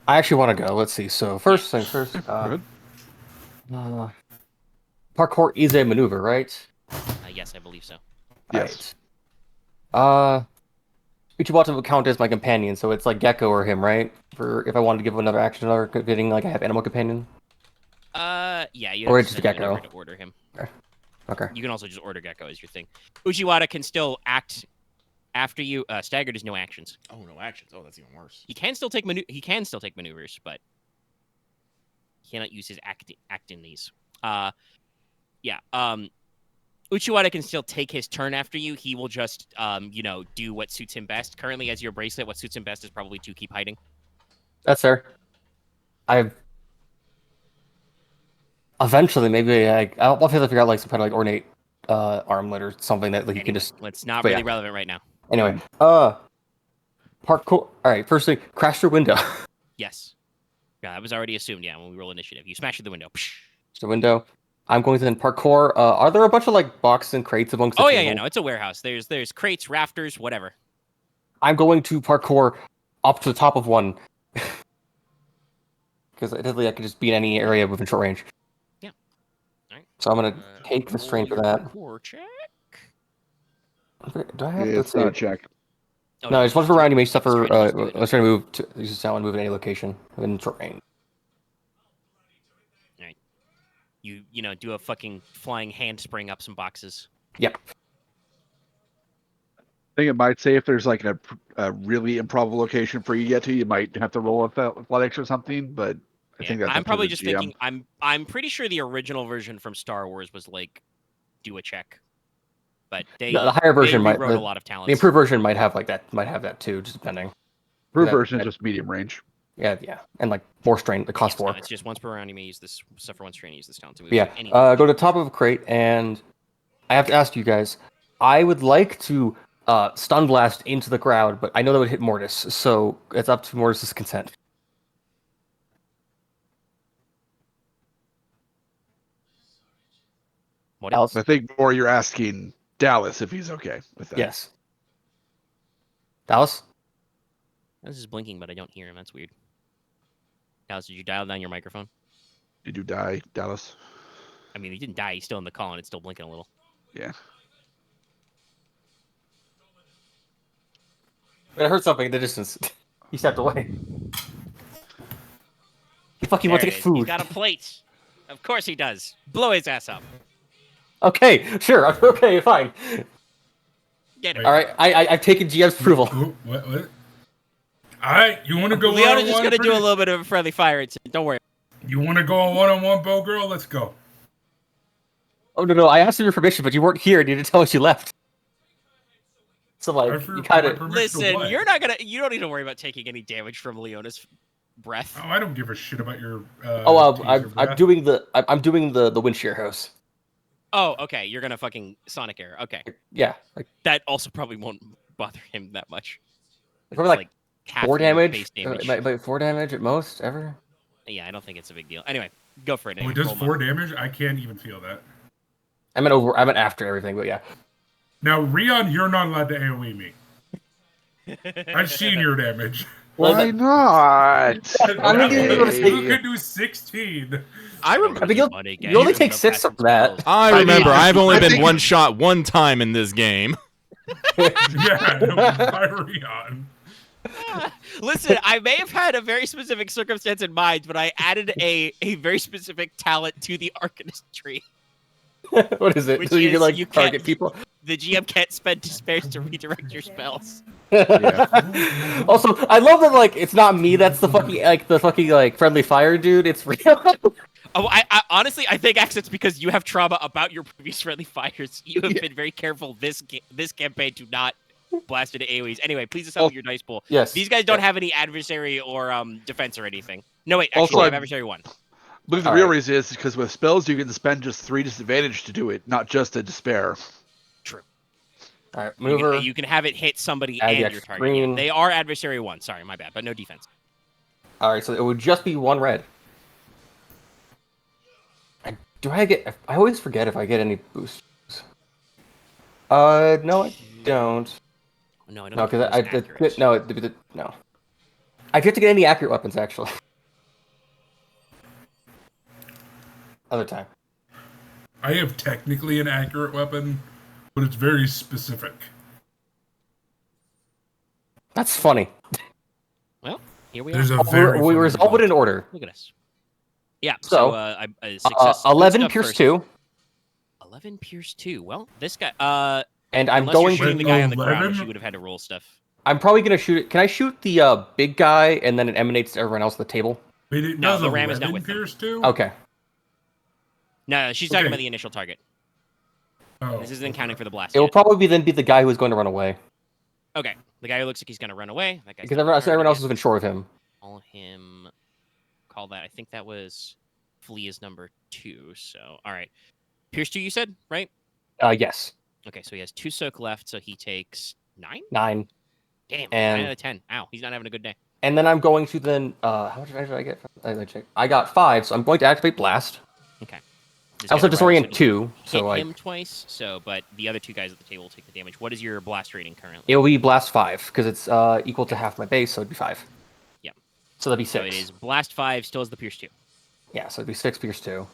I actually want to go. Let's see. So first things first. Go ahead. Parkour is a maneuver, right? Yes, I believe so. Yes. Right. Ichiwata would count as my companion, so it's like Gecko or him, right? For if I wanted to give another action or getting like I have animal companion. Yeah, you Or have it's to just send Gecko. to order him. Okay. You can also just order Gecko as your thing. Uchiwata can still act after you. Staggered is no actions. Oh, no actions. Oh, that's even worse. He can still take maneuvers, but he cannot use his act in these. Yeah. Uchiwata can still take his turn after you. He will just do what suits him best. Currently, as your bracelet, what suits him best is probably to keep hiding. That's fair. Eventually, maybe I'll have to figure out like some kind of like ornate armlet or something that like you can just. It's not really relevant right now. Anyway, parkour. All right, firstly, crash your window. Yes. Yeah, that was already assumed. Yeah, when we roll initiative, you smash through the window. The window. I'm going to then parkour. Are there a bunch of like boxes and crates amongst the table? No, it's a warehouse. There's crates, rafters, whatever. I'm going to parkour up to the top of one. Because I could just be in any area within short range. Yeah. All right. So I'm going to take the strain for that. Parkour check. Do I have It's not a check. Oh, no, it's one for round. You may suffer. I was trying to move. Use the sound and move at any location within short range. All right. You do a fucking flying handspring up some boxes. Yep. I think it might say if there's like a really improbable location for you to get to, you might have to roll athletics or something. But I think that's I'm up to probably the just GM. thinking. I'm pretty sure the original version from Star Wars was like, do a check, but The higher version they might. rewrote a lot of The talents. improved version might have like that. Might have that too, just depending. Improved that- version is that- just medium range. Yeah, and like more strain. The cost Yes, four. no, it's just once per round you may use this. Suffer one strain, use this talent to move. Yeah. Any Go to the top of a crate, and I have to ask you guys. I would like to stun blast into the crowd, but I know that would hit Mortis, so it's up to Mortis's consent. What Dallas? I think more you're asking Dallas if he's okay with that. Yes. Dallas? This is blinking, but I don't hear him. That's weird. Dallas, did you dial down your microphone? Did you die, Dallas? I mean, he didn't die. He's still in the call, and it's still blinking a little. Yeah. I heard something in the distance. He stepped away. He fucking There wants to it get is. food. He's got a plate. Of course he does. Blow his ass up. Okay, sure. Okay, fine. Get him. Wait. All right, I've taken GM's approval. What? All right, you want to go Leona's one-on-one? just gonna do a Pretty? little bit of a friendly fire incident. Don't worry. You want to go on one-on-one, Bow Girl? Let's go. Oh no, I asked for your permission, but you weren't here and you didn't tell us you left. So like, For you kind my of. permission to Listen, what? you're not gonna. You don't need to worry about taking any damage from Leona's breath. Oh, I don't give a shit about your. I'm taser doing the wind shear hose. Oh, okay. You're gonna fucking sonic air. Okay, Yeah, like that also probably won't bother him that much. probably like half 4 of your damage. base damage. Like 4 damage at most ever. Yeah, I don't think it's a big deal. Anyway, go for it. Oh, Anyway. it does Roll 4 damage? I can't even feel that. I meant after everything, but yeah. Now, Ryahn, you're not allowed to AoE me. I've seen your damage. Why not? I'm gonna give you a You could do 16. I remember. I mean, you only take 6 from that. I I remember. mean, I've only I been think- one shot one time in this game. Yeah, no, by Ryahn. Listen, I may have had a very specific circumstance in mind, but I added a very specific talent to the Arcanist tree. What is it? Which So you is can like you target can't- people. The GM can't spend spares to redirect your spells. Yeah. Also, I love that like it's not me that's the fucking friendly fire dude. It's real. Oh, I honestly, I think actually it's because you have trauma about your previous friendly fires. You have been very careful this campaign to not blast into AoEs. Anyway, please assemble your dice pool. Yes. These guys don't have any adversary or defense or anything. No, wait, actually, Also, they have adversary 1. I believe the real reason is because with spells you can spend just 3 disadvantage to do it, not just a despair. True. All right, You mover. can, you can have it hit somebody Add the and your extra target. Yeah, green. they are adversary 1. Sorry, my bad, but no defense. All right, so it would just be 1 red. I always forget if I get any boosts. No, I don't. No, I don't. No, think because it was accurate. no. I get to get any accurate weapons actually. Other time. I have technically an accurate weapon, but it's very specific. That's funny. Well, here we There's are. a very We funny resolve it in order. Look at us. Yeah. So, success. good 11 stuff Pierce first. 2, 11 Pierce 2. Well, this guy. and I'm Unless going. you're shooting the guy on the ground, 11? which you would have had to roll stuff. I'm probably gonna shoot it. Can I shoot the big guy and then it emanates to everyone else at the table? Wait, it No, does the ram is not 11 with them. Pierce too? Okay. No, she's talking Okay. about the initial target. Oh, This isn't counting for the blast. It will yet. probably then be the guy who's going to run away Okay, the guy who looks like he's gonna run away. That guy's because not everyone else targeted. has been sure of him. Call him. Call that. I think that was Flea is number 2. So, all right. Pierce 2, you said, right? Yes, Okay, so he has 2 soak left, so he takes 9. 9, Damn, And- 9 out of 10. Ow, he's not having a good day. and then I'm going to then. How much did I get? Let me check. I got 5, so I'm going to activate blast. Okay. This I also guy disorient arrives, 2, so so hit I him twice. So, but the other 2 guys at the table will take the damage. What is your blast rating currently? it will be blast 5 because it's equal to half my base, so it'd be 5. Yeah. So that'd be So 6. it is blast 5, still has the pierce 2. Yeah, so it'd be 6 Pierce 2.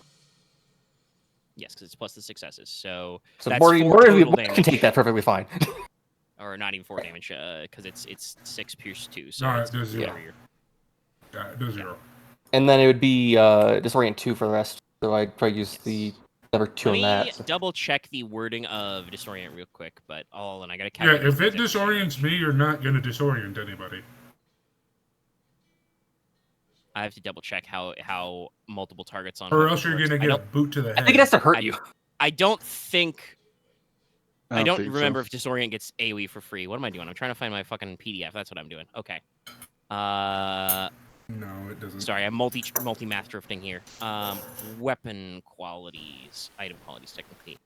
Yes, because it's plus the successes. So, So that's Morty 4 total can damage. take that perfectly fine. Or not even 4 damage, because it's 6 pierce 2. So No, it's there's zero. whatever you're- Yeah, it does 0. And then it would be disorient 2 for the rest. So I'd probably use the number 2 Let on me that. So. double check the wording of disorient real quick, but and I gotta Yeah, calculate. if it exactly. disorients me, you're not going to disorient anybody. I have to double check how multiple targets on. Or weapons else you're works. gonna get a boot to the head. I think it has to hurt you. I don't think. I don't think remember so. if Disorient gets AoE for free. What am I doing? I'm trying to find my fucking PDF. That's what I'm doing. Okay. No, it doesn't. Sorry, I'm multi math drifting here. Weapon qualities, item qualities, technically.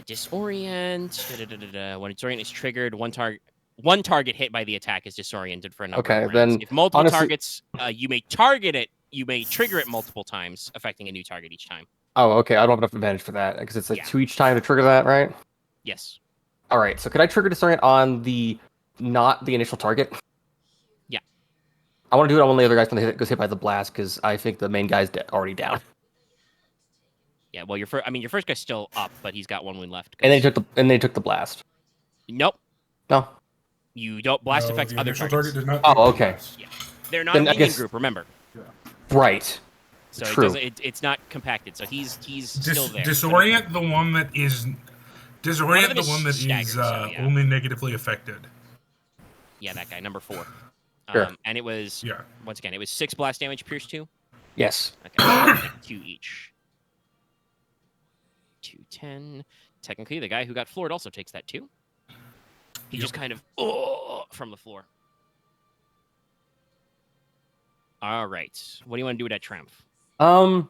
Disorient. When Disorient is triggered, one target hit by the attack is disoriented for a number of rounds. Then If multiple honestly, targets, you may target it. You may trigger it multiple times, affecting a new target each time. Oh, okay. I don't have enough advantage for that because it's like Yeah. 2 each time to trigger that, right? Yes. All right. So could I trigger Disorient on not the initial target? Yeah. I want to do it on one of the other guys when they goes hit by the blast because I think the main guy's already down. Yeah. Well, your first guy's still up, but he's got 1 wound left. And they took the blast. Nope. No. You don't. Blast affects the other initial targets. target does not. Oh, okay. blast. Yeah. They're not Then a I minion guess- group. Remember. Right. So True. it's not compacted. So he's still there. Disorient the one that is. Disorient them the one is that staggered, is so, yeah. only negatively affected. Yeah, that guy, number 4. Sure. And it was Yeah. once again, it was 6 blast damage, pierce 2. Yes. Okay, so I'll take 2 each. 210. Technically, the guy who got floored also takes that 2. He just kind of from the floor. All right. What do you want to do with that Triumph? I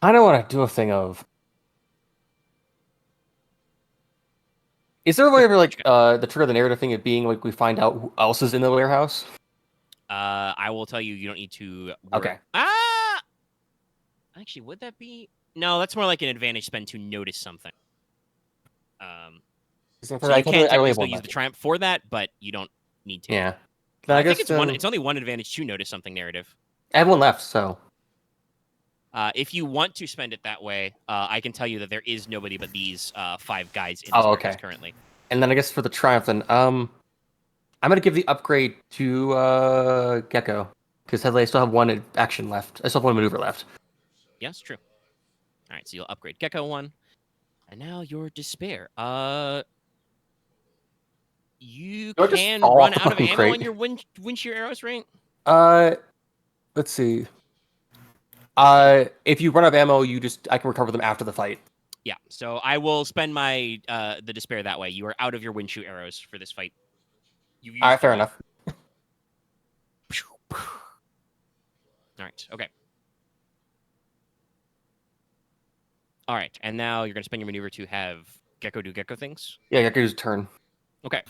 kind of want to do a thing of. Is there a way of like the trigger of the narrative thing of being like we find out who else is in the warehouse? I will tell you. You don't need to. Okay. Actually, would that be? No, that's more like an advantage spend to notice something. So you can technically still use the Triumph for that, but you don't need to. Yeah. I think it's It's only one advantage to notice something narrative. I have 1 left, so. If you want to spend it that way, I can tell you that there is nobody but these 5 guys in this warehouse currently. And then I guess for the Triumph, then I'm gonna give the upgrade to Gecko because I still have 1 action left. I still have 1 maneuver left. Yes, true. All right, so you'll upgrade Gecko 1, and now your Despair. You can run out of ammo on your wind shear arrows, right? Let's see. If you run out of ammo, I can recover them after the fight. Yeah, so I will spend my the Despair that way. You are out of your wind shoe arrows for this fight. All right, fair enough. All right, okay. All right, and now you're going to spend your maneuver to have Gecko do Gecko things? Yeah, Gecko's turn. Okay.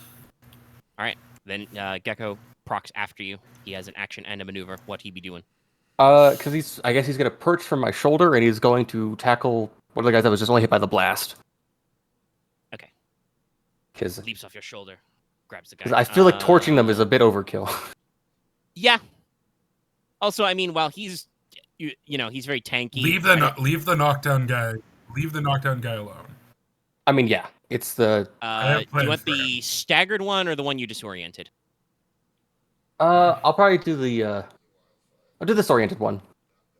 All right, then Gecko procs after you. He has an action and a maneuver. What'd he be doing? Because I guess he's going to perch from my shoulder, and he's going to tackle one of the guys that was just only hit by the blast. Okay. Because leaps off your shoulder, grabs the guy. I feel like torching them is a bit overkill. Yeah. Also, I mean, while he's, he's very tanky. Leave the knockdown guy. Leave the knockdown guy alone. I mean, yeah, it's the. Do you want the staggered one or the one you disoriented? I'll probably do the. I'll do this oriented one.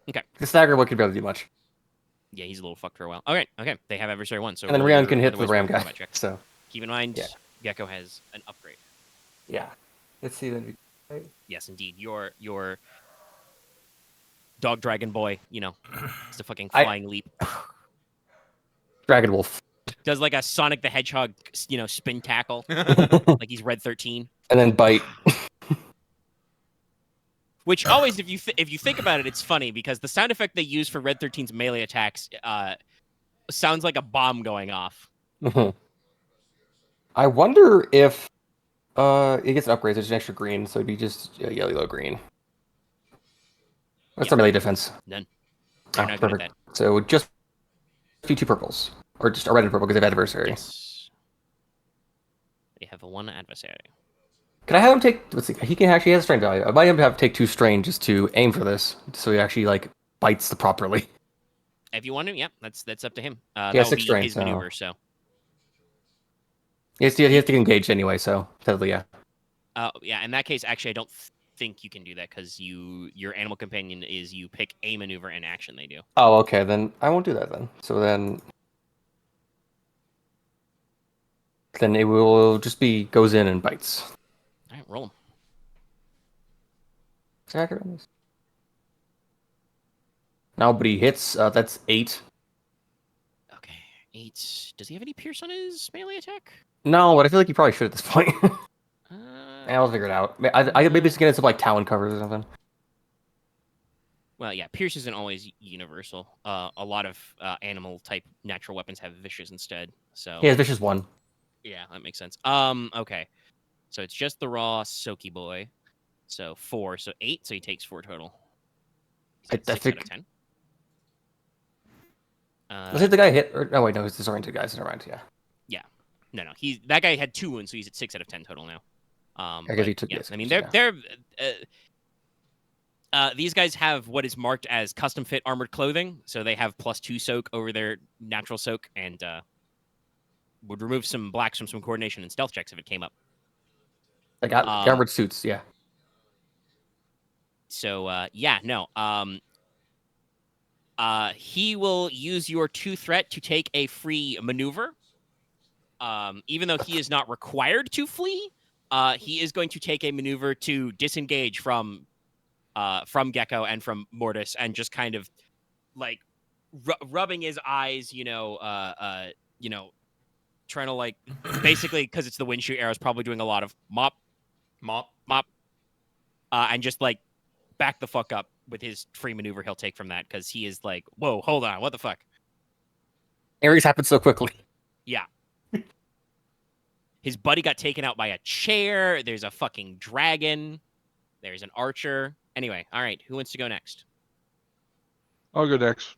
Okay. The staggered one could barely do much. Yeah, he's a little fucked for a while. Okay. They have adversary 1, so. And then Ryahn can hit the ram guy. So. Keep in mind, Gecko has an upgrade. Yeah. Let's see then. Yes, indeed. Your dog dragon boy, it's the fucking flying leap. Dragon Wolf. Does like a Sonic the Hedgehog, spin tackle. Like he's Red 13. And then bite. Which always, if you think about it, it's funny because the sound effect they use for Red 13's melee attacks sounds like a bomb going off. I wonder if it gets upgrades. There's an extra green, so it'd be just yellow green. What's our melee defense? None. Perfect. So just 2 purples, or just a red and purple because they have adversary. Yes. They have a 1 adversary. Can I have him take? Let's see. He actually has strain value. I might have him take 2 strain just to aim for this, so he actually bites properly. If you want to, yeah, that's up to him. He has 6 strain. His maneuver, so. He has to engage anyway, so totally, yeah. Yeah. In that case, actually, I don't think you can do that because your animal companion is you pick a maneuver and action they do. Oh, okay. Then I won't do that then. So then. then it will just be goes in and bites. All right, roll 'em. Is that accurate? No, but he hits. That's 8. Okay, 8. Does he have any pierce on his melee attack? No, but I feel like you probably should at this point. Uh, I'll figure it out. I maybe just get some like talon covers or something. Well, yeah, pierce isn't always universal. A lot of animal type natural weapons have vicious instead. So He has vicious 1. yeah, that makes sense. Okay, so it's just the raw Soaky boy. So 4, so 8. So he takes 4 total. He's at 6 out of 10. Was it the guy hit? Or, no, wait, no, it's disoriented guys around. Yeah. No. That guy had 2 wounds, so he's at 6 out of 10 total now. I guess he took this. I mean, they're these guys have what is marked as custom fit armored clothing, so they have +2 soak over their natural soak, and would remove some blacks from some coordination and stealth checks if it came up. I got armored suits. Yeah. So he will use your 2 threat to take a free maneuver. Even though he is not required to flee, he is going to take a maneuver to disengage from Gecko and from Mortis, and just kind of like rubbing his eyes, trying to like basically because it's the wind shoot arrows, probably doing a lot of mop, and just like back the fuck up with his free maneuver he'll take from that, because he is like, whoa, hold on, what the fuck? Ares happened so quickly. Yeah. His buddy got taken out by a chair. There's a fucking dragon. There's an archer. Anyway, all right. Who wants to go next? I'll go next.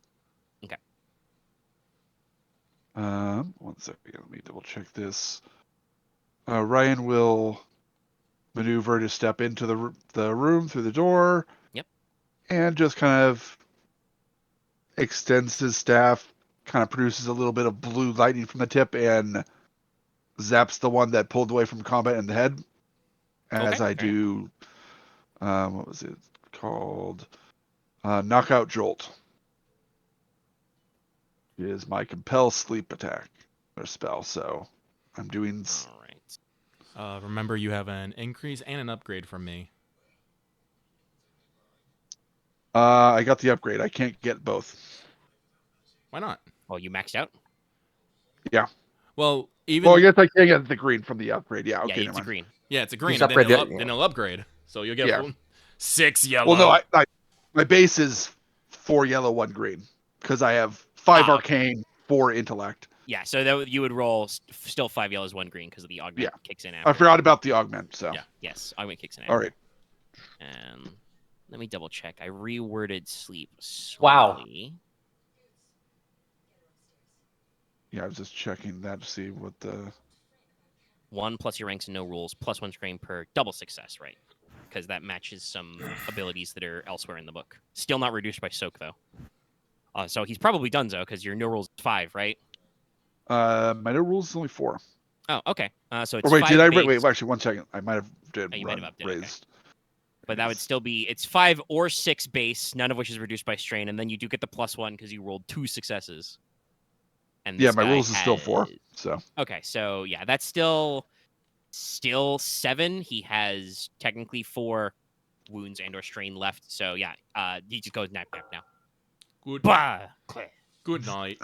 Okay. 1 second. Let me double check this. Ryahn will maneuver to step into the room through the door. Yep. And just kind of extends his staff, kind of produces a little bit of blue lightning from the tip, and zaps the one that pulled away from combat in the head. As I do, what was it called? Knockout Jolt. It is my compel sleep attack or spell, so I'm doing. All right. Remember, you have an increase and an upgrade from me. I got the upgrade. I can't get both. Why not? Oh, you maxed out? Yeah. Well, even. Well, I guess I can get the green from the upgrade. Yeah. Okay. Yeah, it's a green. Yeah, it's a green. Just And then, upgrade then he'll upgrade. So you'll get 6 yellow. Well, no, my base is 4 yellow, 1 green, because I have 5 arcane, 4 intellect. Yeah, so you would roll still 5 yellows, 1 green, because of the augment kicks in after. I forgot about the augment. So. Yeah. Yes, augment kicks in after. All right. And let me double check. I reworded sleep. Wow. Yeah, I was just checking that to see what the 1 plus your ranks and no rules, +1 strain per double success, right? Because that matches some abilities that are elsewhere in the book. Still not reduced by soak, though. So he's probably done, though, because your no rules is 5, right? my no rules is only 4. Oh, okay. So it's Or wait, 5 did I base, wait? Actually, 1 second. I might have you might have upped it, okay. raised. But that would still be, it's 5 or 6 base, none of which is reduced by strain, and then you do get the +1 because you rolled 2 successes. And Yeah, this my guy rules is still 4. So okay, so yeah, that's still 7. He has technically 4 wounds and or strain left. So yeah, he just goes nap now. Good. Bah! Good night.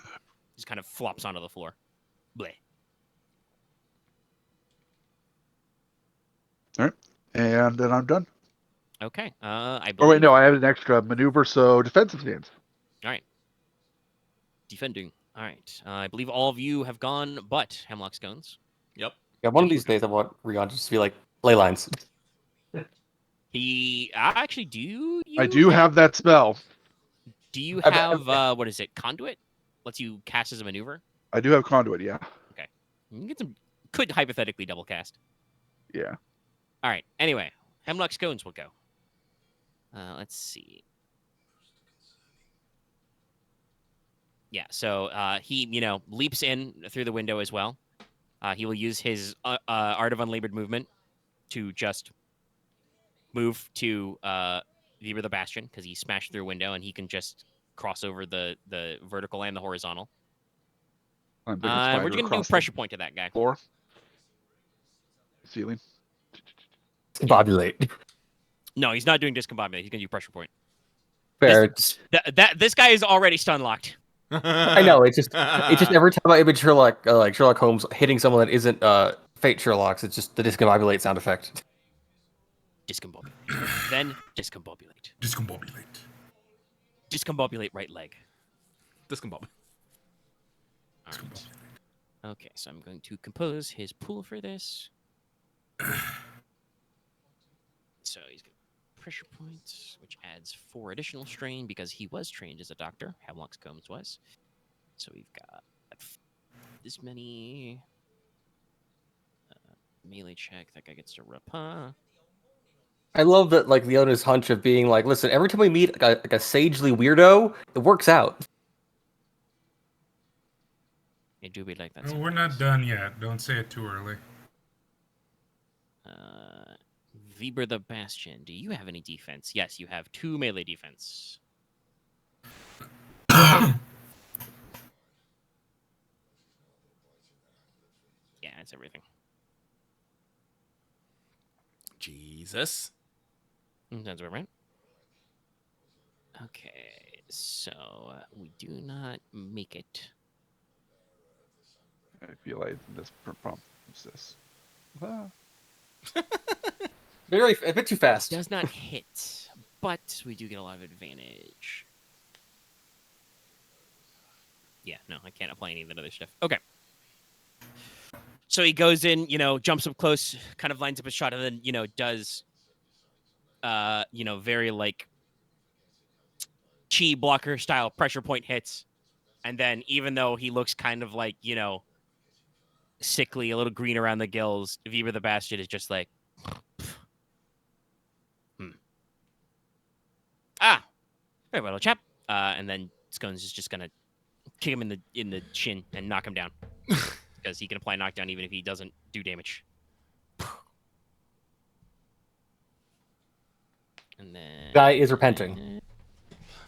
Just kind of flops onto the floor. Bleh. all right, and then I'm done. Okay. I believe. Oh wait, no, I have an extra maneuver, so defensive stance. All right. Defending. All right. I believe all of you have gone, but Hemlock Scones. Yep. Yeah, one of these days I want Ryahn to just be like ley lines. He actually do. I do have that spell. Do you have what is it? Conduit lets you cast as a maneuver. I do have conduit. Yeah. Okay. You can get some. Could hypothetically double cast. Yeah. All right. Anyway, Hemlock Scones will go. Let's see. Yeah. So he, leaps in through the window as well. He will use his Art of Unlabored Movement to just move to the Bastion, because he smashed through a window and he can just cross over the vertical and the horizontal. We're We're going to do a pressure point to that guy. Floor. ceiling. Discombobulate. No, he's not doing discombobulate. He's gonna do pressure point. Fair. This guy is already stun locked. I know. It's just every time I image Sherlock, like Sherlock Holmes hitting someone that isn't Fate Sherlock's, it's just the discombobulate sound effect. Discombobulate. Then discombobulate. Discombobulate. Discombobulate right leg. Discombobulate. All right. Okay, so I'm going to compose his pool for this. So he's going to pressure points, which adds 4 additional strain because he was trained as a doctor. Hemlock Scones was. So we've got this many. Melee check. That guy gets to Rapa. I love that, like, Leona's hunch of being like, listen, every time we meet like a sagely weirdo, it works out. It do be like that. Oh, we're not done yet. Don't say it too early. Vibra the Bastion. Do you have any defense? Yes, you have 2 melee defense. Yeah, that's everything. Jesus. Sounds about right. Okay, so we do not make it. I feel like this prompts this. Ah. Very a bit too fast. Does not hit, but we do get a lot of advantage. Yeah, no, I can't apply any of that other stuff. Okay. So he goes in, jumps up close, kind of lines up a shot, and then, does, very, like, chi blocker style pressure point hits. And then even though he looks kind of like, sickly, a little green around the gills, Vibra the Bastion is just like, very well, chap. And then Scones is just gonna kick him in the chin and knock him down because he can apply knockdown even if he doesn't do damage. And then Guy is repenting.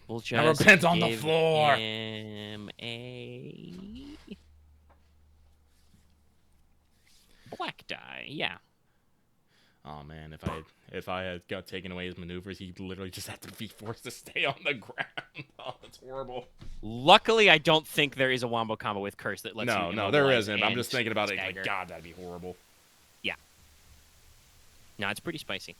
We'll just Now repent on the give floor. him a black die. Yeah. Oh man, if I had got taken away his maneuvers, he literally just had to be forced to stay on the ground. Oh, that's horrible. Luckily, I don't think there is a wombo combo with curse that lets you. No, there immobilize isn't. I'm and just thinking about it. stagger. Like, God, that'd be horrible. Yeah. No, it's pretty spicy.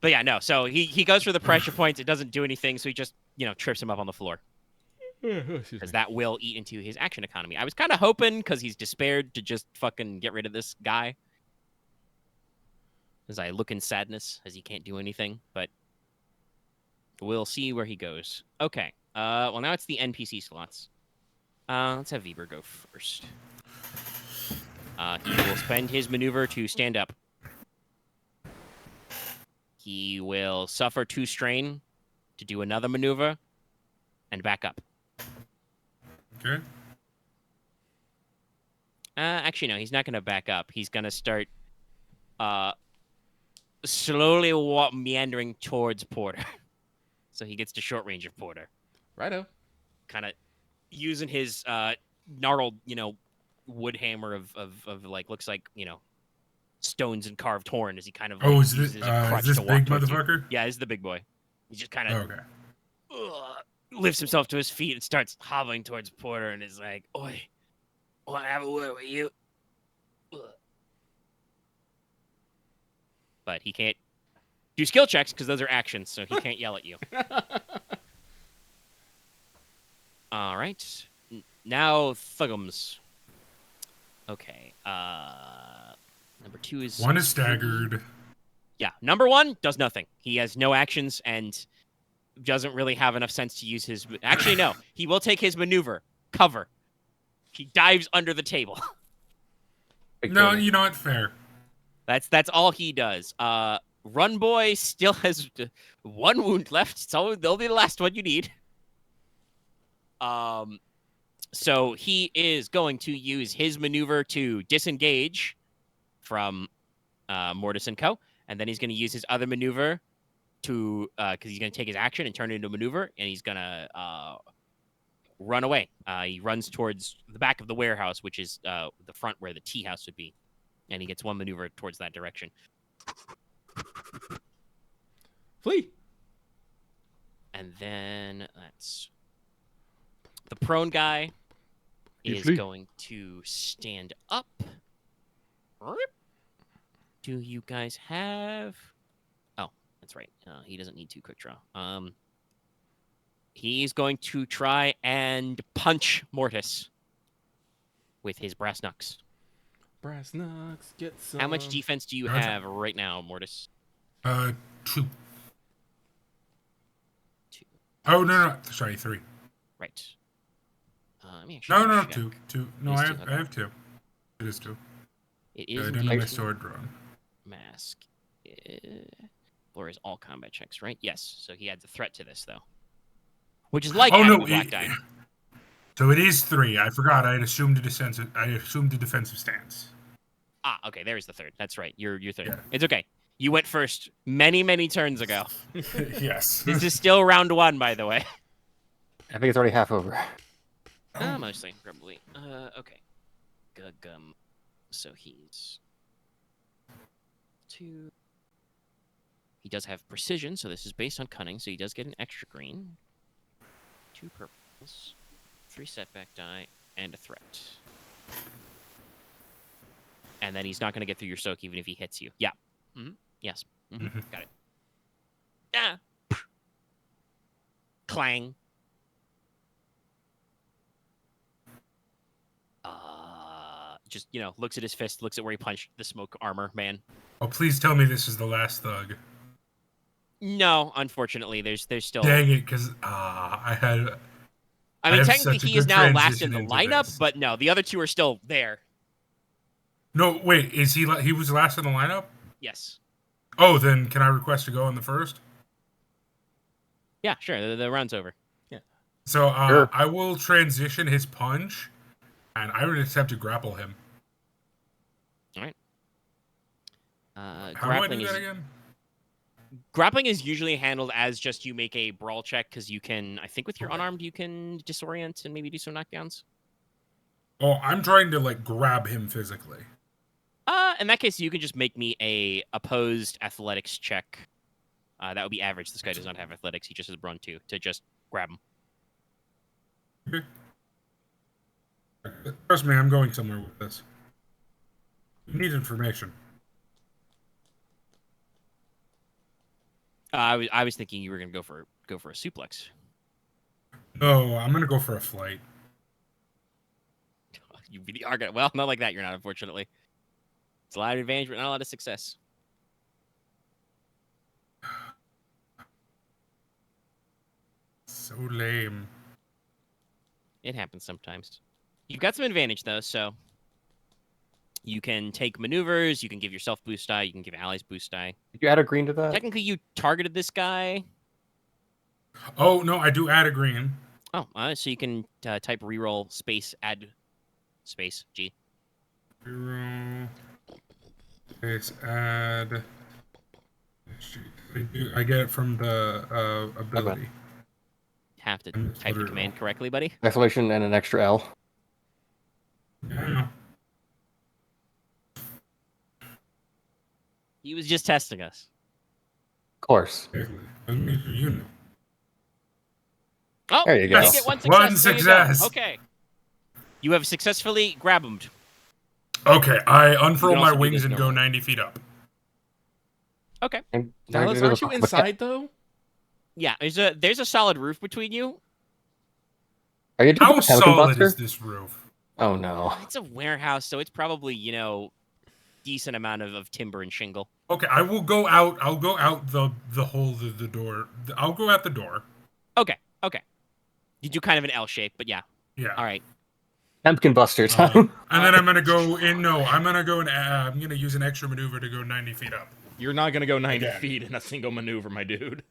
But yeah, no. So he goes for the pressure points. It doesn't do anything. So he just trips him up on the floor because that will eat into his action economy. I was kind of hoping because he's despaired to just fucking get rid of this guy. As I look in sadness as he can't do anything, but we'll see where he goes. Okay. Well, now it's the NPC slots. Let's have Vibra go first. He will spend his maneuver to stand up. He will suffer 2 strain to do another maneuver and back up. Okay. Actually, no, he's not going to back up. He's going to start slowly meandering towards Porter. So he gets to short range of Porter. Righto. Kind of using his gnarled, wood hammer of like, looks like, stones and carved horn as he kind of like, Is uses this, it as a crutch is this to walk big towards you. motherfucker? Yeah, this is the big boy. He just kind of Okay. lifts himself to his feet and starts hobbling towards Porter and is like, "Oi, want to have a word with you?" But he can't do skill checks because those are actions, so he can't yell at you. All right. Now, Thuggums. Okay. Number 2 is... 1 is staggered. Yeah. Number 1 does nothing. He has no actions and doesn't really have enough sense to use his... Actually, no. He will take his maneuver. Cover. He dives under the table. No, you know what? Fair. That's all he does. Run Boy still has 1 wound left. So they'll be the last one you need. So he is going to use his maneuver to disengage from Mortis and Co. And then he's going to use his other maneuver to because he's going to take his action and turn it into a maneuver, and he's going to run away. He runs towards the back of the warehouse, which is the front where the tea house would be. And he gets one maneuver towards that direction. Flee. And then that's the prone guy You is flee. going to stand up. Do you guys have? Oh, that's right. He doesn't need to quick draw. He's going to try and punch Mortis with his brass knucks. Brass knucks, get some. How much defense do you Gotcha. have right now, Mortis? 2. 2. Oh no, sorry, 3. Right. Let me actually No, check. 2. 2. No, It is I 2, have okay. I have 2. It is 2. It I is don't know my indeed sword drawn. mask. Or is all combat checks, right? Yes. So he adds a threat to this, though. Which is like Oh having no, a black die. so it is 3. I forgot. I had assumed a defensive stance. Ah, okay. There's the third. That's right. You're third. Yeah. It's okay. You went first many turns ago. Yes. This is still round 1, by the way. I think it's already half over. Mostly, probably. Okay. Gugum. So he's 2. He does have precision, so this is based on cunning, so he does get an extra green. 2 purples, 3 setback die, and a threat. And then he's not going to get through your soak even if he hits you. Yeah. Yes. Got it. Ah. Clang. Just, looks at his fist, looks at where he punched the smoke armor man. Oh, please tell me this is the last thug. No, unfortunately, there's still. Dang it, because I had. I mean, have technically, such a he is good now last in transition the into lineup, this. but no, the other 2 are still there. No, wait, is he? He was last in the lineup? Yes. Oh, then can I request to go in the first? Yeah, sure. The round's over. So Sure. I will transition his punch, and I would attempt to grapple him. All right. How do I Grappling do that is again? grappling is usually handled as just you make a brawl check because you can. I think with your unarmed you can disorient and maybe do some knockdowns. Oh, I'm trying to grab him physically. In that case, you can just make me a opposed athletics check. That would be average. This guy does not have athletics. He just has brawn 2 to just grab him. Trust me, I'm going somewhere with this. You need information. I was thinking you were gonna go for a suplex. No, I'm gonna go for a flight. You really are gonna. Well, not like that. You're not, unfortunately. It's a lot of advantage, but not a lot of success. So lame. It happens sometimes. You've got some advantage though, so you can take maneuvers. You can give yourself boost die. You can give allies boost die. Did you add a green to that? Technically, you targeted this guy. Oh no, I do add a green. Oh, so you can type reroll space add space G. Reroll. Space add. I get it from the ability. Have to And type the reroll. command correctly, buddy. Exclamation and an extra L. Yeah. He was just testing us. Of course. You know. Oh, There you go. did get one One success. There you success. go. Okay. You have successfully grabbed him. Okay, I unfurl You can my also do wings this and go normally. 90 feet up. Okay. And Dallas, aren't you inside though? Yeah, there's a solid roof between you. Are you doing How a Pelican solid Buster? is this roof? Oh no. It's a warehouse, so it's probably, decent amount of timber and shingle. Okay, I will go out. I'll go out the hole, the door. I'll go out the door. Okay. You do kind of an L shape, but yeah. Yeah. All right. Pumpkin Buster time. And then I'm gonna go in. No, I'm gonna go and I'm gonna use an extra maneuver to go 90 feet up. You're not gonna go 90 Again. feet in a single maneuver, my dude.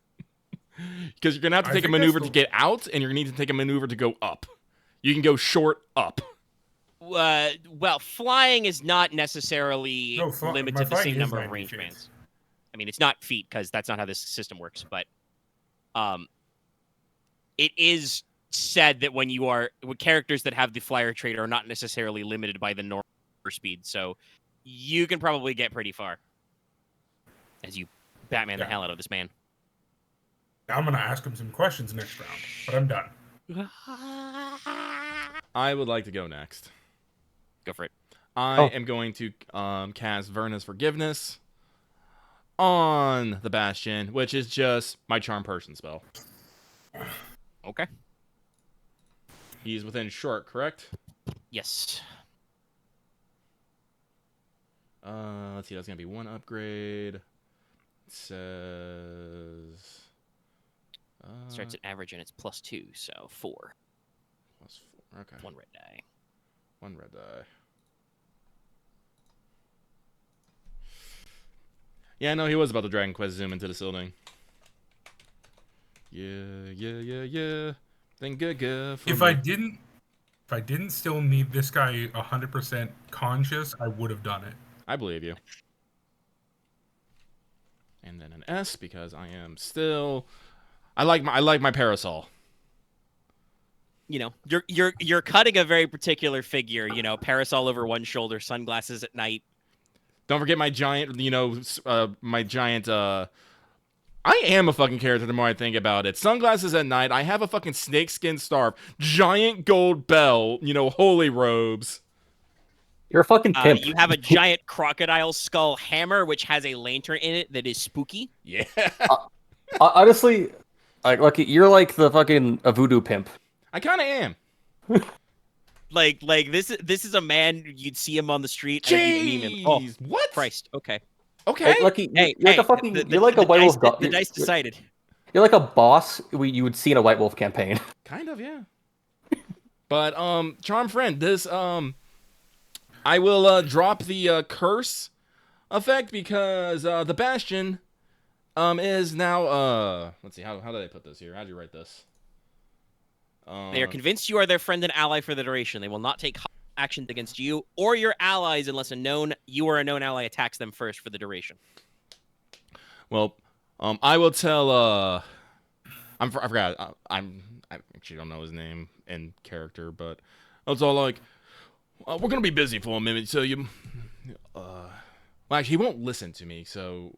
Because you're gonna have to I take a think that's maneuver the- to get out, and you're gonna need to take a maneuver to go up. You can go short up. Well, flying is not necessarily No, my limited to the flying same is number of 90 range feet. bands. I mean, it's not feet because that's not how this system works. But, it is said that when characters that have the flyer trait are not necessarily limited by the normal speed. So, you can probably get pretty far as you Batman the Yeah. hell out of this man. I'm gonna ask him some questions next round, but I'm done. I would like to go next. Go for it. I am going to cast Verna's Forgiveness on the Bastion, which is just my Charm Person spell. Okay. He's within short, correct? Yes. Let's see, that's going to be 1 upgrade. It says... Starts at average and it's +2, so 4. +4, okay. 1 red die. 1 red die. Yeah, no, he was about to Dragon Quest zoom into the ceiling. Yeah. Then good. If I didn't still need this guy 100% conscious, I would have done it. I believe you. And then an S because I am still. I like my parasol. You know, you're cutting a very particular figure. You know, parasol over one shoulder, sunglasses at night. Don't forget my giant. My giant. I am a fucking character the more I think about it. Sunglasses at night. I have a fucking snakeskin scarf, giant gold bell. Holy robes. You're a fucking pimp. You have a giant crocodile skull hammer, which has a lantern in it that is spooky. Yeah. Honestly, like you're like the fucking a voodoo pimp. I kind of am. Like this is a man you'd see him on the street and you'd meme him. Oh, What? Christ. Okay. Okay. Like, Lucky, you're like a fucking. You're like a White Wolf. The dice decided. You're like a boss you would see in a White Wolf campaign. Kind of, yeah. But Charm Friend, this I will drop the curse effect because the Bastion is now let's see, how did I put this here? How did you write this? They are convinced you are their friend and ally for the duration. They will not take actions against you or your allies unless you or a known ally attacks them first for the duration. Well, I will tell I forgot. I actually don't know his name in character, but it's all like we're gonna be busy for a minute, so you. Well, actually, he won't listen to me. So,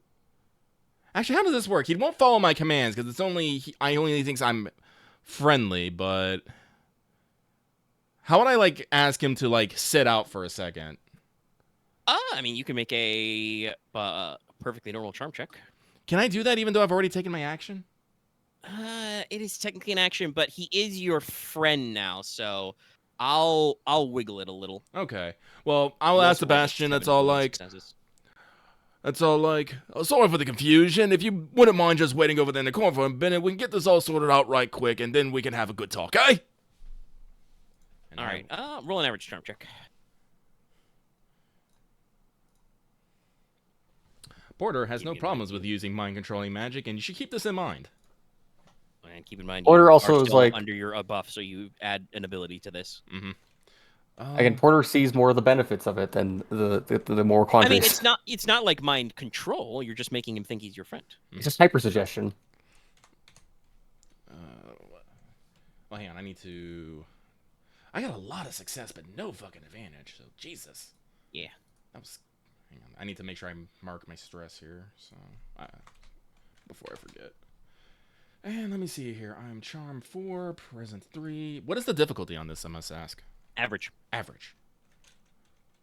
actually, how does this work? He won't follow my commands because it's I only thinks I'm friendly. But how would I ask him to sit out for a second? I mean, you can make a perfectly normal charm check. Can I do that even though I've already taken my action? It is technically an action, but he is your friend now, so I'll wiggle it a little. Okay. Well, I'll ask Sebastian. That's all like. Oh, sorry for the confusion. If you wouldn't mind just waiting over there in the corner for a minute, we can get this all sorted out right quick, and then we can have a good talk, eh? All right. Roll an average charm check. Porter has no problems with using mind-controlling magic, and you should keep this in mind. And keep in mind, Porter you also are is still under your buff, so you add an ability to this. Mm-hmm. Again, Porter sees more of the benefits of it than the more conscious. I mean, it's not like mind control. You're just making him think he's your friend. It's just hyper suggestion. Well, hang on. I got a lot of success, but no fucking advantage. So Jesus. Yeah. Hang on. I need to make sure I mark my stress here. So before I forget. And let me see here. I'm Charm 4, Present 3. What is the difficulty on this? I must ask. Average.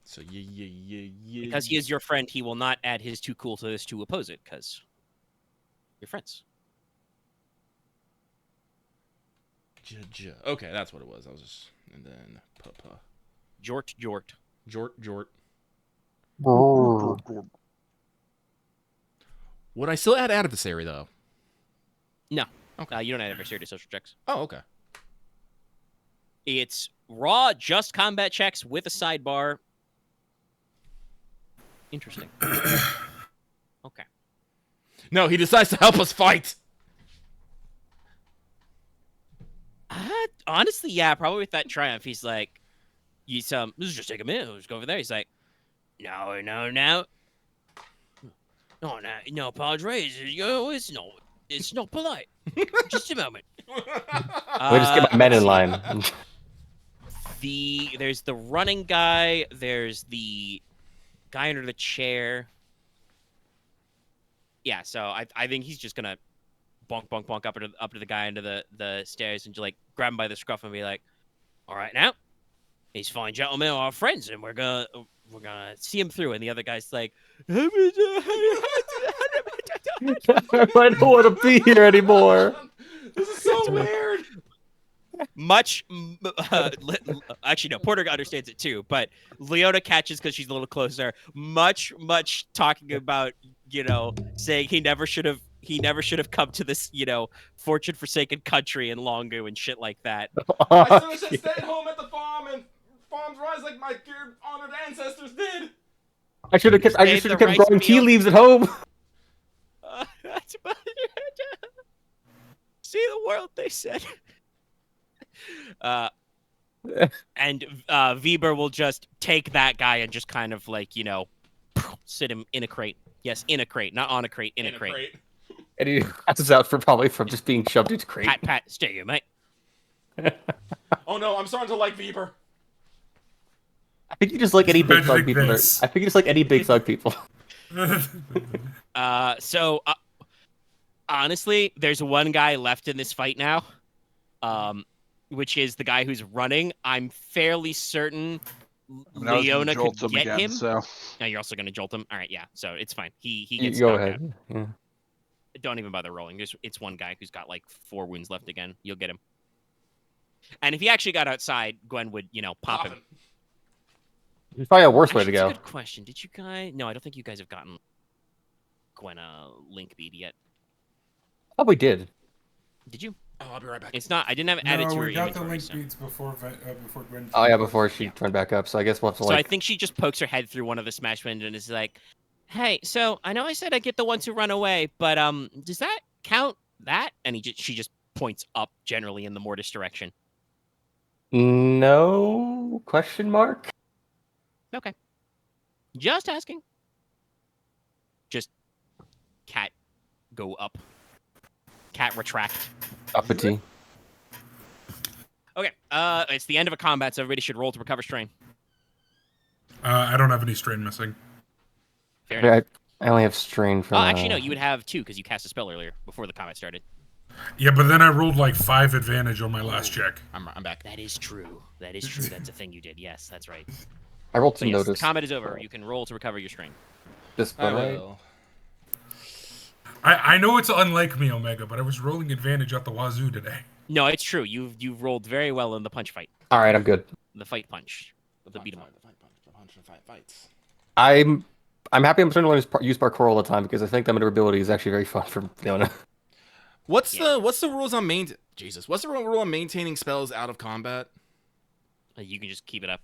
So yeah. Because he is your friend, he will not add his too cool to this to oppose it, because you're friends. Okay, that's what it was. I was just and then Papa. Jort. Jort. Would I still add adversary though? No. Okay. You don't add adversary to social checks. Oh, okay. It's raw, just combat checks with a sidebar. Interesting. Okay. No, he decides to help us fight. Honestly, yeah, probably with that triumph, he's like, let's just take a minute. Let's go over there. He's like, no. No, Padre, it's not polite. Just a moment. We just get my men in line. There's the running guy. There's the guy under the chair. Yeah, so I think he's just gonna bonk up to the guy under the stairs and just like grab him by the scruff and be like, "All right, now these fine gentlemen are our friends, and we're gonna see him through." And the other guy's like, I don't want to be here anymore. This is so weird. Actually no, Porter understands it too, but Leona catches because she's a little closer. Much talking about, saying he never should have come to this, fortune forsaken country in Longu and shit like that. I still should stay home at the farm and farms rise like my dear honored ancestors did. I should have kept rice growing tea field. leaves at home. See the world, they said. And Weber will just take that guy and just kind of like, sit him in a crate. Yes, in a crate, not on a crate, in a crate. And he passes out from just being shoved into a crate. Pat, stay here, mate. Oh no, I'm starting to like Weber. I think you just like any big Magic thug people. this. I think you just like any big thug people. So honestly, there's one guy left in this fight now, which is the guy who's running. I'm fairly certain Leona could get him. So Now you're also going to jolt him. All right, yeah. So it's fine. He gets Go knocked ahead. out. Yeah. Don't even bother rolling. It's one guy who's got like 4 wounds left again. You'll get him. And if he actually got outside, Gwen would, pop him. There's probably a worse way to Actually, go. that's a good question. Did you guys? No, I don't think you guys have gotten Gwen a link bead yet. Probably did. Did you? Oh, I'll be right back. It's not. I didn't have it added to her we got the inventory. link So. beats before Gwen. Oh yeah, before she turned back up. So I guess we'll have to So I like. think she just pokes her head through one of the smash windows and is like, "Hey, so I know I said I get the ones who run away, but does that count that?" And she just points up generally in the Mortis direction. No question mark. Okay. Just asking. Just cat go up. Cat retract. Uppity. Okay. It's the end of a combat, so everybody should roll to recover strain. I don't have any strain missing. Fair enough. I only have strain from. Actually, no. You would have 2 because you cast a spell earlier before the combat started. Yeah, but then I rolled like 5 advantage on my last check. I'm back. That is true. That is true. That's a thing you did. Yes, that's right. I rolled So some yes, the notice. combat is over. You can roll to recover your strain. Just I right. will. I know it's unlike me, Omega, but I was rolling advantage at the wazoo today. No, it's true. You've rolled very well in the punch fight. All right, I'm good. The fight punch. The beat 'em up. The punch, the fight fights. I'm happy I'm starting to use parkour all the time because I think that maneuverability is actually very fun for Leona. What's the rules on What's the rule on maintaining spells out of combat? You can just keep it up.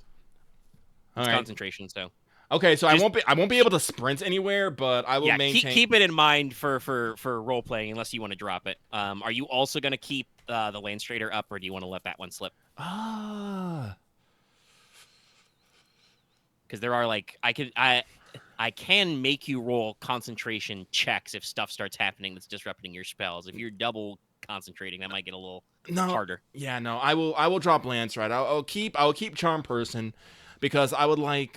All It's right. concentration, so. Okay, so Just- I won't be able to sprint anywhere, but I will Yeah, maintain. keep it in mind for role playing unless you want to drop it. Are you also going to keep the Landstrader up, or do you want to let that one slip? Ah. Because there are like I can make you roll concentration checks if stuff starts happening that's disrupting your spells. If you're double concentrating, that might get a little harder. Yeah, no, I will drop Landstride. I'll keep Charm Person because I would like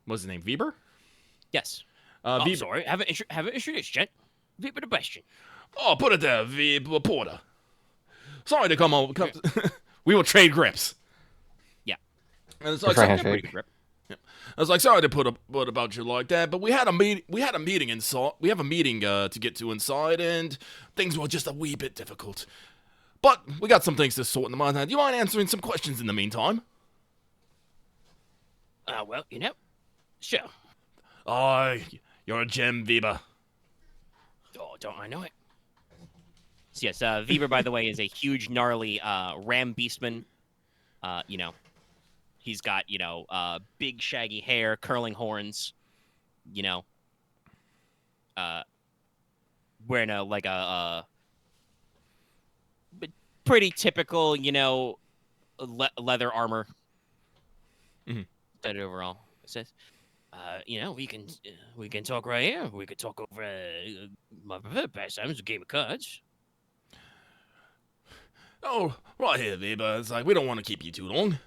what's his name? Weber? Yes. Weber. Sorry, haven't introduced yet. Weber the Bastion. Oh, put it there, Weber Porter. Sorry to come on. We will trade grips. Yeah. And it's Good like for a some- handshake. Pretty good grip. I was like, sorry to put about you like that, but we had a meeting inside. We have a meeting to get to inside, and things were just a wee bit difficult. But we got some things to sort in the mind. Do you mind answering some questions in the meantime? Well, sure. Oh, you're a gem, Weber. Oh, don't I know it? So yes, Weber, by the way, is a huge, gnarly ram beastman. He's got, big shaggy hair, curling horns, wearing a pretty typical, leather armor. Mhm. That overall. It says, we can talk right here. We could talk over my preferred pastime is a game of cards. Oh, right here, Weber. It's like we don't want to keep you too long,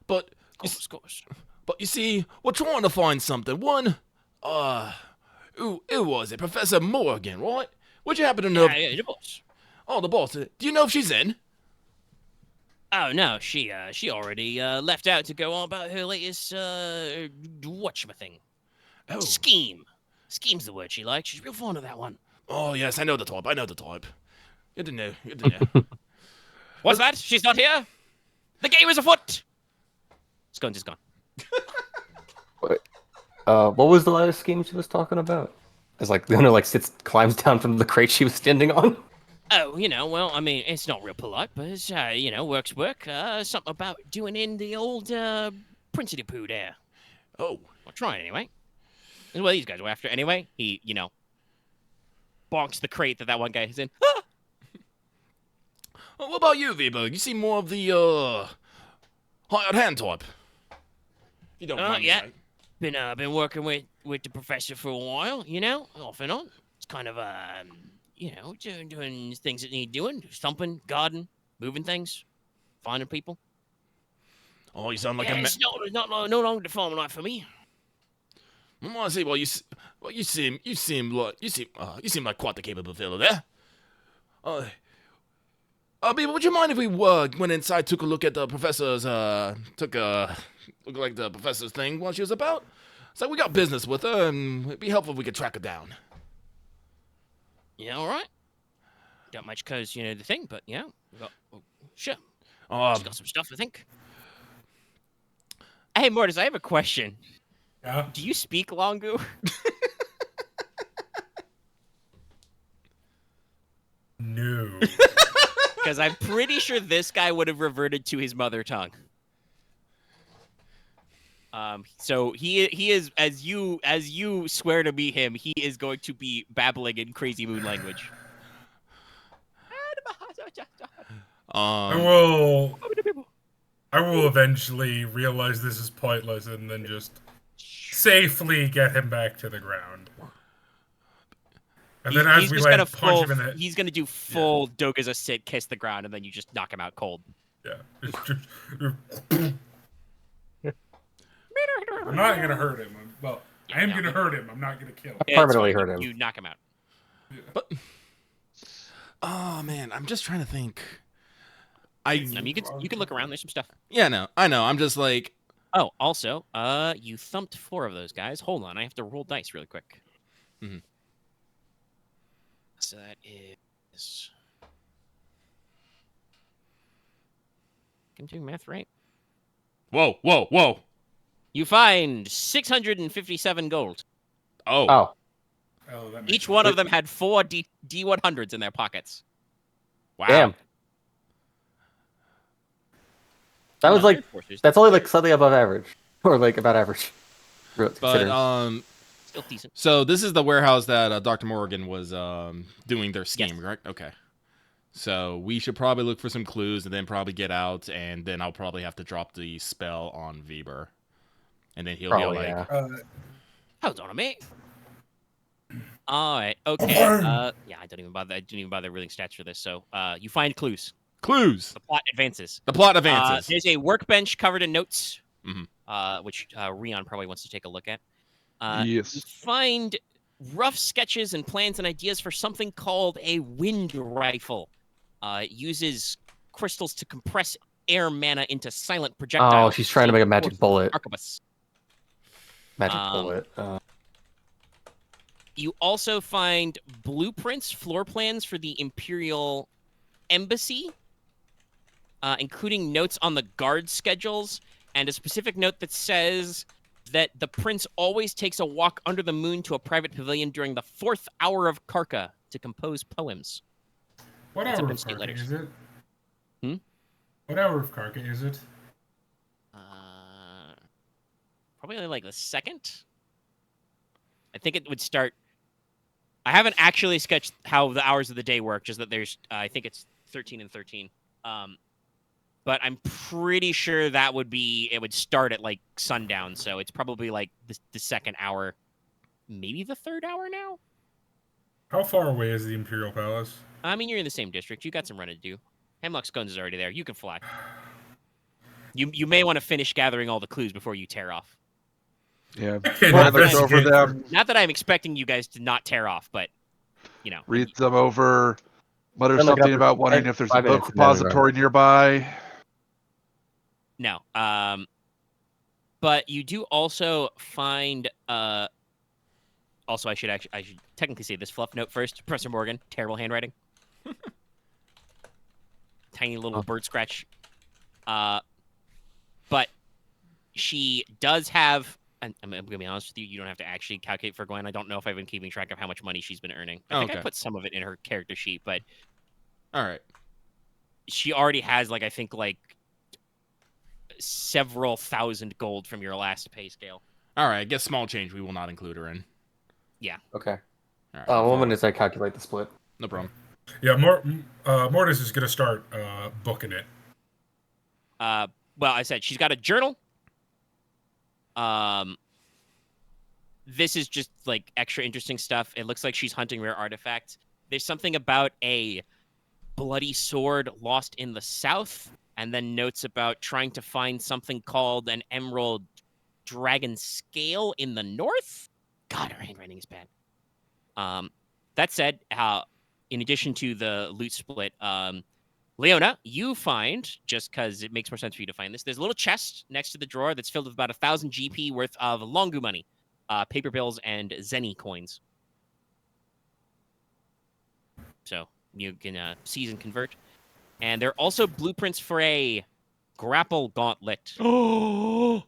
but Of course. But you see, we're trying to find something. Who was it? Professor Morgan, right? Would you happen to know? Yeah, the boss. Oh, the boss. Do you know if she's in? Oh no, she already left out to go on about her latest whatchamething. Oh. Scheme. Scheme's the word she likes. She's real fond of that one. Oh, yes, I know the type. Good to know. Good to know. What's that? She's not here? The game is afoot! Scones is gone. What was the last scheme she was talking about? It's like Leona like climbs down from the crate she was standing on. Oh, well, I mean, it's not real polite, but it's, work's work. Something about doing in the old Princity Poo there. Oh. I'll try it anyway. That's what these guys were after anyway. He, bonks the crate that one guy is in. Ah! Well, what about you, V-Bug? You seem more of the, hired hand type. You don't mind me yeah. saying. Been working with the professor for a while, off and on. It's kind of, doing things that need doing. Thumping, guarding, moving things, finding people. Oh, you sound like It's no longer the farming life for me. I see. Well, you seem like quite the capable fellow there. Babe, would you mind if we went inside, took a look at the professor's look like the professor's thing while she was about? So we got business with her, and it'd be helpful if we could track her down. Yeah, all right. Not much cause the thing, but yeah, sure. She's got some stuff, I think. Hey, Mortis, I have a question. Yeah. Do you speak Longu? No. Because I'm pretty sure this guy would have reverted to his mother tongue. So he is as you swear to be him, he is going to be babbling in crazy moon language. I will eventually realize this is pointless and then just safely get him back to the ground. And then as we like punch him in the head. He's gonna do full Doga's a sit, kiss the ground, and then you just knock him out cold. Yeah. I'm not gonna hurt him. Well, I am gonna hurt him. I'm not gonna kill him. Permanently hurt him. You knock him out. Yeah. But oh man, I'm just trying to think. You can look around. There's some stuff. Yeah, no, I know. I'm just like. Oh, also, you thumped 4 of those guys. Hold on, I have to roll dice really quick. Mm-hmm. So that is. I'm doing math right. Whoa! You find 657 gold. Oh. Oh, that makes Each one of them had 4 D100s in their pockets. Wow. Damn. That was like that's only like slightly above average, or like about average. But still decent. So this is the warehouse that Dr. Morgan was doing their scheme, Yes. right? Okay. So we should probably look for some clues and then probably get out, and then I'll probably have to drop the spell on Weber, and then he'll be like, yeah. Hold on a minute. All right. Okay. Yeah, I didn't even bother reading stats for this. So, you find clues. clues. The plot advances. The plot advances. There's a workbench covered in notes, Mhm. which Ryahn probably wants to take a look at. Yes. You find rough sketches and plans and ideas for something called a wind rifle. It uses crystals to compress air mana into silent projectiles. Oh, she's trying to make a magic bullet. Arquebus. Magic bullet. You also find blueprints, floor plans for the Imperial Embassy, including notes on the guard schedules, and a specific note that says that the prince always takes a walk under the moon to a private pavilion during the 4th hour of Karka to compose poems. What It's up hour in of state Karka letters. is it? Hmm? What hour of Karka is it? Probably like the 2nd. I think it would start. I haven't actually sketched how the hours of the day work, just that there's, I think it's 13 and 13. But I'm pretty sure it would start at like sundown, so it's probably like the 2nd hour, maybe the 3rd hour now? How far away is the Imperial Palace? I mean, you're in the same district. You got some running to do. Hemlock Scones is already there. You can fly. You may want to finish gathering all the clues before you tear off. Yeah. Okay, Brian that's looks over good. them, Not that I'm expecting you guys to not tear off, but you know. reads them over, mutters Then look it up something in about wondering if there's a 5 book minutes, and then we run. repository nearby. No. But you do also find also I should technically say this fluff note first. Professor Morgan, terrible handwriting. Tiny little bird scratch. But she does have, and I'm going to be honest with you, you don't have to actually calculate for Gwen. I don't know if I've been keeping track of how much money she's been earning. I think I Okay. put some of it in her character sheet, but All right. she already has, like, I think, like, several thousand gold from your last pay scale. All right. Guess small change. We will not include her in. Okay. All right. One minute as I calculate the split. No problem. Yeah, Mortis is gonna start booking it. Well, I said she's got a journal. This is just like extra interesting stuff. It looks like she's hunting rare artifacts. There's something about a bloody sword lost in the south, and then notes about trying to find something called an emerald dragon scale in the north. God, her handwriting is bad. That said, in addition to the loot split, Leona, you find, just because it makes more sense for you to find this, there's a little chest next to the drawer that's filled with about 1,000 GP worth of Longu money, paper bills, and Zenny coins. So you can seize and convert. And there are also blueprints for a grapple gauntlet. Oh.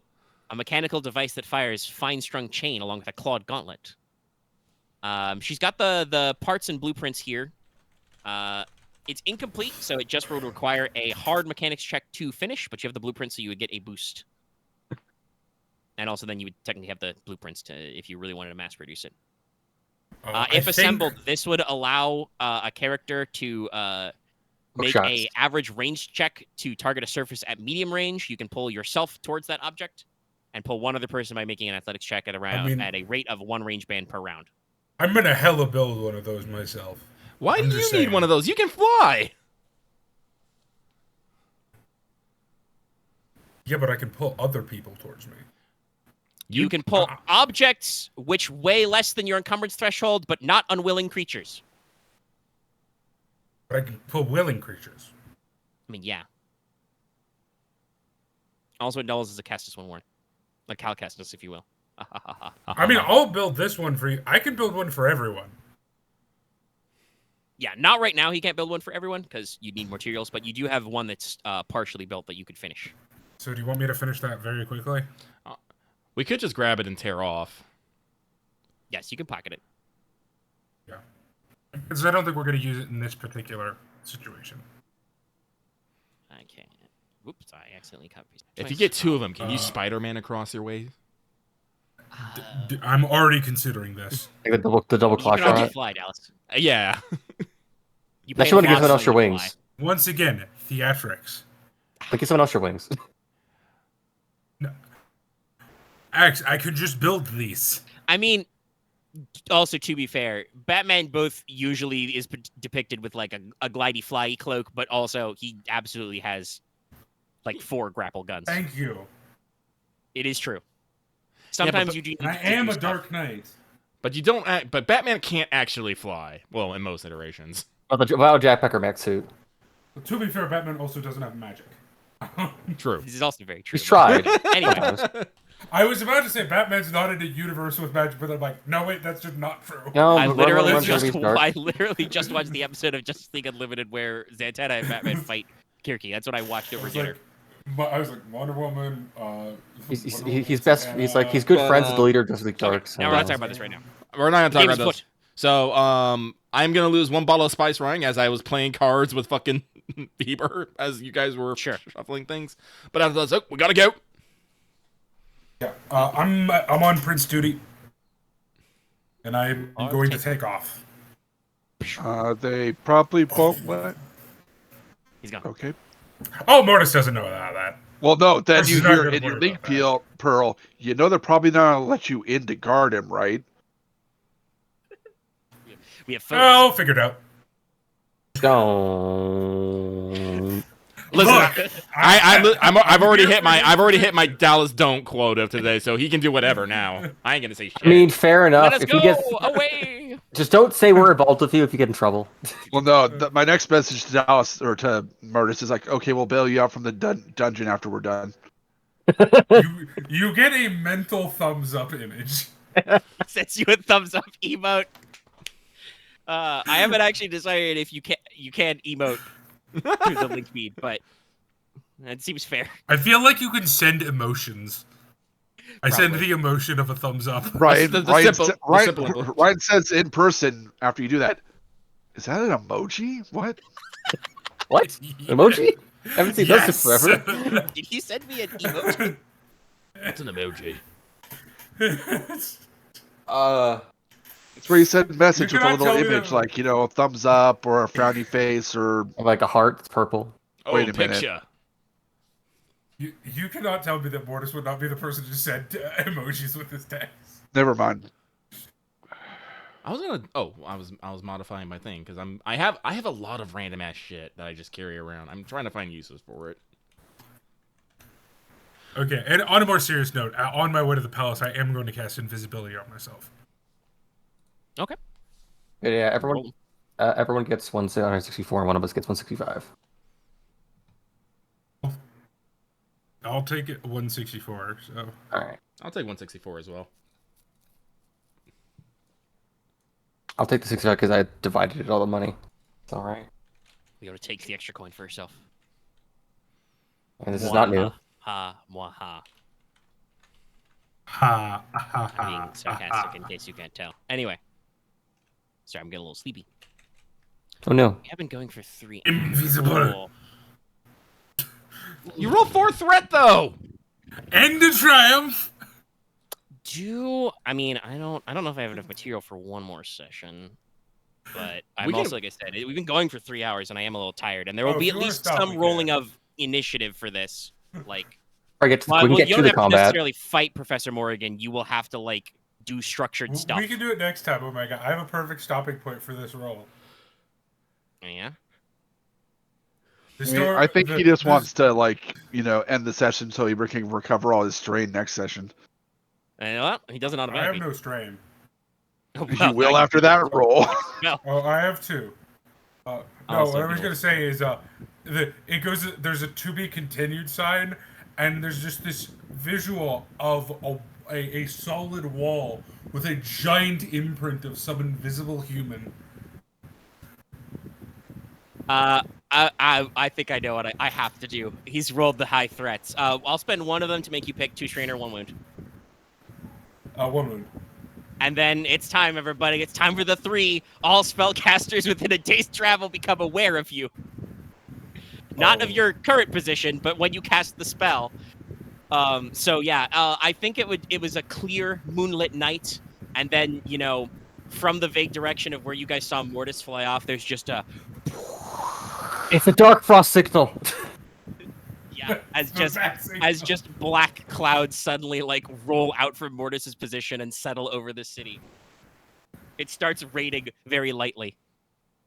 A mechanical device that fires fine-strung chain along with a clawed gauntlet. She's got the parts and blueprints here. It's incomplete, so it just would require a hard mechanics check to finish, but you have the blueprints, so you would get a boost. And also then you would technically have the blueprints to if you really wanted to mass produce it. If assembled, this would allow a character to make shots. a average range check to target a surface at medium range. You can pull yourself towards that object, and pull one other person by making an athletics check at at a rate of 1 range band per round. I'm gonna hella build one of those myself. Why I'm do you just need saying. one of those? You can fly. Yeah, but I can pull other people towards me. You can pull objects which weigh less than your encumbrance threshold, but not unwilling creatures. But I can pull willing creatures. I mean, yeah. Also, it doubles as a Castus when worn. Like Cal Castus, if you will. I mean, I'll build this one for you. I can build one for everyone. Yeah, not right now. He can't build one for everyone because you need materials, but you do have one that's partially built that you could finish. So do you want me to finish that very quickly? We could just grab it and tear off. Yes, you can pocket it. Yeah. Because I don't think we're going to use it in this particular situation. I can't. Whoops, I accidentally copied. If you get 2 of them, can you Spider-Man across your way? I'm already considering this. Like the double You clock can already shot. fly, Dallas. Yeah. You Unless play you want to give Lost someone else so your you can wings. fly. Once again, theatrics. Like give someone else your wings. I could just build these. I mean, also to be fair, Batman both usually is depicted with like a glidey flyy cloak, but also he absolutely has like 4 grapple guns. Thank you. It is true. Sometimes you do. Need And I to do am a stuff. Dark Knight. But you don't. But Batman can't actually fly. Well, in most iterations. Well, Jack mech suit. But to be fair, Batman also doesn't have magic. True. This is also very true. He's tried. Anyway, I was about to say Batman's not in a universe with magic, but I'm like, no, wait, that's just not true. No, I but literally Rubian just Rubian's dark. watched the episode of Justice League Unlimited where Zatanna and Batman fight Kirky. That's what I watched over dinner. I was like Wonder Woman. He's best. He's like he's good friends with the leader of Justice League Dark. Now we're not talking about this right now. We're not gonna talk Game about is this. So, I'm gonna lose 1 bottle of Spice Ring as I was playing cards with fucking Bieber as you guys were shuffling things. But after that, we gotta go. Yeah, I'm on Prince duty, and I'm going to take off. They probably won't let. He's gone. Okay. Oh, Mortis doesn't know that. Well, no. Then Mortis you is not hear gonna in your worry link about that. Pearl. You know they're probably not gonna let you in to guard him, right? We have photos. Oh, figured out. Don't. Listen, Look, I've already here hit for my information. Dallas don't quota today, so he can do whatever now. I ain't gonna say shit. I mean, fair enough. Let us If go he gets, away. just don't say we're involved with you if you get in trouble. Well, no. My next message to Dallas or to Mortis is like, okay, we'll bail you out from the dungeon after we're done. You get a mental thumbs up image. Sends you a thumbs up emote. I haven't actually decided if you can emote through the link feed, but it seems fair. I feel like you can send emotions. I send Probably. the emotion of a thumbs up. Ryan, The Ryan, simple- sa- the Ryan, simple emoji. Ryan says in person after you do that, is that an emoji? What? What? Emoji? I haven't seen those in Yes. forever. Did he send me an emoji? That's an emoji. It's where you send a message You with a cannot little tell me image that- like, a thumbs up or a frowny face or Like a heart, it's purple. Oh, Wait a minute. picture. You cannot tell me that Mortis would not be the person to send emojis with his text. never mind. I was gonna. Oh, I was modifying my thing because I have a lot of random ass shit that I just carry around. I'm trying to find uses for it. Okay, and on a more serious note, on my way to the palace, I am going to cast invisibility on myself. Okay. Yeah, everyone gets 164, and one of us gets 165. I'll take it 164. So All right. I'll take 164 as well. I'll take the 65 because I divided it all the money. It's all right. Leona takes the extra coin for herself. And this is not new. Ha, mwah, ha. ha ha I'm ha. being sarcastic in case you can't tell. Anyway. Sorry, I'm getting a little sleepy. Oh no. We have been going for 3 Invisible. hours. You roll 4 threat though. End of triumph. I mean, I don't know if I have enough material for one more session. But I'm We can- also, like I said, we've been going for 3 hours and I am a little tired. And there will Oh, be if at you wanna least stop, we some can. rolling of initiative for this. Like, I get to, well, we can you get don't to the have to combat. necessarily fight Professor Morrigan. You will have to, like, do structured stuff. We can do it next time, Omega. I have a perfect stopping point for this roll. Yeah. I think he just wants to end the session so he can recover all his strain next session. And you know what? He doesn't I have automatically. no strain. You will after that roll. Oh, I have 2. No, Also, what I was people- gonna say is, there's a to be continued sign, and there's just this visual of a solid wall with a giant imprint of some invisible human. I think I know what I have to do. He's rolled the high threats. I'll spend one of them to make you pick 2 strain or 1 wound. 1 wound. And then it's time, everybody. It's time for the 3. All spellcasters within a day's travel become aware of you. Not of your current position, but when you cast the spell. So yeah, I think it was a clear moonlit night, and then from the vague direction of where you guys saw Mortis fly off, there's just a It's a Darkfrost signal. yeah, as As just black clouds suddenly like roll out from Mortis's position and settle over the city. It starts raining very lightly.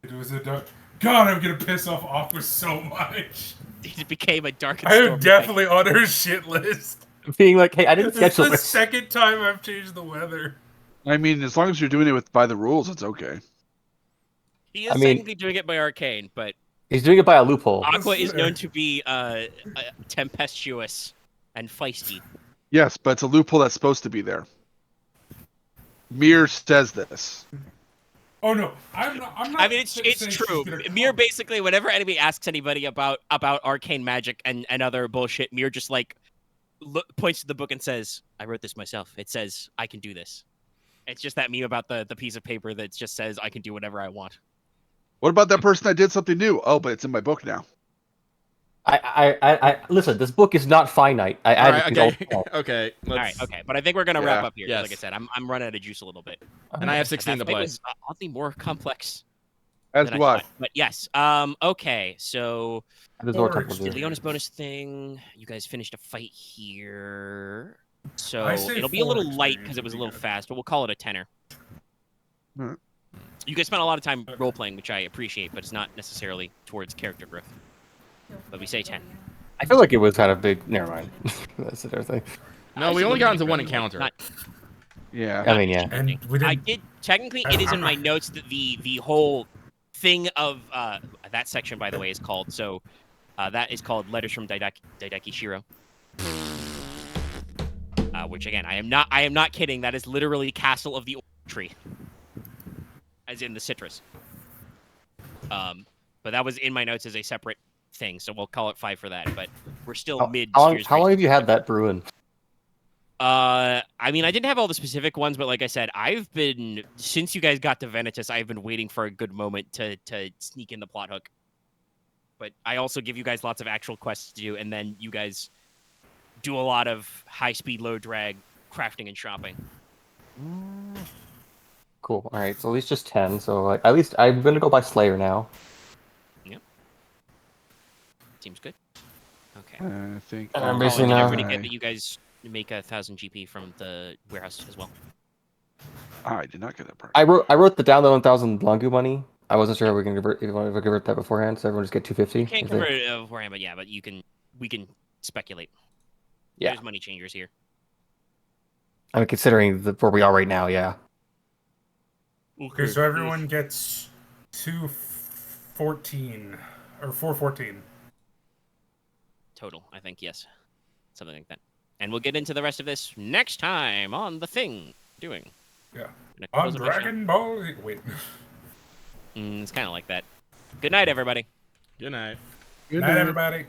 It was a dark. God, I'm gonna piss off Aqua so much. It became a dark and I stormy am definitely on her shit list. Being like, hey, I didn't This is schedule the this. second time I've changed the weather. I mean, as long as you're doing it by the rules, it's okay. He is I mean- technically doing it by arcane, but He's doing it by a loophole. Aqua is known to be tempestuous and feisty. Yes, but it's a loophole that's supposed to be there. Mir says this. Oh no, I'm not. I mean, it's saying she's true. gonna Mir come. basically, whenever anybody asks anybody about arcane magic and other bullshit, Mir just like points to the book and says, "I wrote this myself. It says I can do this." It's just that meme about the piece of paper that just says I can do whatever I want. What about that person that did something new? Oh, but it's in my book now. I listen. This book is not finite. I All added right, things okay, all- okay. All right, Let's, okay, but I think we're gonna wrap Yeah. up here. 'cause Yes. Like I said, I'm running out of juice a little bit. And I have 16 to That fight play. was oddly more complex As than do I. thought. But yes, okay, so There's more Porq. time to do. Leona's bonus thing. You guys finished a fight here, so I say it'll be a little 4 light because experience it was a would be little good. fast, but we'll call it a tenner. Alright. You guys spent a lot of time role playing, which I appreciate, but it's not necessarily towards character growth. but we say 10. I feel like it was kind of big. Never mind. That's another thing. No, we only got into one encounter. Not- Yeah. I mean, yeah. And we didn't. I did technically. It is in my notes that the whole thing of that section, by the way, is called so. That is called Letters from Daidaki Shiro. Which again, I am not kidding. That is literally Castle of the Orange Tree, as in the citrus. But that was in my notes as a separate thing, so we'll call it 5 for that. But we're still mid. How long have you had that brewing? I mean, I didn't have all the specific ones, but like I said, I've been since you guys got to Venitus, I've been waiting for a good moment to sneak in the plot hook. But I also give you guys lots of actual quests to do, and then you guys do a lot of high-speed, low-drag crafting and shopping. Cool. All right. So at least just 10. So like, at least I'm gonna go by Slayer now. Yep. Seems good. Okay. I think. I'm Oh, basically and don't now- forget that you guys make 1,000 GP from the warehouse as well. I did not get that part. I wrote the down the 1,000 Longu money. I wasn't sure if we can convert if we want to convert that beforehand, so everyone just get 250. You can't if they- convert it beforehand, but yeah, but we can speculate. Yeah. There's money changers here. I mean, considering where we are right now, yeah. Okay, so everyone gets 214 or 414. Total, I think, yes. Something like that. And we'll get into the rest of this next time on The Thing Doing. Yeah. Gonna On close up my shop. Dragon Ball. Wait. It's kind of like that. Good night, everybody. Good night. Good Night, night. everybody.